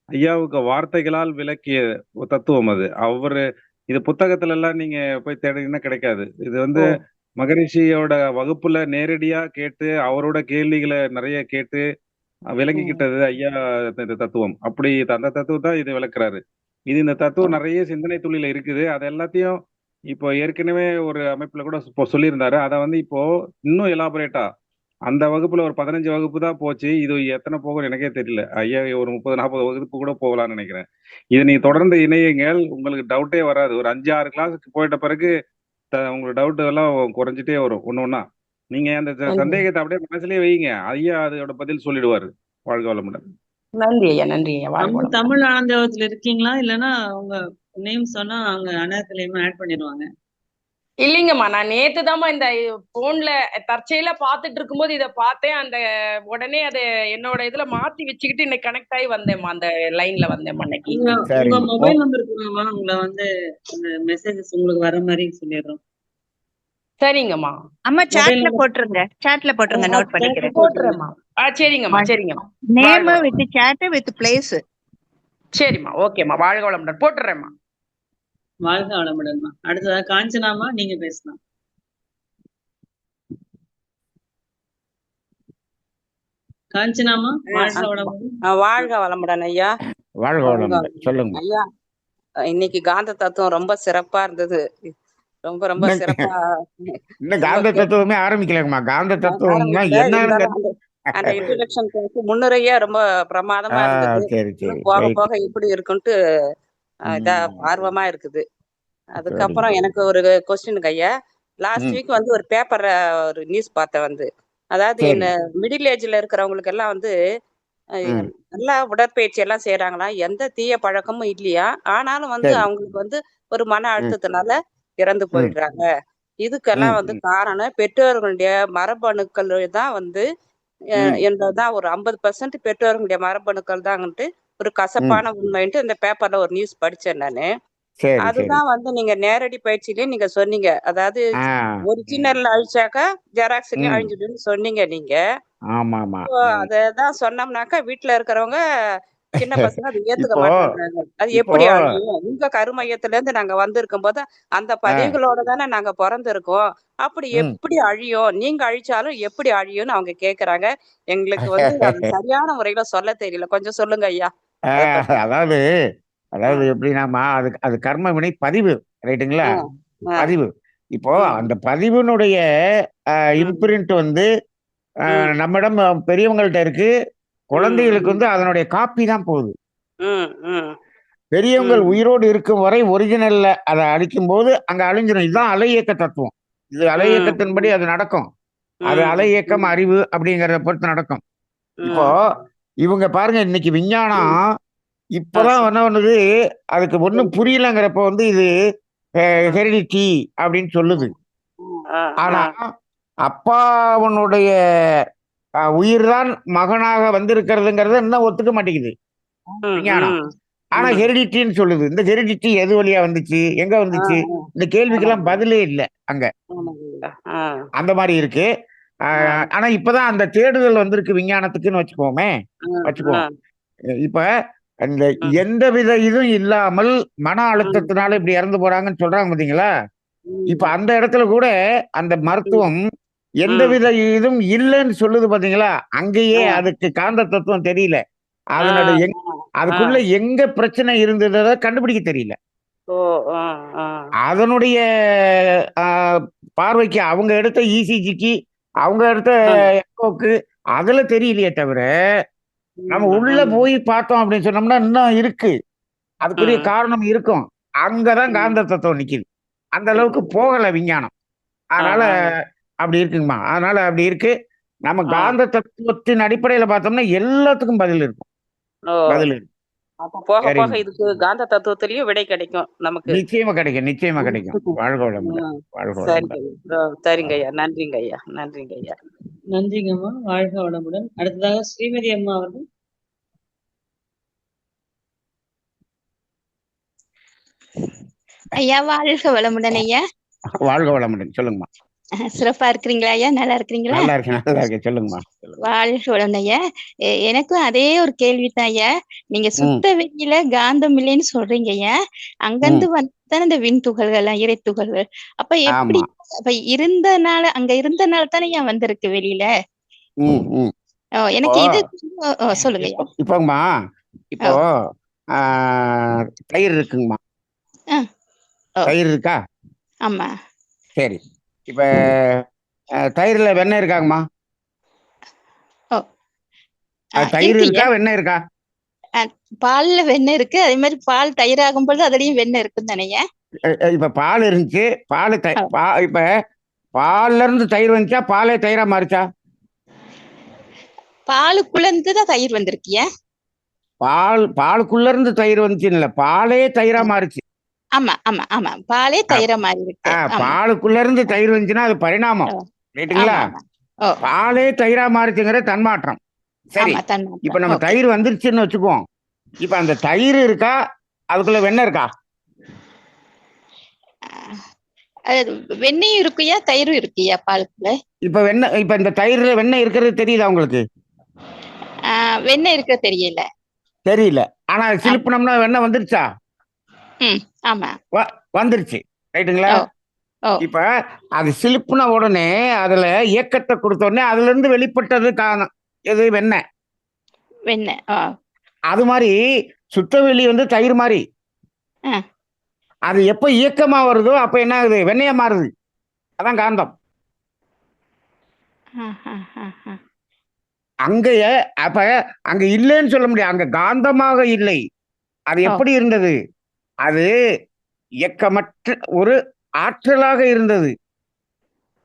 ஐயாவுக்கு வார்த்தைகளால் விளக்கிய ஒரு தத்துவம் அது. அவரு இது புத்தகத்துல எல்லாம் நீங்க போய் தேடினா கிடைக்காது. இது வந்து ஓ, மகரிஷியோட வகுப்புல நேரடியா கேட்டு அவரோட கேள்விகளை நிறைய கேட்டு ம். விளங்கிக்கிட்டது ஐயா. இந்த தத்துவம் அப்படி அந்த தத்துவம் தான் இது விளக்குறாரு. இந்த தத்துவம் நிறைய சிந்தனை துளியில இருக்குது. அது எல்லாத்தையும் இப்போ ஏற்கனவே ஒரு அமைப்புல கூட இப்போ சொல்லியிருந்தாரு. அதை வந்து இப்போ இன்னும் எலாபரேட்டா அந்த வகுப்புல ஒரு 15 வகுப்பு தான் போச்சு. இது எத்தனை போகும் எனக்கே தெரியல. ஐயா ஒரு 30, 40 வகுப்பு கூட போகலாம்னு நினைக்கிறேன். இதை நீங்க தொடர்ந்து இணையுங்கள். உங்களுக்கு டவுட்டே வராது. ஒரு 5, 6 கிளாஸுக்கு போயிட்ட பிறகு உங்களுக்கு டவுட் எல்லாம் குறைஞ்சிட்டே வரும் ஒண்ணு ஒண்ணா. நீங்க அந்த நன்றி. சந்தேகத்தை அப்படியே மனசுலயே வைங்க. ஐயா அதோட பதில் சொல்லிடுவாரு. வாழ்க வளமுடன். நன்றி ஐயா. நன்றி ஐயா. வாழ்க நம்ம வளமுடன். தமிழ் ஆனந்தவத்துல இருக்கீங்களா? இல்லைன்னா உங்க நேம் சொன்னா அவங்க அனாக்கலையுமே ஆட் பண்ணிடுவாங்க. இல்லைங்கம்மா, நான் நேத்துதாம்மா இந்த போன்ல தற்செயலா பாத்துட்டு இருக்கும்போது இத பார்த்தேன். அந்த உடனே அதை என்னோட இதுல மாத்தி வச்சுக்கிட்டு இன்னைக்கு கனெக்ட் ஆகி வந்தேம்மா, அந்த லைன்ல வந்தேம்மா இன்னைக்கு. உங்க சரிங்க. மொபைல் நம்பர் கொடுங்கம்மா, உங்களை வந்து அந்த மெசேஜஸ் உங்களுக்கு வர மாதிரி சொல்லிடுறோம். சரிங்கம்மா, அம்மா மொபைல் சாட்ல நம்பர் போட்டுருங்க, சாட்ல போட்டுருங்க, நோட் பண்ணிக்கிறேன். போட்டுறேம்மா. சரிங்கம்மா, சரிங்கம்மா. நேம் வாழ்க வித் வளமுடன். சாட் வித் பிளேஸ். சரிம்மா, ஓகேம்மா, வாழ்க வளமுடன் போட்டுறேம்மா. வாழ்க வளமுடன்மா. அடுத்ததா காஞ்சனாமா, நீங்க பேசலாம். காஞ்சனாமா, வாழ்க வளமுடன். வாழ்க வளமுடன் ஐயா. வாழ்க வளமுடன். சொல்லுங்க. ஐயா, இன்னைக்கு காந்த தத்துவம் ரொம்ப சிறப்பா இருந்தது. ரொம்ப ரொம்ப இன்னும் சிறப்பா இன்னும் ரொம்ப காந்த தத்துவமே ஆரம்பிக்கலங்கம்மா. காந்த தத்துவம்னா ஆரம்பிக்கல. என்னன்னு இருந்தாலும் அந்த இன்ட்ரோடக்ஷன் முன்னுரையே ரொம்ப பிரமாதமா இருந்தது. சரி சரி இன்னும் போக ரைட். போக எப்படி இருக்குன்ட்டு இதா ஆர்வமா இருக்குது. சரிங்க. அதுக்கப்புறம் எனக்கு ஒரு கொஸ்டினுக்கு ஐயா, லாஸ்ட் ம் வீக் வந்து ஒரு பேப்பர்ல ஒரு நியூஸ் பார்த்தேன் வந்து, அதாவது சரி. இந்த மிடில் ஏஜ்ல இருக்கிறவங்களுக்கு எல்லாம் வந்து ம் நல்லா உடற்பயிற்சி எல்லாம் செய்யறாங்களாம். எந்த தீய பழக்கமும் இல்லையா. ஆனாலும் வந்து சரி. அவங்களுக்கு வந்து ஒரு மன ம் அழுத்தத்தினால இறந்து ம் போயிடுறாங்க. இதுக்கெல்லாம் ம் வந்து ம் காரணம் பெற்றோர்களுடைய மரபணுக்கள் தான் வந்து ம் என்பதுதான் ஒரு 50% பெற்றோர்களுடைய மரபணுக்கள் தான்ட்டு ஒரு ம் கசப்பான உண்மைன்ட்டு இந்த பேப்பர்ல ஒரு நியூஸ் படிச்சேன் நானு. சரி சரி. அதுதான் வந்து நீங்க நேரடி பயிற்சியிலேயே நீங்க சொன்னீங்க. அதாவது ஆ ம் ஒரிஜினல் அழிச்சாக்கா ஜெராக்ஸ்லயும் ம் அழிஞ்சிடும்னு சொன்னீங்க நீங்க. ஆமா ஆமா. இப்போ அததான் சொன்னோம்னாக்கா வீட்ல இருக்கிறவங்க சின்ன பசங்க அதை ஏத்துக்க இப்போ மாட்டேன்றாங்க. அது இப்போ எப்படி அழியும்? உங்க கருமையத்துல இருந்து நாங்க வந்திருக்கும்போது அந்த ஆ பதிவுகளோட தானே நாங்க பொறந்திருக்கோம். அப்படி ம் எப்படி அழியும்? நீங்க அழிச்சாலும் எப்படி அழியும்னு அவங்க கேக்குறாங்க. எங்களுக்கு வந்து அது சரியான முறையில சொல்ல தெரியல. கொஞ்சம் சொல்லுங்க ஐயா. ஆ, அத பத்தி. அதாவது அதாவது ம், எப்படின்னாமா அது அது கர்ம வினை பதிவு ரைட்டுங்களா? ம், ஆ, பதிவு. இப்போ ம், அந்த பதிவினுடைய ம், இம்ப்ரிண்ட் வந்து ம், நம்மிடம் பெரியவங்கள்ட்ட இருக்கு. குழந்தைகளுக்கு ம், வந்து அதனுடைய காப்பி தான் போகுது. ம், ம், பெரியவங்கள் ம், உயிரோடு இருக்கும் வரை ஒரிஜினல்ல அதை அழிக்கும்போது அங்க அழிஞ்சிடும். இதுதான் அலை இயக்க தத்துவம். இது அலை இயக்கத்தின்படி ம், அது நடக்கும். அது ம், அலை இயக்கம் ம், அறிவு அப்படிங்கிறத பொறுத்து நடக்கும். இப்போ ம், இவங்க பாருங்க இன்னைக்கு விஞ்ஞானம் ம். ஆ, இப்பதான் சரி. என்ன பண்ணுது, அதுக்கு ஒண்ணும் சொல்லுங்க. புரியலங்கிறப்ப வந்து இது ஆ, ஹெரிடிட்டி அப்படின்னு சொல்லுது. ஆ, ஆ, ஆனா அப்பாவனுடைய உயிர்தான் மகனாக வந்திருக்கிறதுங்கிறத இன்னும் ஒத்துக்க மாட்டேங்குது ம், விஞ்ஞானம். ம், ஆனா ம். ஹெரிடிட்டின்னு சொல்லுது. இந்த ஹெரிடிட்டி எது வழியா வந்துச்சு, எங்க ஆ, வந்துச்சு, ஆ. இந்த கேள்விக்கெல்லாம் ஆமாங்க. பதிலே இல்லை அங்க. ஆமாங்க. ஆ, அந்த மாதிரி இருக்கு. ஆ, ஆனா இப்பதான் அந்த தேடுதல் வந்திருக்கு விஞ்ஞானத்துக்குன்னு வச்சுக்கோமே, ஆ, ஆ, வச்சுக்குவோம். இப்ப அந்த ம், எந்தவித இதுவும் இல்லாமல் மன ம், அழுத்தத்தினால இப்படி இறந்து போறாங்கன்னு சொல்றாங்க பாத்தீங்களா? இப்ப ம், அந்த இடத்துல கூட அந்த ம், மருத்துவம் ம். எந்தவித இதுவும் இல்லைன்னு சொல்லுது பாத்தீங்களா? அங்கேயே ஆ, அதுக்கு காந்த தத்துவம் தெரியல. ஆ, அதனுடைய ஆ, அதுக்குள்ள எங்க பிரச்சனை இருந்ததை கண்டுபிடிக்க தெரியல. ஓ, ஆ, ஆ, அதனுடைய ஆ, பார்வைக்கு அவங்க எடுத்த இசிஜிக்கு அவங்க எடுத்த ஆ, எக்கோக்கு அதுல தெரியலையே தவிர, நம்ம ம், உள்ள ம், போய் பார்த்தோம் அப்படின்னு சொன்னோம்னா இன்னும் இருக்கு. அதுக்குரிய ம், காரணம் இருக்கும். அங்கதான் ம். காந்த தத்துவம் நிக்குது. அந்த அளவுக்கு இருக்குது. போகல விஞ்ஞானம். ஆ, அதனால ஆ, அப்படி இருக்குங்கம்மா. அதனால அப்படி இருக்கு. நம்ம ஆ. காந்த தத்துவத்தின் அடிப்படையில பார்த்தோம்னா எல்லாத்துக்கும் பதில் இருக்கும். ஓ! பதில் இருக்கு. அப்ப போக போக சரிங்கம்மா. இதுக்கு காந்த தத்துவத்திலயும் விடை கிடைக்கும் நமக்கு. நிச்சயமா கிடைக்கும். நிச்சயமா கிடைக்கும். வாழ்க ஆ, வளமுடன். வாழ்க சரிங்க வளமுடன். ஐயா. சரிங்க ஐயா. நன்றிங்க ஐயா. நன்றிங்க ஐயா. நன்றிங்கம்மா, வாழ்க வளமுடன். அடுத்ததாக ஸ்ரீமதி அம்மா அவர்கள். ஐயா வாழ்க வளமுடன் ஐயா. வாழ்க வளமுடன். சொல்லுங்கம்மா. சிறப்பா இருக்கிறீங்களா ஐயா? நல்லா இருக்கிறீங்களா? நல்லா இருக்கேன். நல்லா இருக்கேன். சொல்லுங்கம்மா. சொல்லுங்க. வாழ்க வளமுடன் ஐயா. எனக்கும் அதே ஒரு கேள்விதான் ஐயா. நீங்க ம். சுத்த வெளியில காந்தம் இல்லைன்னு சொல்றீங்க ஐயா. அங்கிருந்து ம். வந்துதானே இந்த விண் துகள்கள் எல்லாம், இறை துகள்கள். அப்ப எப்படி? ஆமா. அப்ப இருந்தனால, அங்க இருந்தனால தானே ஐயா வந்திருக்கு வெளியில. ம். ம். இப்போ எனக்கு இது சொல்லுங்க ஐயா. இப்போங்கம்மா, இப்போ ஓ. ஆ, தயிர் இருக்குங்கம்மா. ஆ, ஓ. தயிர் இருக்கா? ஆமா. சரி. இப்ப தயிர்ல வெண்ணெய் இருக்காங்கம்மா? ஓ. தயிர் இருக்கு இருக்கா? ஐயா. வெண்ணெய் இருக்கா? பால்ல வெண்ணெய் இருக்கு. அதே மாதிரி பால் தயிராகும் பொழுது அதுலயும் வெண்ணெய் இருக்கும் தானேய்யா? இப்ப பால் இருந்துச்சு. பால் ஓ. இப்ப பால்ல இருந்து தயிர் வந்துச்சா? பாலே தயிரா மாறுச்சா? பாலுக்குள்ள இருந்து தான் தயிர் வந்திருக்கியா? பாலுக்குள்ள இருந்து தயிர் வந்துச்சுன்னு இல்ல. பாலே தயிரா மாறுச்சு. ஆமா ஆமா ஆமா பாலே தயிரா மாறி இருக்கு. ஆமா பாலுக்குள்ள இருந்து தயிர் வந்துச்சுன்னா அது பரிணாமம். ஓ, ரைட்டுங்களா? ஆமா ஆமா ஓ பாலே தயிரா மாறிச்சுங்கிற தன்மாற்றம். சரி, ஆமா இப்ப தன்மாற்றம். நம்ம ஓகே. தயிர் வந்துருச்சுன்னு வச்சுக்குவோம். இப்ப அந்த தயிர் இருக்கா, அதுக்குள்ள வெண்ணெய் இருக்கா? அது வெண்ணெயும் இருக்குயா தயிரும் இருக்குயா பாலுக்குள்ள? இப்ப வெண்ணெய், இப்ப இந்த தயிர்ல வெண்ணெய் இருக்கிறது தெரியுதா உங்களுக்கு? வெண்ணெய் இருக்க தெரியல. தெரியல. ஆனா ஆமா. சிலுப்புனோம்னா வெண்ணெய் வந்துருச்சா? ம் ஆமா வந்துருச்சு. ரைட்டுங்களா? ஓ ஓ இப்ப அது சிலுப்புன உடனே அதுல இயக்கத்தை கொடுத்த உடனே அதுல இருந்து வெளிப்பட்டது காரணம் எது? வெண்ணெய். வெண்ணெய். ஓ அது மாதிரி சுத்தவெளி வந்து தயிர் மாதிரி. ஆ அது எப்ப இயக்கமா வருதோ அப்ப என்ன ஆகுது? வெண்ணெயா மாறுது. அதான் காந்தம். ஆ, ஆ, ஆ, ஆ. அங்கய அப்ப அங்க இல்லைன்னு சொல்ல முடியாது. அங்க காந்தமாக இல்லை. அது ஓ எப்படி இருந்தது? அது இயக்கமற்ற ஒரு ஆற்றலாக இருந்தது.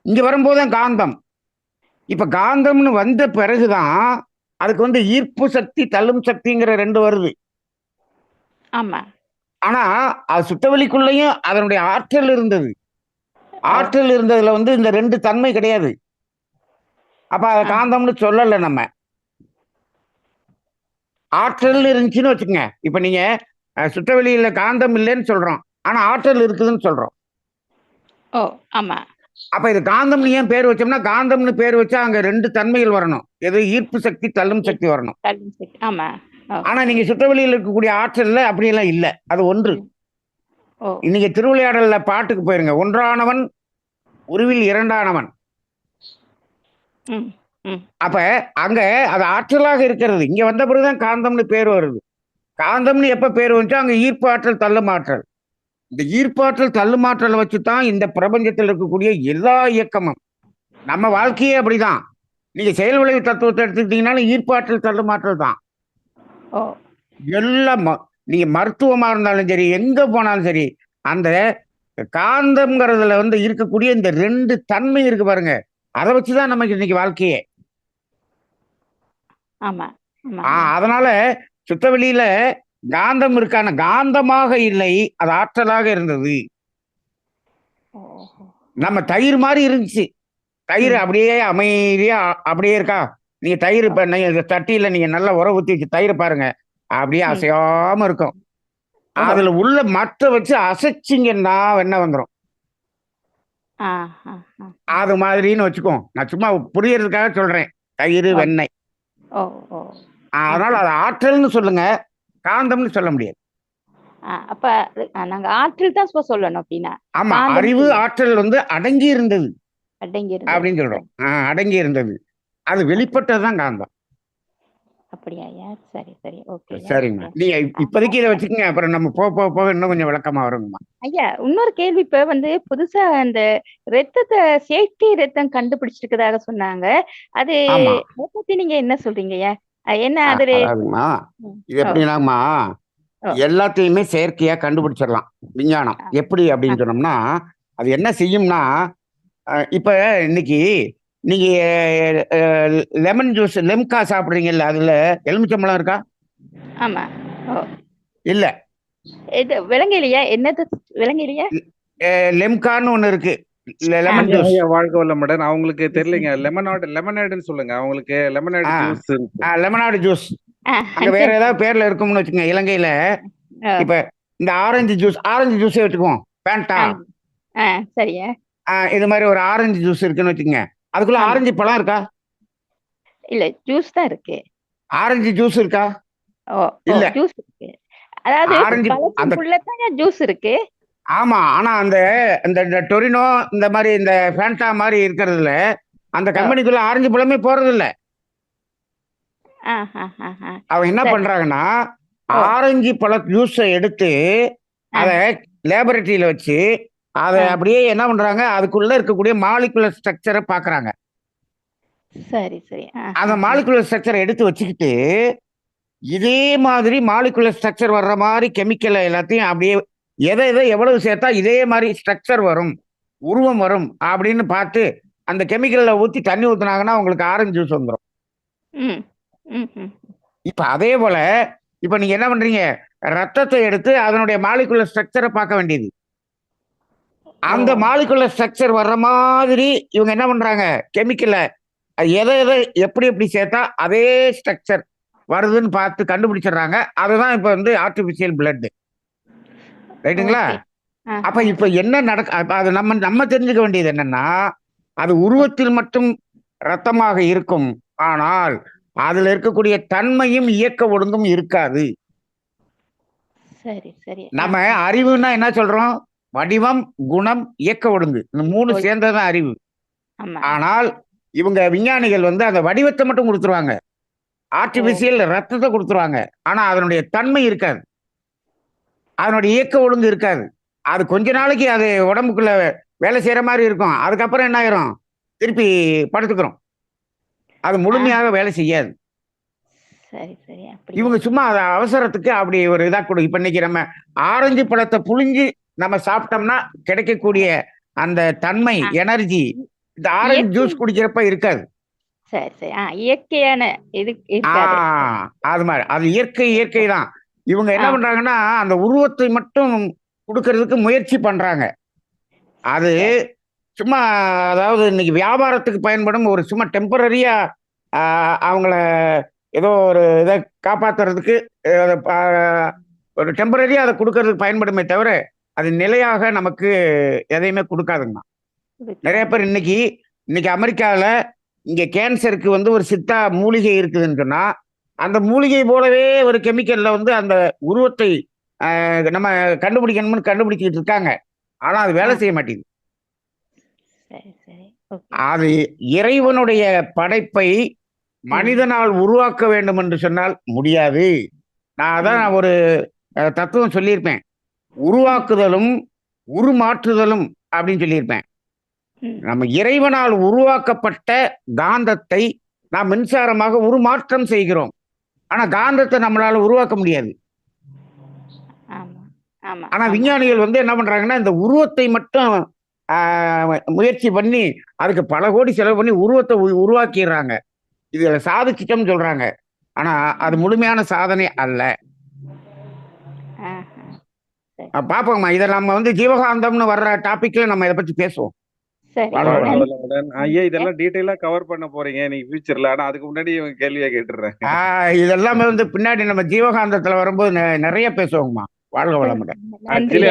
இங்க வரும்போதுதான் காந்தம். இப்ப காந்தம்னு வந்த பிறகுதான் அதுக்கு வந்து ஈர்ப்பு சக்தி தள்ளும் சக்திங்கிற 2 வருது. ஆமா ஆனா அது சுத்தவெளிக்குள்ளேயும் அதனுடைய ஆற்றல் இருந்தது. ஓ ஆற்றல் இருந்ததுல வந்து இந்த 2 தன்மை கிடையாது. அப்ப அதை ஆ காந்தம்னு சொல்லல நம்ம. ஆற்றல் இருந்துச்சுன்னு வச்சுக்கோங்க. இப்ப நீங்க சுத்தவெளியில காந்தம் இல்லைன்னு சொல்றோம், ஆனா ஆற்றல் இருக்குதுன்னு சொல்றோம். ஓ ஆமா அப்ப இது காந்தம்னு ஏன் பேர் வச்சோம்னா, காந்தம்னு பேர் வச்சா அங்க 2 தன்மைகள் வரணும். எது? ஈர்ப்பு சக்தி தள்ளும் சக்தி வரணும். தள்ளும் சக்தி. ஆமா ஓ ஆனா நீங்க சுத்தவெளியில் இருக்கக்கூடிய ஆற்றல்ல அப்படியெல்லாம் இல்ல. அது ஒன்று. ம். ஓ இன்னைக்கு திருவிளையாடல்ல பாட்டுக்கு போயிருங்க. ஒன்றானவன் உருவில் இரண்டானவன். ம் ம் அப்ப அங்க அது ஆற்றலாக இருக்கிறது. இங்க வந்த பிறகுதான் காந்தம்னு பேர் வருது. காந்தம்னு எப்ப பேர் வந்துச்சோ அங்க ஈர்ப்பு ஆற்றல் தள்ளும் ஆற்றல். இந்த ஈர்ப்பாற்றல் தள்ளுமாற்றலை வச்சுதான் இந்த பிரபஞ்சத்தில் இருக்கக்கூடிய எல்லா இயக்கமும். நம்ம வாழ்க்கையே அப்படிதான். நீங்க செயல் விளைவு தத்துவத்தை எடுத்துக்கிட்டீங்கன்னாலும் ஈர்ப்பாற்றல் தள்ளுமாற்றல் தான். ஓ எல்லாம் நீங்க மருத்துவமா இருந்தாலும் சரி, எங்க போனாலும் சரி, அந்த காந்தம்ங்கிறதுல வந்து இருக்கக்கூடிய இந்த 2 தன்மை இருக்கு பாருங்க. அதை வச்சுதான் நமக்கு இன்னைக்கு வாழ்க்கையே. ஆமா ஆமாங்க. அதனால சுத்தவெளியில காந்தம் இருக்கான காந்தமாக இல்லை, அது ஆற்றலாக இருந்தது. ஓஹோ நம்ம தயிர் மாதிரி இருந்துச்சு. தயிர் ம் அப்படியே அமைதியா அப்படியே இருக்கா? நீங்க தயிர் இப்ப நீங்க தட்டியில நீங்க நல்லா உர ஊத்தி வச்சு தயிரை பாருங்க, அப்படியே ம் அசையாம இருக்கும். ஓ அதுல உள்ள மத்த வச்சு அசைச்சிங்கன்னா வெண்ணெய் வந்துடும். ஆ ஆ ஆ ஆ. அது மாதிரின்னு வச்சுக்கோ. நான் சும்மா புரியறதுக்காக சொல்றேன். தயிர், ஓ வெண்ணெய். ஓ ஓ அதனால அது ஆற்றல்னு சொல்லுங்க, காந்தம்னு சொல்ல முடியாது. அப்ப நாங்க ஆற்றல் தான் சொல்லணும் அப்படின்னா ஆமா, காந்தம் அறிவு சொல்லணும். ஆற்றல் வந்து அடங்கி இருந்தது அடங்கி இருந்தது. அப்படின்னு சொல்றோம். அடங்கி இருந்தது. அது அப்படி வெளிப்பட்டதுதான் காந்தம். அப்படியா ஐயா? சரி சரி ஓகேயா சரிங்கம்மா. ஓகே. நீங்க இப்போதைக்கு இதை வச்சுக்கோங்க. அப்புறம் நம்ம போக போக போக இன்னும் கொஞ்சம் விளக்கமா வருங்கம்மா. ஐயா இன்னொரு கேள்வி இப்ப புதுசா அந்த ரத்தத்தை செயற்கை ரத்தம் கண்டுபிடிச்சிருக்கதாக சொன்னாங்க. அது ஆமா. அதை பத்தி நீங்க என்ன சொல்றீங்க ஐயா? என்ன அது அதாவதுமா, ம். இது ஓ எப்படின்னாம்மா, ஓ எல்லாத்தையுமே செயற்கையா கண்டுபிடிச்சிடலாம் விஞ்ஞானம். ஆ, எப்படி ஆ, அப்படின்னு சொன்னோம்னா, அது என்ன செய்யும்னா, இப்ப இன்னைக்கு நீங்க லெமன் ஜூஸ் லெம்கா சாப்பிடுறீங்கல்ல, அதுல எலுமிச்சம்பழம் இருக்கா? ஆமா ஓ இல்ல. இது விலங்கையிலையா என்னது விலங்கையிலையா? லெம்கான்னு ஒண்ணு இருக்கு. ஆ லெமன் ஐயா ஜூஸ். ஐயா வாழ்க வளமுடன். அவங்களுக்கு தெரியலைங்க. லெமனேடுன்னு சொல்லுங்க. அவங்களுக்கு லெமனேடு ஆ ஜூஸ் இருக்கு. லெமனாடு ஜூஸ். ஆ அங்க வேற சரி ஏதாவது பேர்ல இருக்கும்னு வச்சுக்கோங்க. இலங்கையில ஓ இப்ப இந்த ஆரஞ்சு ஜூஸே வச்சுக்குவோம். பேண்டா. ஆ ஆ சரியா இது மாதிரி ஒரு ஆரஞ்சு ஜூஸ் இருக்குன்னு வச்சுக்கோங்க. அதுக்குள்ள ஆமா ஆரஞ்சு பழம் இருக்கா? இல்ல ஜூஸ் தான் இருக்கு. ஆரஞ்சு ஜூஸ் இருக்கா? ஓ ஓ இல்ல. ஜூஸ் இருக்கு. அதாவது ஆரஞ்சு அந்த பழத்துக்குள்ளதான் ஜூஸ் இருக்கு. ஆமா. ஆனா அந்த இந்த டொரினோ இந்த மாதிரி இந்த ஃபேண்டா மாதிரி இருக்கிறதுல அந்த ஓ கம்பெனிக்குள்ள ஆரஞ்சு பழமே போறது இல்ல. ஆ ஆ ஆ ஆ அவங்க என்ன சரி பண்றாங்கன்னா, ஓ ஆரஞ்சு பழ ஜூஸை எடுத்து ஆ அதை லேபரட்டரியில வச்சு அதை ஆ அப்படியே என்ன பண்றாங்க, அதுக்குள்ள இருக்கக்கூடிய மாலிகுலர் ஸ்ட்ரக்சரை பாக்குறாங்க. சரி சரி ஆ அந்த ஆ ஆ மாலிகுலர் ஸ்ட்ரக்சரை எடுத்து வச்சுக்கிட்டு இதே மாதிரி மாலிகுலர் ஸ்ட்ரக்சர் வர்ற மாதிரி கெமிக்கல் எல்லாத்தையும் அப்படியே எதை எதை எவ்வளவு சேர்த்தா இதே மாதிரி ஸ்ட்ரக்சர் வரும், உருவம் வரும் அப்படின்னு பார்த்து அந்த கெமிக்கல்ல ஊத்தி தண்ணி ஊத்துனாங்கன்னா உங்களுக்கு ஆரஞ்சு ஜூஸ் வந்துடும். ம் ம் ம் இப்ப அதே போல இப்ப நீங்க என்ன பண்றீங்க, ரத்தத்தை எடுத்து அதனுடைய மாலிகுலர் ஸ்ட்ரக்சரை பார்க்க வேண்டியது. அந்த ஓ மாலிகுலர் ஸ்ட்ரக்சர் வர்ற மாதிரி இவங்க என்ன பண்றாங்க, கெமிக்கலை எதை எதை எப்படி எப்படி சேர்த்தா அதே ஸ்ட்ரக்சர் வருதுன்னு பார்த்து கண்டுபிடிச்சிடுறாங்க. அதுதான் இப்ப வந்து ஆர்டிபிஷியல் பிளட். ரைட்டுங்களா? ஓகே அப்ப இப்ப என்ன அது நம்ம நம்ம தெரிஞ்சுக்க வேண்டியது என்னன்னா, அது உருவத்தில் மட்டும் ரத்தமாக இருக்கும், ஆனால் அதுல இருக்கக்கூடிய தன்மையும் இயக்க ஒழுங்கும் இருக்காது. சரி சரி நம்ம அறிவுன்னா என்ன சொல்றோம், வடிவம், குணம், இயக்க ஒழுங்கு, இந்த 3 ஓகே. சேர்ந்ததான் அறிவு. ஆமா ஆனால் இவங்க விஞ்ஞானிகள் வந்து அந்த வடிவத்தை மட்டும் கொடுத்துருவாங்க, ஆர்டிபிஷியல் ரத்தத்தை கொடுத்துருவாங்க, ஆனா அதனுடைய தன்மை இருக்காது, அதனுடைய இயக்க ஒழுங்கு இருக்காது. அது கொஞ்ச நாளைக்கு அது உடம்புக்குள்ள வேலை செய்யற மாதிரி இருக்கும், அதுக்கப்புறம் என்ன ஆயிரும், திருப்பி படுத்துக்கிறோம், அது முழுமையாக வேலை செய்யாது. சரி சரி இவங்க அப்படியா சும்மா அதை அவசரத்துக்கு அப்படி ஒரு இதா கொடு. இப்ப இன்னைக்கு நம்ம ஆரஞ்சு பழத்தை புழிஞ்சு நம்ம சாப்பிட்டோம்னா கிடைக்கக்கூடிய அந்த தன்மை, எனர்ஜி இந்த ஆரஞ்சு இயற்கை ஜூஸ் குடிக்கிறப்ப இருக்காது. சரி சரி இயற்கையான இது இருக்காது அது மாதிரி அது இயற்கை தான். இவங்க என்ன பண்றாங்கன்னா அந்த உருவத்தை மட்டும் கொடுக்கறதுக்கு முயற்சி பண்றாங்க. அது சும்மா, அதாவது இன்னைக்கு வியாபாரத்துக்கு பயன்படும் ஒரு சும்மா டெம்பரரியா அவங்கள ஏதோ ஒரு இதை காப்பாத்துறதுக்கு ஒரு டெம்பரரியா அதை கொடுக்கறதுக்கு பயன்படுமே தவிர அது நிலையாக நமக்கு எதையுமே கொடுக்காதுங்கண்ணா. நிறைய பேர் இன்னைக்கு அமெரிக்காவில் இங்க கேன்சருக்கு வந்து ஒரு சித்தா மூலிகை இருக்குதுன்னு சொன்னா, அந்த மூலிகை போலவே ஒரு கெமிக்கல்ல வந்து அந்த உருவத்தை நம்ம கண்டுபிடிக்கணும்னு கண்டுபிடிச்சிட்டு இருக்காங்க, ஆனா அது வேலை செய்ய மாட்டேங்குது. சரி சரி அது இறைவனுடைய படைப்பை மனிதனால் உருவாக்க வேண்டும் என்று சொன்னால் முடியாது. நான் அதான் ஒரு தத்துவம் சொல்லியிருப்பேன், உருவாக்குதலும் உருமாற்றுதலும் அப்படின்னு சொல்லியிருப்பேன். நம்ம இறைவனால் உருவாக்கப்பட்ட காந்தத்தை நாம் மின்சாரமாக உருமாற்றம் செய்கிறோம், ஆனா காந்தத்தை நம்மளால உருவாக்க முடியாது. ஆனா விஞ்ஞானிகள் வந்து என்ன பண்றாங்கன்னா இந்த உருவத்தை மட்டும் முயற்சி பண்ணி அதுக்கு பல கோடி செலவு பண்ணி உருவத்தை உருவாக்கிடுறாங்க. இதுல சாதிச்சிட்டோம்னு சொல்றாங்க, ஆனா அது முழுமையான சாதனை அல்ல. பாப்போம்மா, இதை நம்ம வந்து ஜீவகாந்தம்னு வர்ற டாபிக்ல நம்ம இதை பத்தி பேசுவோம். ஐயா இதெல்லாம் டீடைலா கவர் பண்ண போறீங்க நீங்க ஃபியூச்சர்ல, ஆனா அதுக்கு முன்னாடி இவங்க கேள்வியா கேட்டுறேன். இதெல்லாமே வந்து பின்னாடி நம்ம ஜீவகாந்தத்துல வரும்போது நிறைய பேசுவோங்கம்மா. வாழ்க வளமுடன். ஆக்சுவலி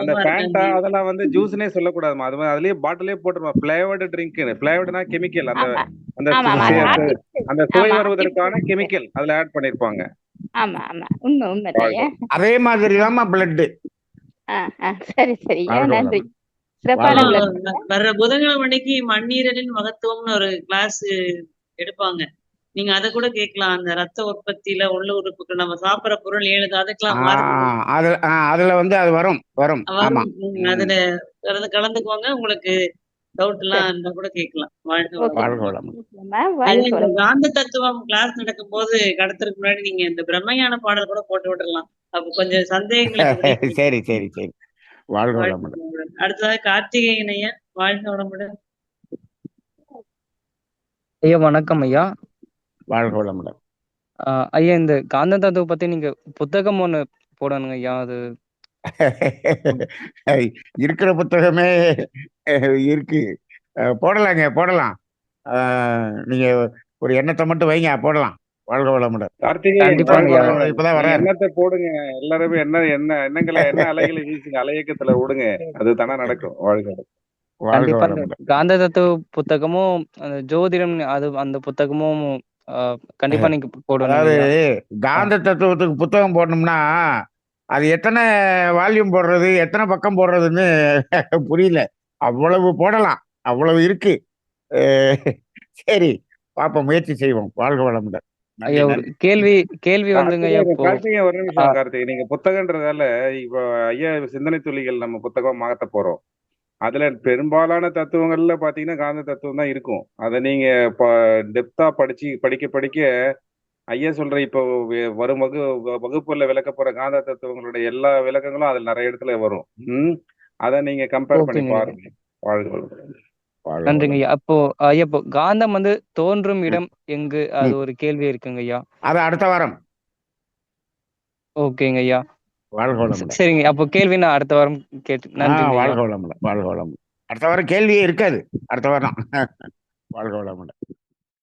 அந்த ஃபேண்டா அதெல்லாம் வந்து ஜூஸ்னே சொல்லக்கூடாதுமா, அது அதுலயே பாட்டிலே போட்டுருமா, ஃபிளேவர்டு ட்ரிங்க். ஃபிளேவர்டுனா கெமிக்கல், அந்த அந்த அந்த சுவை வருவதற்கான கெமிக்கல் அதுல ஆட் பண்ணிருப்பாங்க. ஆமா ஆமா உண்மை உண்மை அதே மாதிரி தான் பிளட். சரி சரி நன்றி. சிறப்பான வர்ற புதன்கிழமை அன்னைக்கு மண்ணீரலின் மகத்துவம்னு ஒரு கிளாஸ் எடுப்பாங்க, நீங்க அத கூட கேட்கலாம். அந்த ரத்த உற்பத்தியில உள்ள உறுப்புக்கு நம்ம சாப்பிடுற பொருள் 7 தாதுக்கெல்லாம் அதுல வந்து அது வரும். அதுல கலந்துக்கோங்க, உங்களுக்கு டவுட் எல்லாம் இருந்தா கூட கேட்கலாம். காந்த தத்துவம் கிளாஸ் நடக்கும் போது கடத்துறதுக்கு முன்னாடி நீங்க இந்த பிரம்மஞான பாடல் கூட போட்டு விட்டுறலாம், அப்ப கொஞ்சம் சந்தேகங்களுக்கு. சரி சரி சரி வாழ்க வளமுடன். அடுத்ததாக கார்த்திகேயன் ஐயா, வாழ்க வளமுடன். ஐயா வணக்கம் ஐயா. வாழ்க வளமுடன். ஐயா இந்த காந்த தத்துவ பத்தி நீங்க புத்தகம் ஒண்ணு போடணுங்க ஐயா. அது இருக்கிற புத்தகமே இருக்கு, போடலாம். நீங்க ஒரு எண்ணத்தை மட்டும் வைங்க, போடலாம். வாழ்க வளமுடன். இப்பதான் வர எண்ணத்தை போடுங்க, எல்லாருமே எண்ணங்களை என்ன அலைகளை வீசுங்க, அலையக்கத்துல விடுங்க, அது தானே நடக்கும். வாழ்க. கண்டிப்பா காந்த தத்துவ புத்தகமும் அந்த ஜோதிடம் அது அந்த புத்தகமும் கண்டிப்பா நீங்க போடணும். அதாவது காந்த தத்துவத்துக்கு புத்தகம் போடணும்னா அது எத்தனை வால்யூம் போடுறது, எத்தனை பக்கம் போடுறதுன்னு புரியல. அவ்வளவு போடலாம், அவ்வளவு இருக்கு. சரி பாப்போம், முயற்சி செய்வோம். வாழ்க வளமுடன். ஐயா ஒரு கேள்வி வந்துங்க ஐயா. கார்த்திகை ஒரு நிமிஷம் கார்த்திகை, நீங்க புத்தகன்றதால இப்போ ஐயா சிந்தனை துளிகள் நம்ம புத்தகம் மாத்த போறோம். அதுல பெரும்பாலான தத்துவங்கள்ல பாத்தீங்கன்னா காந்த தத்துவம் தான் இருக்கும். அதை நீங்க டெப்தா படிக்க ஐயா சொல்ற இப்போ வரும் வகுப்புல விளக்க போற காந்த தத்துவங்களுடைய எல்லா விளக்கங்களும் அதுல நிறைய இடத்துல வரும். அதை நீங்க கம்பேர் பண்ணி பாருங்க. நன்றிங்க ஐயா. அப்போ ஐயா இப்போ காந்தம் வந்து தோன்றும் இடம் எங்கு, அது ஒரு கேள்வி இருக்குங்க ஐயா. அது அடுத்த வாரம் ஓகேங்க ஐயா. வாழ்க வளமுடன். சரிங்க. அப்போ கேள்வி நான் அடுத்த வாரம் கேட்டு நன்றிங்க ஐயா. வாழ்க வளமுடன். வாழ்க வளமுடன். அடுத்த வாரம் கேள்வியே இருக்காது. அடுத்த வாரம். வாழ்க வளமுடன்.